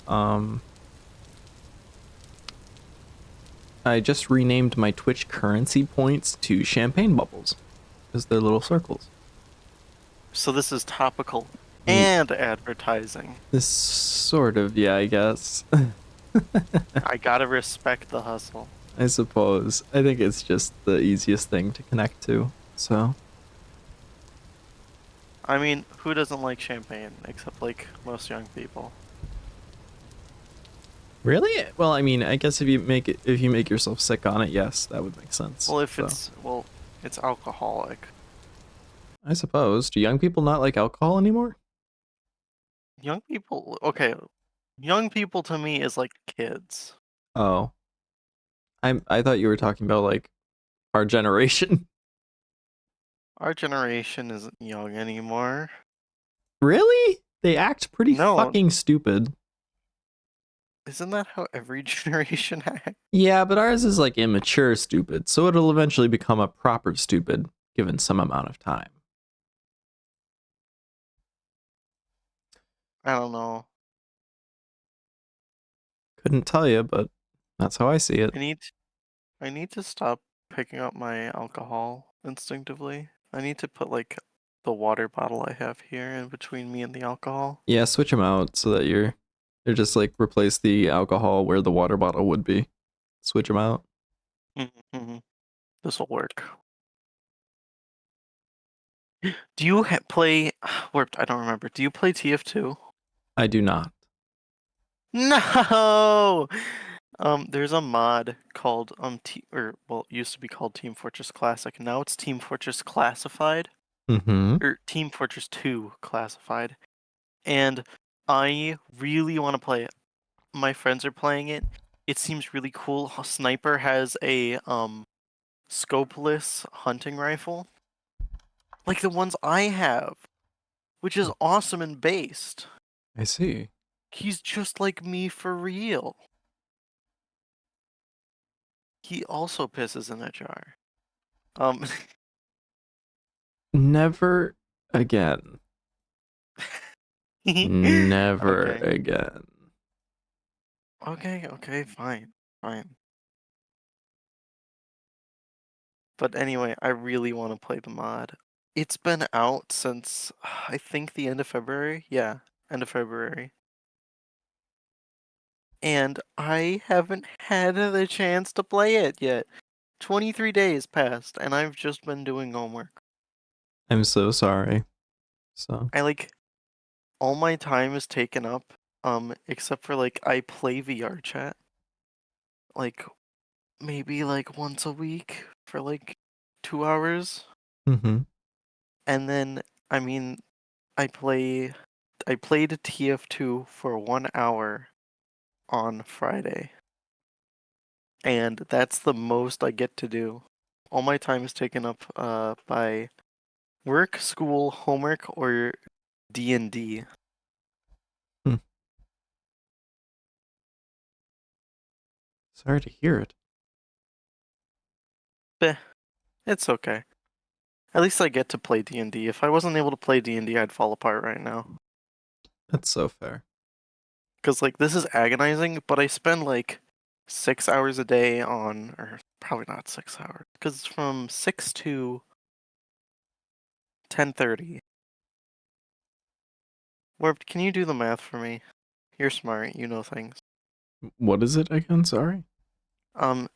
just renamed my Twitch currency points to champagne bubbles because they're little circles. So this is topical and advertising. This sort of, yeah, I guess. I gotta respect the hustle. I suppose. I think it's just the easiest thing to connect to. So, I mean, who doesn't like champagne except like most young people? really? Well, I mean, I guess if you make yourself sick on it, yes, that would make sense. Well, if So, it's alcoholic. I suppose. Do young people not like alcohol anymore? Young people, okay, young people to me is like kids. Oh, I thought you were talking about like our generation. Our generation isn't young anymore. Really? They act pretty No, fucking stupid. isn't that how every generation acts? Yeah, but ours is like immature stupid, so it'll eventually become a proper stupid given some amount of time. I don't know. Couldn't tell you, but that's how I see it. I need I need to stop picking up my alcohol instinctively. I need to put like the water bottle I have here in between me and the alcohol. Yeah, switch them out so that you're just like replace the alcohol where the water bottle would be. Switch them out. Mm-hmm. This will work. Do you play Warped? I don't remember. Do you play TF2? I do not. No. There's a mod called or well, it used to be called Team Fortress Classic. Now it's Team Fortress Classified Mm-hmm. or Team Fortress 2 Classified. And I really want to play it. My friends are playing it. It seems really cool. Sniper has a scopeless hunting rifle, like the ones I have, which is awesome and based. I see. He's just like me for real. He also pisses in a jar. Um, Never again. Never okay, again. okay, fine, fine. But anyway, I really want to play the mod. It's been out since I think the end of February. Yeah, end of February. And I haven't had the chance to play it yet. 23 days passed, and I've just been doing homework. I'm so sorry. So, I like all my time is taken up, except for like I play VR chat, like maybe like once a week for like 2 hours. mm-hmm. And then I mean I played TF2 for 1 hour on Friday. And that's the most I get to do. All my time is taken up by work, school, homework, or D&D. Hmm. Sorry to hear it. Eh, it's okay. At least I get to play D&D. If I wasn't able to play D&D, I'd fall apart right now. That's so fair. Cause like this is agonizing, but I spend like 6 hours a day on, or probably not 6 hours, cause it's from 6 to 10:30. Warped, can you do the math for me? You're smart, you know things. What is it again? Sorry.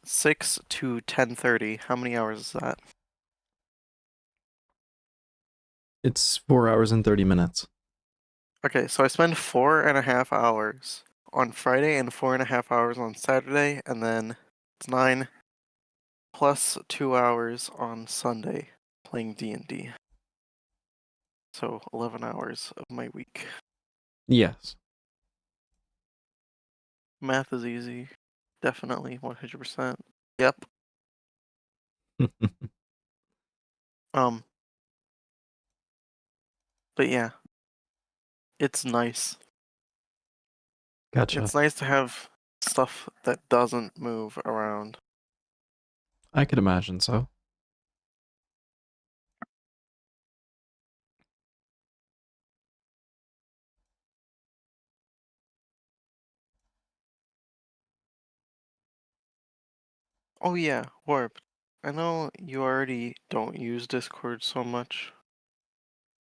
6 to 10:30. How many hours is that? It's 4 hours and 30 minutes. Okay, so I spend 4.5 hours on Friday and 4.5 hours on Saturday, and then it's 9 plus 2 hours on Sunday playing D&D. So 11 hours of my week. Yes. Math is easy. Definitely 100%. Yep. Um, but yeah, it's nice. Gotcha. It's nice to have stuff that doesn't move around. I could imagine so. Oh yeah, Warp. I know you already don't use Discord so much.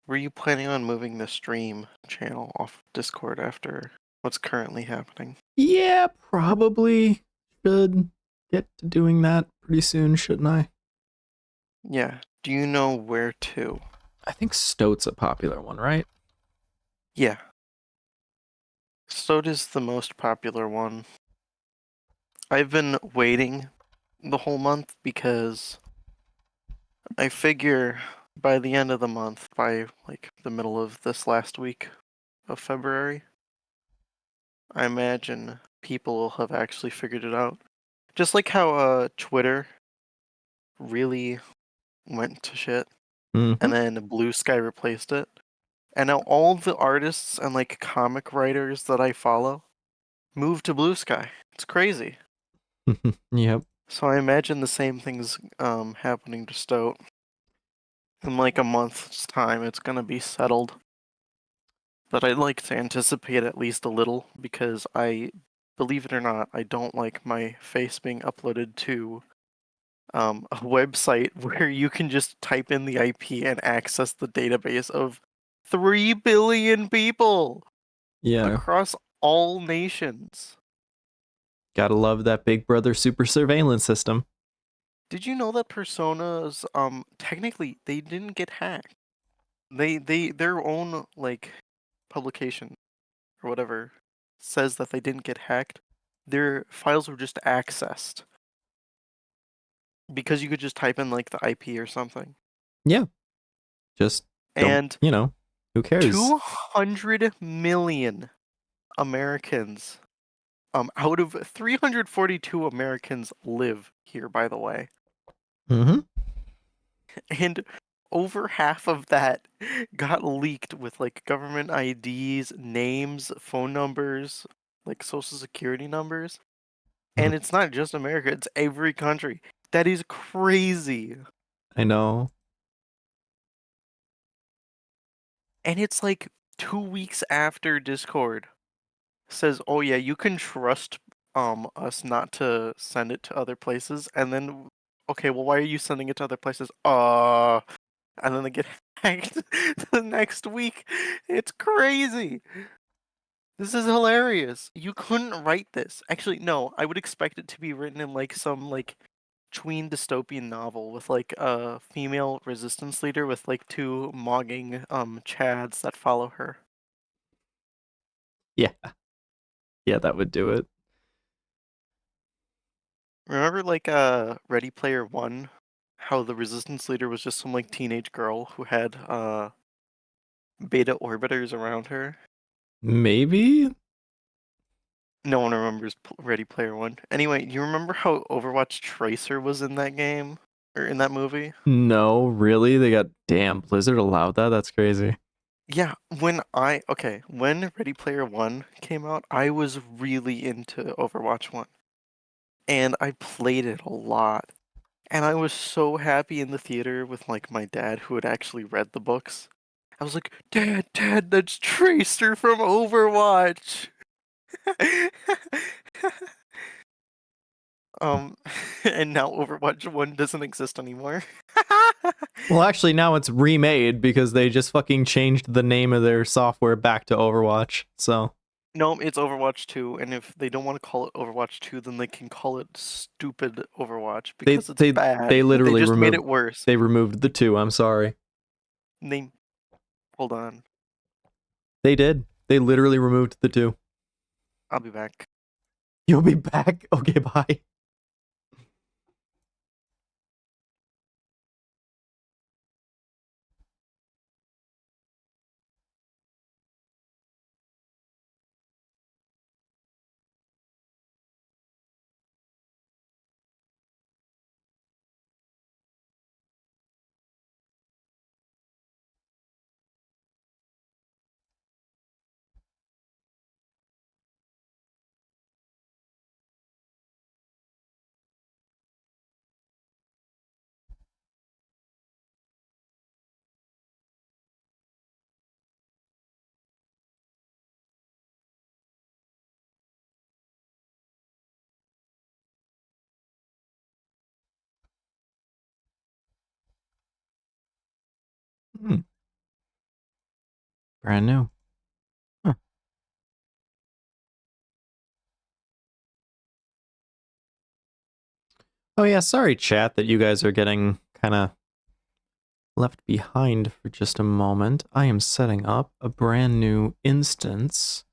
Were you planning on moving the stream channel off Discord after what's currently happening? Yeah, probably should. get to doing that pretty soon, shouldn't I? Yeah. Do you know where to? I think Stoat's a popular one, right? Yeah. Soda is the most popular one. I've been waiting the whole month because I figure by the end of the month, by like the middle of this last week of February, I imagine people will have actually figured it out. Just like how Twitter really went to shit Mm-hmm. and then Blue Sky replaced it. And now all the artists and like comic writers that I follow moved to Blue Sky. It's crazy. Yep. So I imagine the same things happening to Stoat. In like a month's time, it's gonna be settled. But I'd like to anticipate at least a little because believe it or not, I don't like my face being uploaded to a website where you can just type in the IP and access the database of 3 billion people Yeah. across all nations. Gotta love that Big Brother super surveillance system. Did you know that Personas technically they didn't get hacked? Their own like publication or whatever says that they didn't get hacked. Their files were just accessed because you could just type in like the IP or something. Yeah. Just don't, And who cares? 200 million Americans out of 342 Americans live here, by the way. Mm-hmm. And over half of that got leaked with like government IDs, names, phone numbers, like social security numbers. And it's not just America, it's every country. That is crazy. I know. And it's like 2 weeks after Discord says, "Oh yeah, you can trust us not to send it to other places." And then, okay, well, why are you sending it to other places? And then they get hacked the next week. It's crazy. This is hilarious. You couldn't write this. Actually, no, I would expect it to be written in like some like tween dystopian novel with like a female resistance leader with like two mogging chads that follow her. Yeah. Yeah, that would do it. Remember like Ready Player One? How the resistance leader was just some like teenage girl who had beta orbiters around her? Maybe? No one remembers Ready Player One. Anyway, you remember how Overwatch Tracer was in that game? Or in that movie? No, really? They got damn Blizzard allowed that? That's crazy. Yeah, when Ready Player One came out, I was really into Overwatch One. And I played it a lot. And I was so happy in the theater with like my dad who had actually read the books. I was like, Dad, that's Tracer from Overwatch. um, and now Overwatch 1 doesn't exist anymore. Well, actually, now it's remade because they just fucking changed the name of their software back to Overwatch. So No, it's Overwatch 2, and if they don't want to call it Overwatch 2, then they can call it stupid Overwatch they because it's they they bad. They literally just made removed it worse. they removed the two. I'm sorry. They hold on. They did. They literally removed the two. I'll be back. You'll be back. Okay, bye. Hmm. Brand new. Huh. Oh yeah, sorry chat that you guys are getting kind of left behind for just a moment. I am setting up a brand new instance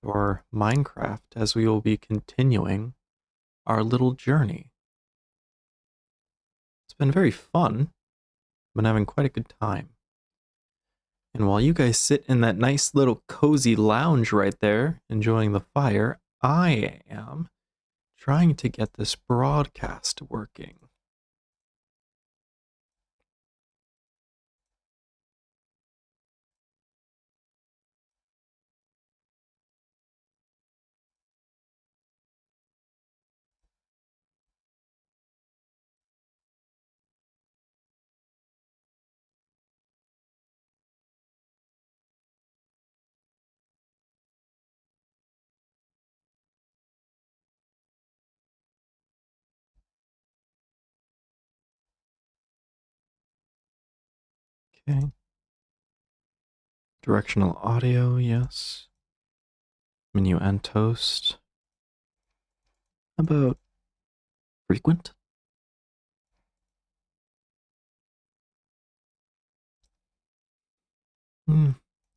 for Minecraft as we will be continuing our little journey. It's been very fun. I've been having quite a good time. And while you guys sit in that nice little cozy lounge right there, enjoying the fire, I am trying to get this broadcast working. Okay. Directional audio, yes. Menu and toast. How about frequent?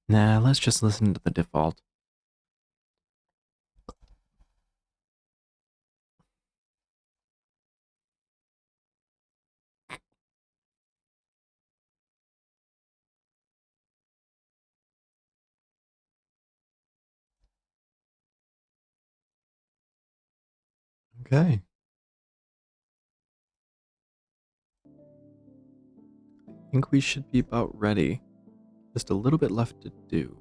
Nah, let's just listen to the default. Okay. I think we should be about ready. Just a little bit left to do.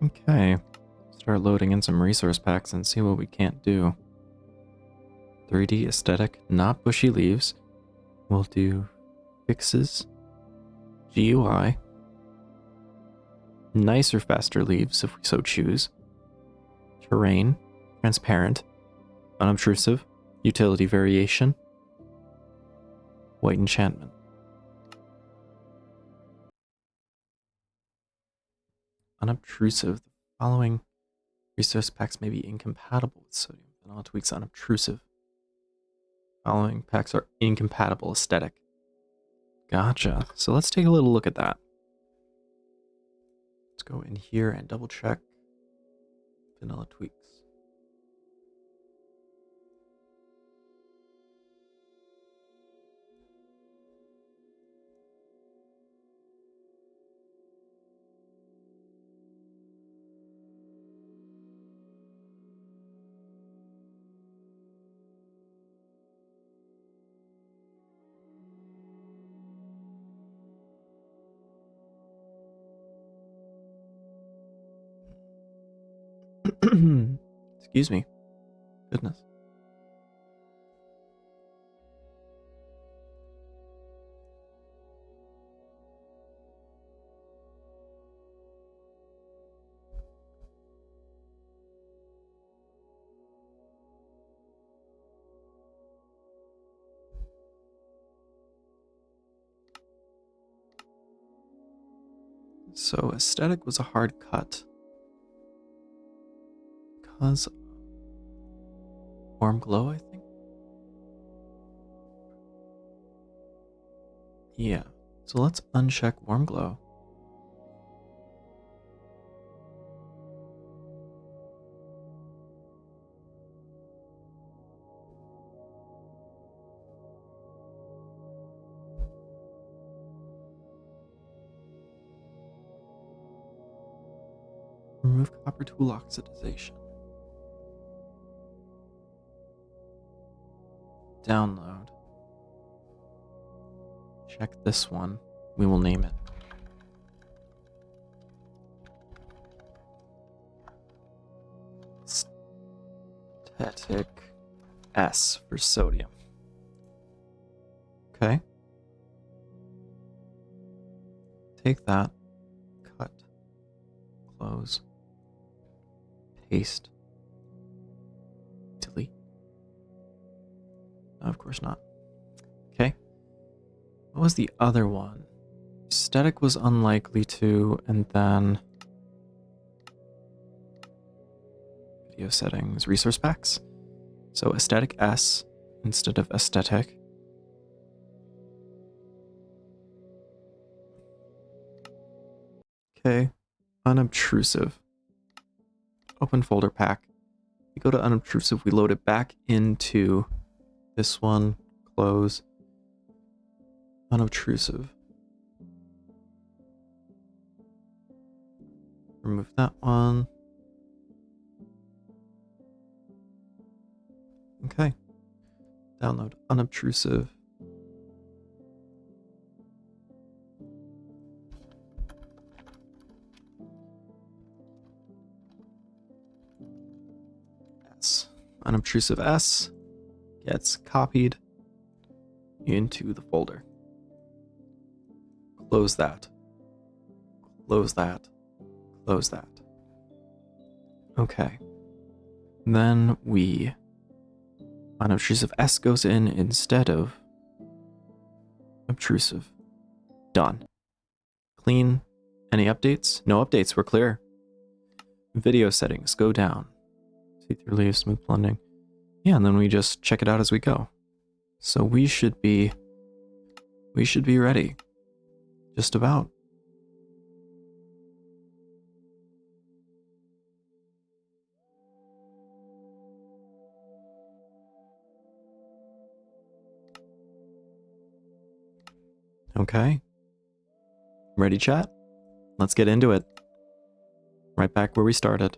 Okay. Start loading in some resource packs and see what we can't do. 3D aesthetic, not bushy leaves. We'll do fixes, GUI, nicer, faster leaves if we so choose, terrain, transparent, unobtrusive, utility variation, white enchantment. Unobtrusive, the following resource packs may be incompatible with sodium. Vanilla tweaks unobtrusive. Following packs are incompatible aesthetic. Gotcha. So let's take a little look at that. Let's go in here and double check vanilla tweaks. Excuse me. Goodness. So aesthetic was a hard cut. Because warm glow, I think? Yeah. So let's uncheck warm glow. Remove copper tool oxidization. Download. Check this one. We will name it. Aesthetic S for sodium. Okay. Take that. Cut. Close. Paste. Delete. No, of course not. Okay. What was the other one? Static was unlikely to, and then video settings, resource packs. So aesthetic S instead of aesthetic. Okay. Unobtrusive. Open folder pack. We go to unobtrusive, we load it back into this one. Close. Unobtrusive. Remove that one. Okay. Download unobtrusive. S. Unobtrusive S gets copied into the folder. Close that. Close that. Close that. Okay. Then unobtrusive S goes in instead of obtrusive. Done. Clean. Any updates? No updates. We're clear. Video settings. Go down. See-through leaves. Smooth blending. Yeah, and then we just check it out as we go. So we should be ready. Just about. Okay. Ready, chat? Let's get into it. Right back where we started.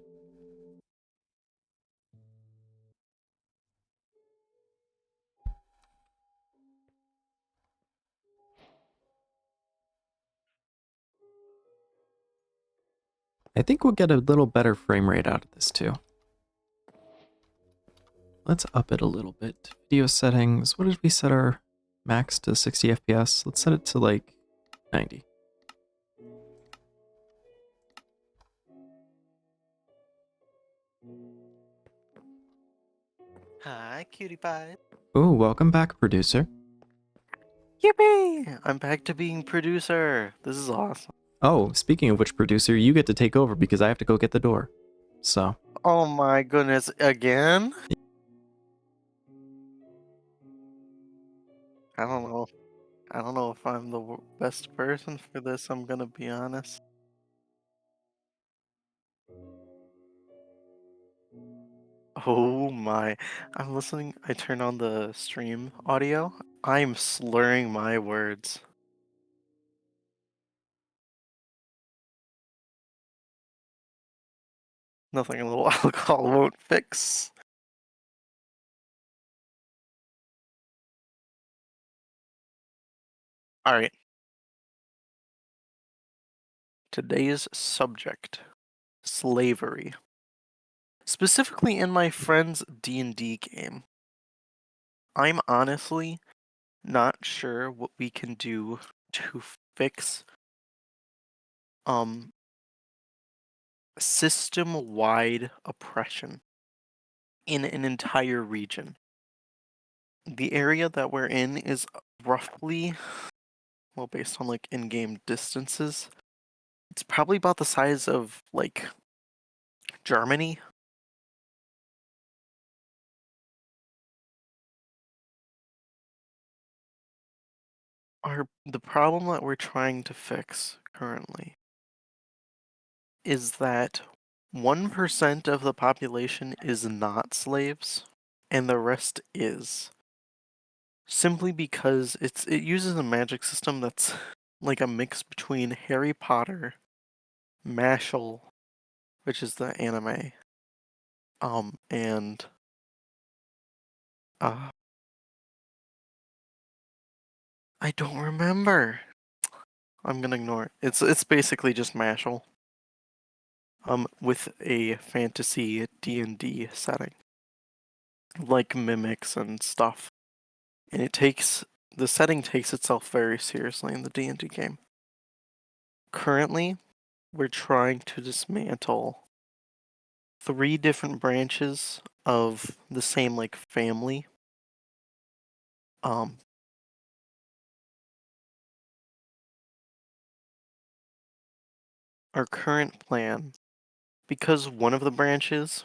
I think we'll get a little better frame rate out of this too. Let's up it a little bit. Video settings. What did we set our max to? 60 FPS? Let's set it to like 90. Hi, cutie pie. Oh, welcome back, producer. Yippee! I'm back to being producer. This is awesome. Oh, speaking of which, producer, you get to take over because I have to go get the door. So. Oh my goodness, again? I don't know. I don't know if I'm the best person for this, I'm gonna be honest. Oh my. I'm listening. I turn on the stream audio. I'm slurring my words. Nothing a little alcohol won't fix. Alright. Today's subject. Slavery. Specifically in my friend's D&D game. I'm honestly not sure what we can do to fix system-wide oppression in an entire region. The area that we're in is roughly, well, based on like in-game distances, It's probably about the size of like Germany. The problem that we're trying to fix currently is that 1% of the population is not slaves, and the rest is. Simply because it uses a magic system that's like a mix between Harry Potter, Mashal, which is the anime, and uh, I don't remember. I'm gonna ignore it. It's basically just Mashal, with a fantasy D&D setting, like mimics and stuff. And the setting takes itself very seriously in the D&D game. Currently, we're trying to dismantle 3 different branches of the same like family. Um, our current plan, because one of the branches,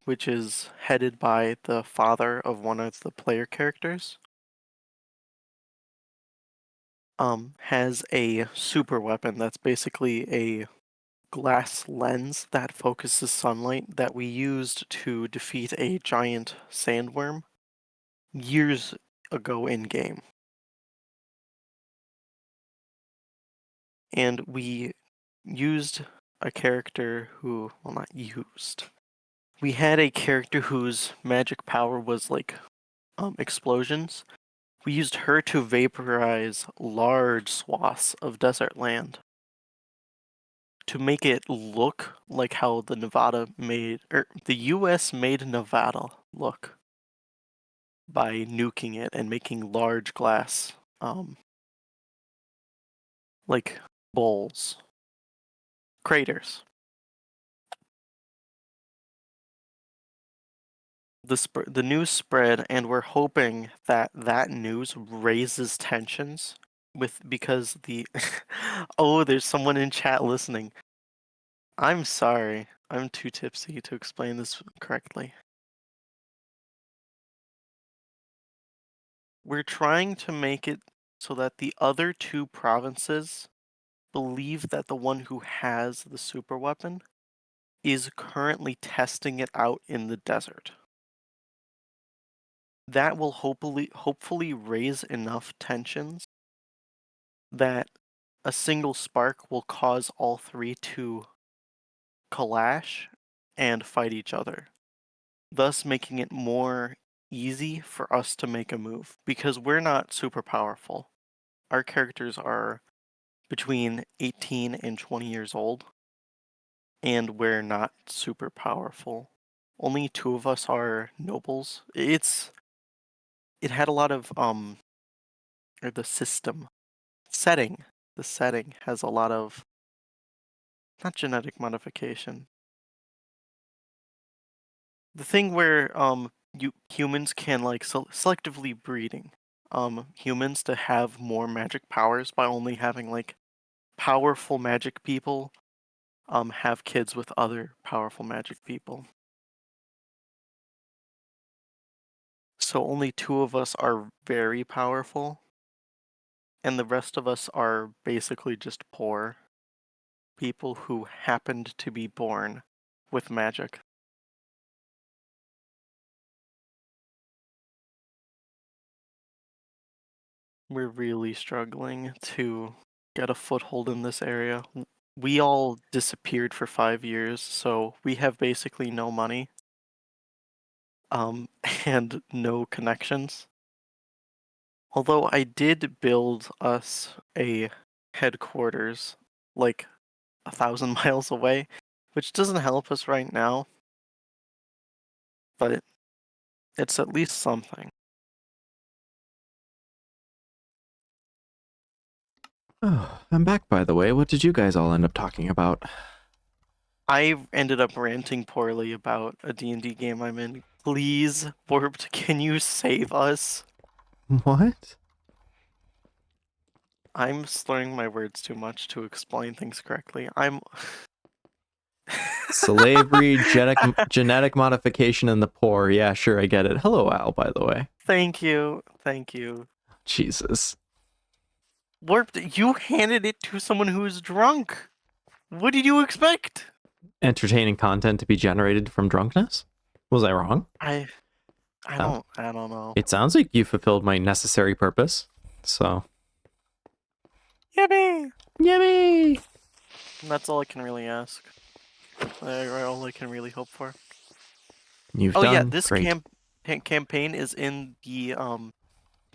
which is headed by the father of one of the player characters, has a super weapon that's basically a glass lens that focuses sunlight that we used to defeat a giant sandworm years ago in game. And we used a character who, well, not used. We had a character whose magic power was like explosions. We used her to vaporize large swaths of desert land to make it look like how the US made Nevada look by nuking it and making large glass, like bowls, craters. The news spread, and we're hoping that that news raises tensions because the oh, there's someone in chat listening. I'm sorry. I'm too tipsy to explain this correctly. We're trying to make it so that the other 2 provinces believe that the one who has the super weapon is currently testing it out in the desert. That will hopefully raise enough tensions that a single spark will cause all 3 to clash and fight each other, thus making it more easy for us to make a move because we're not super powerful. Our characters are between 18 and 20 years old, and we're not super powerful. Only 2 of us are nobles. It had a lot of or the system setting. The setting has a lot of, not genetic modification. The thing where humans can like selectively breeding humans to have more magic powers by only having like powerful magic people have kids with other powerful magic people. So only 2 of us are very powerful, and the rest of us are basically just poor people who happened to be born with magic. We're really struggling to get a foothold in this area. We all disappeared for 5 years, so we have basically no money, and no connections. Although I did build us a headquarters like 1,000 miles away, which doesn't help us right now, but it's at least something. Oh, I'm back, by the way. What did you guys all end up talking about? I ended up ranting poorly about a D&D game I'm in. Please, Warped, can you save us? What? I'm slurring my words too much to explain things correctly. I'm Slavery, genetic modification, and the poor. Yeah, sure, I get it. Hello, Al, by the way. Thank you. Thank you. Jesus. Warped, you handed it to someone who's drunk. What did you expect? Entertaining content to be generated from drunkenness? Was I wrong? I Um, I don't know. It sounds like you fulfilled my necessary purpose. So, Yippee! yummy! That's all I can really ask. All I can really hope for. You've Oh yeah, done this great. campaign is in the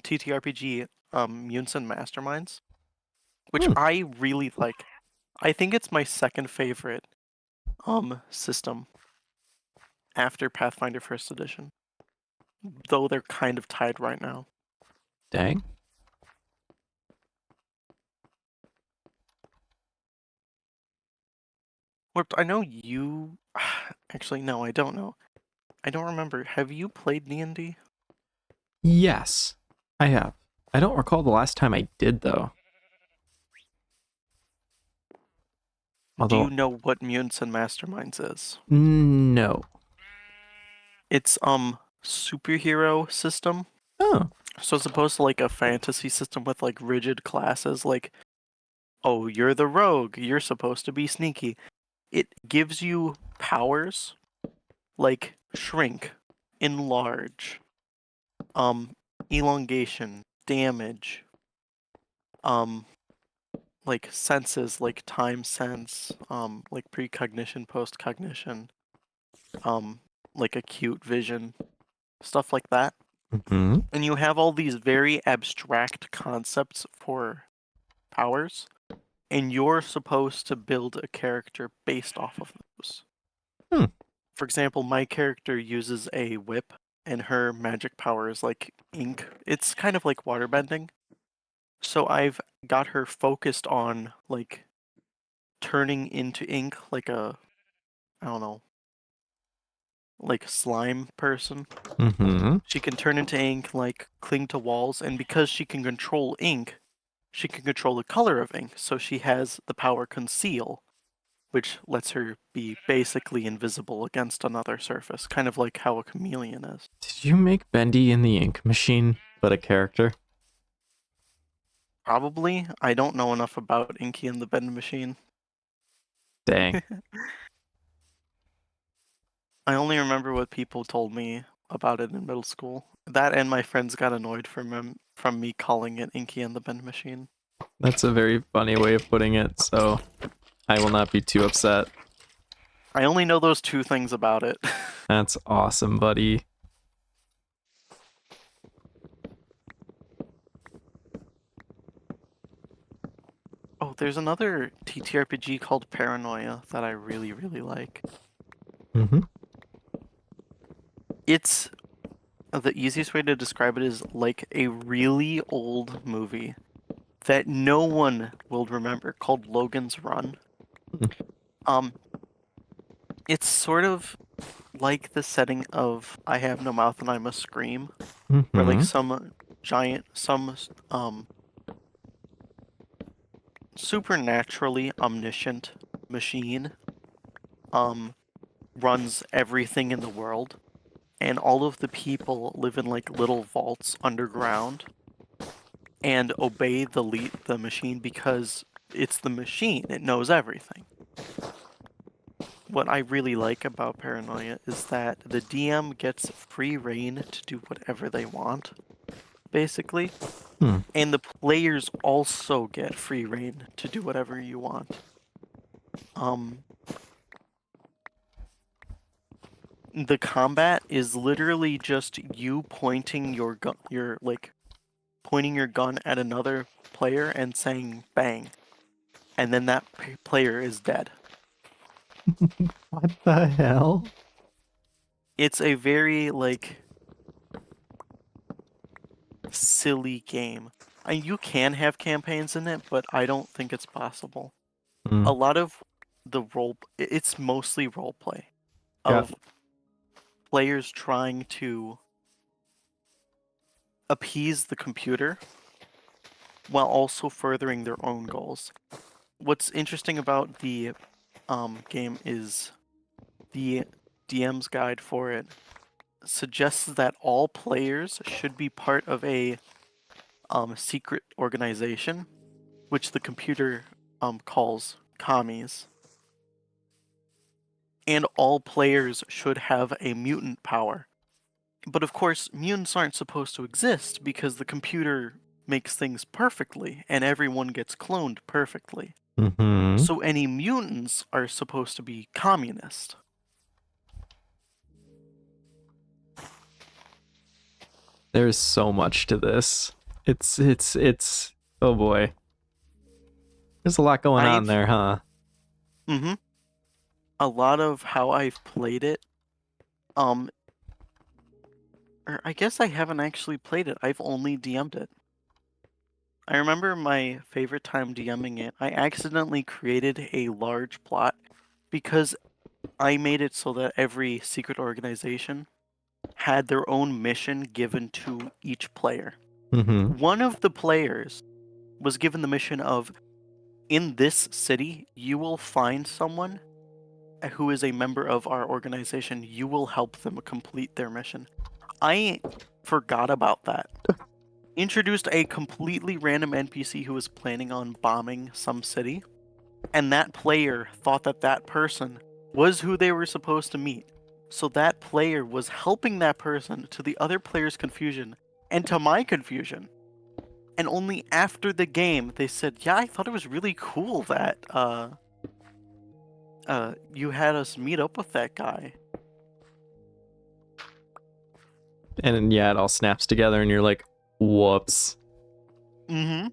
TTRPG Munson Masterminds, which Hmm. I really like. I think it's my second favorite system after Pathfinder First Edition, though they're kind of tied right now. Dang. Warped, I know you. Actually, no, I don't know. I don't remember. Have you played D&D? Yes, I have. I don't recall the last time I did, though. Do you Although, know what Munson Masterminds is? no. It's superhero system. Oh. So as opposed to like a fantasy system with like rigid classes, like, oh, you're the rogue, you're supposed to be sneaky. It gives you powers like shrink, enlarge, um, elongation, damage, um, like senses like time sense, like precognition, postcognition, um, like acute vision, stuff like that. Hmm. And you have all these very abstract concepts for powers, and you're supposed to build a character based off of those. Hmm. For example, my character uses a whip, and her magic power is like ink. It's kind of like waterbending. So I've got her focused on like turning into ink, like a, I don't know, like slime person. Hmm. She can turn into ink, like cling to walls, and because she can control ink, she can control the color of ink. So she has the power conceal, which lets her be basically invisible against another surface, kind of like how a chameleon is. Did you make Bendy in the ink machine, but a character? Probably. I don't know enough about Inky and the Bend Machine. Dang. I only remember what people told me about it in middle school. That and my friends got annoyed from me calling it Inky and the Bend Machine. That's a very funny way of putting it, so I will not be too upset. I only know those two things about it. That's awesome, buddy. Oh, there's another TTRPG called Paranoia that I really, really like. Hmm. It's the easiest way to describe it is like a really old movie that no one will remember called Logan's Run. Um, it's sort of like the setting of I Have No Mouth and I Must Scream, where like Hmm. some supernaturally omniscient machine um runs everything in the world, and all of the people live in like little vaults underground and obey the machine because it's the machine. It knows everything. What I really like about Paranoia is that the DM gets free reign to do whatever they want, basically, Hmm. and the players also get free reign to do whatever you want. Um, the combat is literally just you pointing your gun, pointing your gun at another player and saying bang, and then that player is dead. What the hell? It's a very like silly game. You can have campaigns in it, but I don't think it's possible. Hmm. A lot of the it's mostly role play Yeah. of players trying to appease the computer while also furthering their own goals. What's interesting about the game is the DM's guide for it suggests that all players should be part of a secret organization, which the computer calls commies. And all players should have a mutant power. But of course, mutants aren't supposed to exist because the computer makes things perfectly and everyone gets cloned perfectly. Mm-hmm. So any mutants are supposed to be communist. There's so much to this. It's oh boy. There's a lot going on there, huh? Mm-hmm. A lot of how I've played it, or I guess I haven't actually played it. I've only DM'd it. I remember my favorite time DMing it. I accidentally created a large plot because I made it so that every secret organization had their own mission given to each player. Mm-hmm. One of the players was given the mission of, in this city, you will find someone who is a member of our organization. You will help them complete their mission. I forgot about that. Introduced a completely random NPC who was planning on bombing some city, and that player thought that that person was who they were supposed to meet. So that player was helping that person, to the other player's confusion and to my confusion. And only after the game they said, "Yeah, I thought it was really cool that you had us meet up with that guy." And then, yeah, it all snaps together and you're like, whoops. Mm-hmm.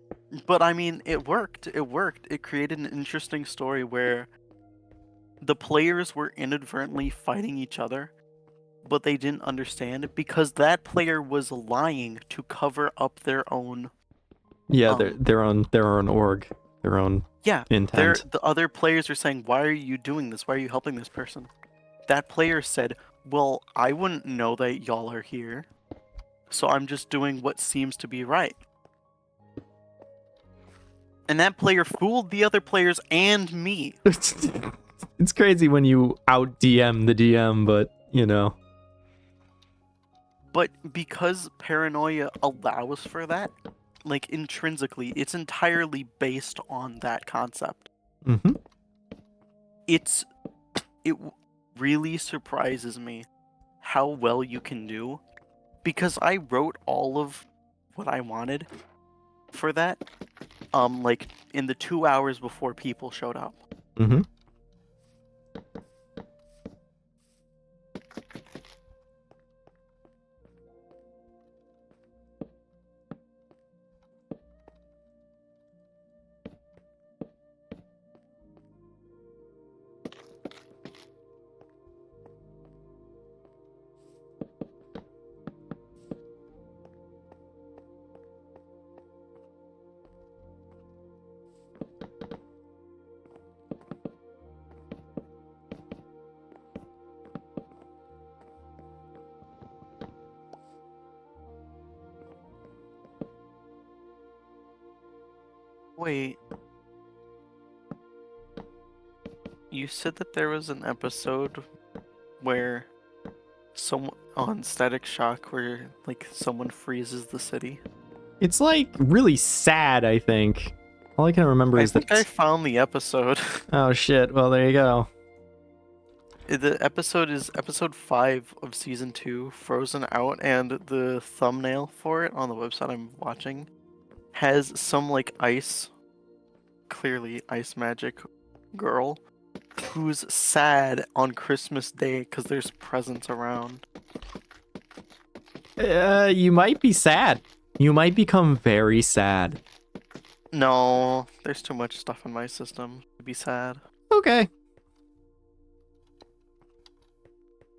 But I mean, it worked. It worked. It created an interesting story where the players were inadvertently fighting each other, but they didn't understand because that player was lying to cover up their own. Yeah, their own org, their own intent. The other players are saying, "Why are you doing this? Why are you helping this person?" That player said, "Well, I wouldn't know that y'all are here, so I'm just doing what seems to be right." And that player fooled the other players and me. It's crazy when you out DM the DM, but you know. But because paranoia allows for that, like intrinsically, it's entirely based on that concept. Mm-hmm. It really surprises me how well you can do, because I wrote all of what I wanted for that, like in the 2 hours before people showed up. Mm-hmm. Wait. You said that there was an episode where someone on Static Shock where like someone freezes the city. It's like really sad, I think. All I can remember is that. I found the episode. Oh shit! Well, there you go. The episode is episode 5 of season 2, Frozen Out, and the thumbnail for it on the website I'm watching has some like clearly ice magic girl who's sad on Christmas Day because there's presents around. You might be sad. You might become very sad. No, there's too much stuff in my system to be sad. Okay.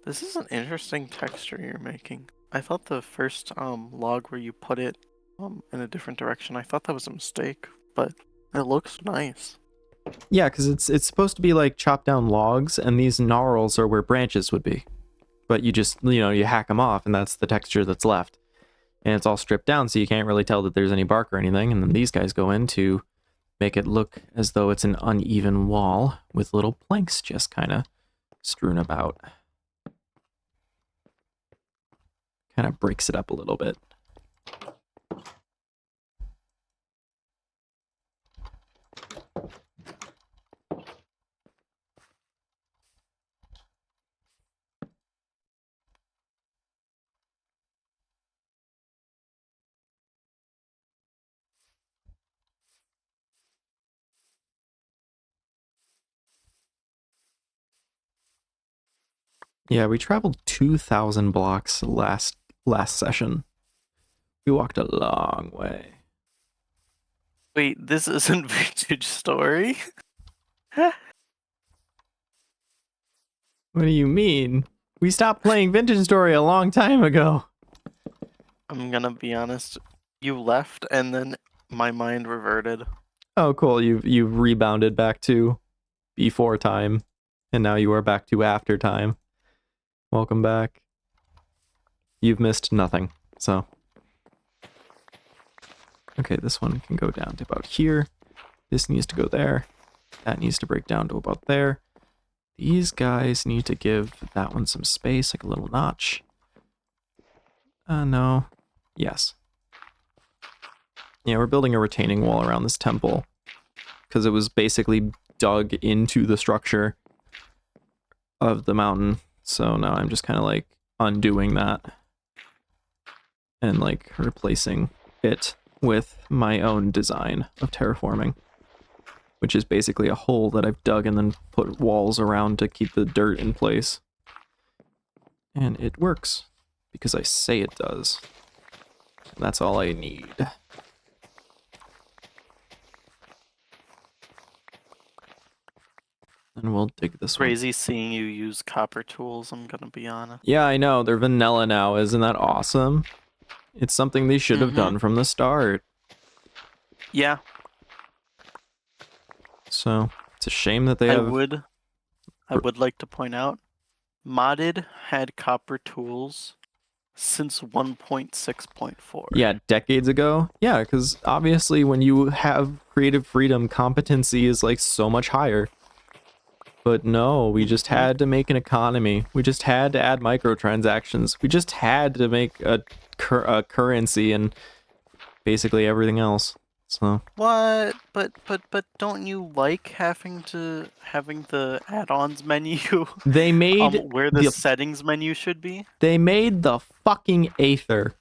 This is an interesting texture you're making. I thought the first log where you put it in a different direction, I thought that was a mistake, but it looks nice. Yeah, because it's supposed to be like chopped down logs, and these gnarls are where branches would be. But you just, you hack them off, and that's the texture that's left. and it's all stripped down, so you can't really tell that there's any bark or anything. And then these guys go in to make it look as though it's an uneven wall with little planks just kind of strewn about. Kind of breaks it up a little bit. Yeah, we traveled 2,000 blocks last session. We walked a long way. Wait, this isn't Vintage Story? What do you mean? We stopped playing Vintage Story a long time ago. I'm gonna be honest. You left and then my mind reverted. Oh, cool. You've rebounded back to before time, and now you are back to after time. Welcome back. You've missed nothing, so. Okay, this one can go down to about here. This needs to go there. That needs to break down to about there. These guys need to give that one some space, like a little notch. No. Yes. Yeah, we're building a retaining wall around this temple because it was basically dug into the structure of the mountain. So now I'm just kind of like undoing that and like replacing it with my own design of terraforming, which is basically a hole that I've dug and then put walls around to keep the dirt in place. And it works because I say it does. That's all I need. And we'll dig this one. Crazy seeing you use copper tools, I'm gonna be honest. Yeah, I know. They're vanilla now. Isn't that awesome? It's something they should have done from the start. Yeah. So, it's a shame that they I have... would like to point out, modded had copper tools since 1.6.4. Yeah, decades ago. Yeah, because obviously when you have creative freedom, competency is like so much higher. But no, we just had to make an economy. We just had to add microtransactions. We just had to make a currency and basically everything else. So What? But don't you like having the add-ons menu? they made Where the settings menu should be? They made the fucking Aether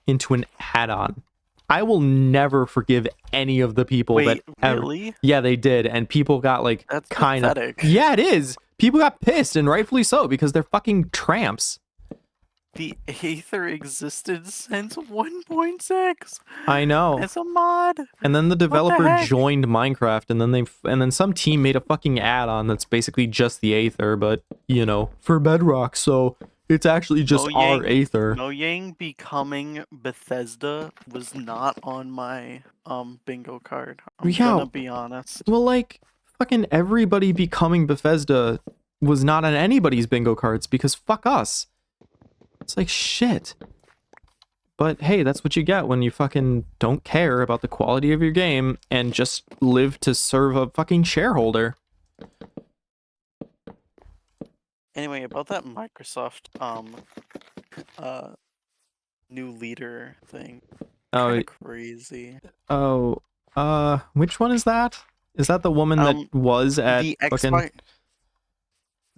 into an add-on. I will never forgive any of the people that really? Yeah, they did, and people got like That's kind of pathetic. Yeah, it is. People got pissed, and rightfully so, because they're fucking tramps. The Aether existed since 1.6. I know. It's a mod. And then the developer heck? joined Minecraft, and then some team made a fucking add-on that's basically just the Aether, but you know, for Bedrock, so it's actually just our Aether. Mojang becoming Bethesda was not on my bingo card. I'm gonna be honest. Well, like fucking everybody becoming Bethesda was not on anybody's bingo cards because fuck us. It's like shit. But hey, that's what you get when you fucking don't care about the quality of your game and just live to serve a fucking shareholder. Anyway, about that Microsoft new leader thing. Oh, crazy. Oh, which one is that? Is that the woman that was at the fucking...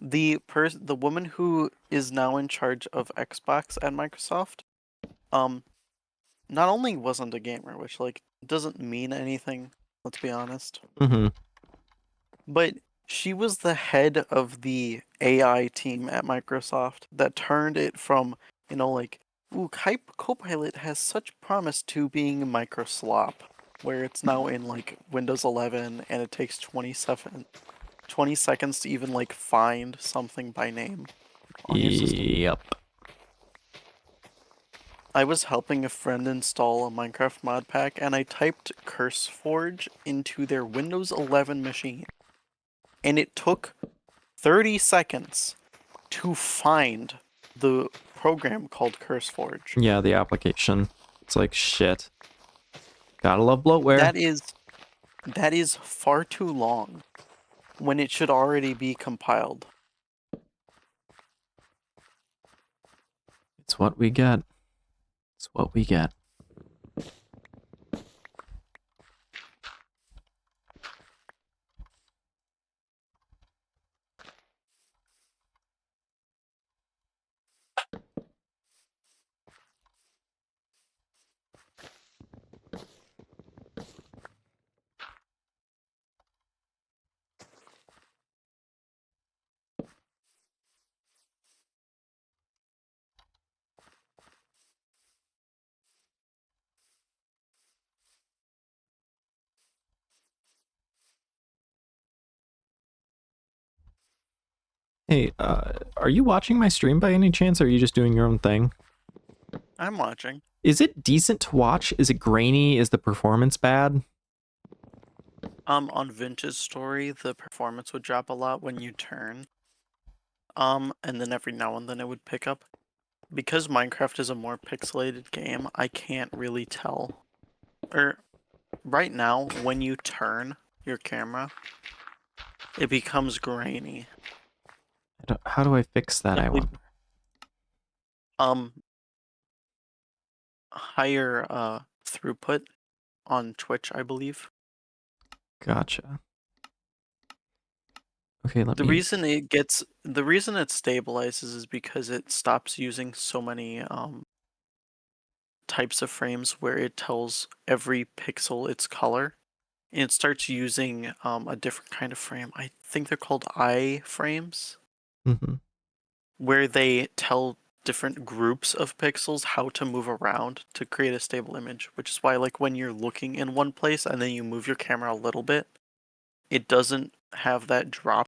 the woman who is now in charge of Xbox at Microsoft, not only wasn't a gamer, which like doesn't mean anything, let's be honest. But she was the head of the AI team at Microsoft that turned it from, you know, like, ooh, Copilot has such promise to being microslop, where it's now in like Windows 11 and it takes 20 seconds to even like find something by name on your system. Yep. I was helping a friend install a Minecraft mod pack and I typed CurseForge into their Windows 11 machine. And it took 30 seconds to find the program called CurseForge. Yeah, the application. It's like shit. Gotta love bloatware. That is far too long when it should already be compiled. It's what we get. It's what we get. Hey, are you watching my stream by any chance, or are you just doing your own thing? I'm watching. Is it decent to watch? Is it grainy? Is the performance bad? On Vintage Story, the performance would drop a lot when you turn. And then every now and then it would pick up. Because Minecraft is a more pixelated game, I can't really tell. Right now, when you turn your camera, it becomes grainy. How do I fix that, I wonder? Higher throughput on Twitch, I believe. Gotcha. Okay, The reason it stabilizes is because it stops using so many types of frames where it tells every pixel its color. And it starts using a different kind of frame. I think they're called iframes, where they tell different groups of pixels how to move around to create a stable image, which is why, like, when you're looking in one place and then you move your camera a little bit, it doesn't have that drop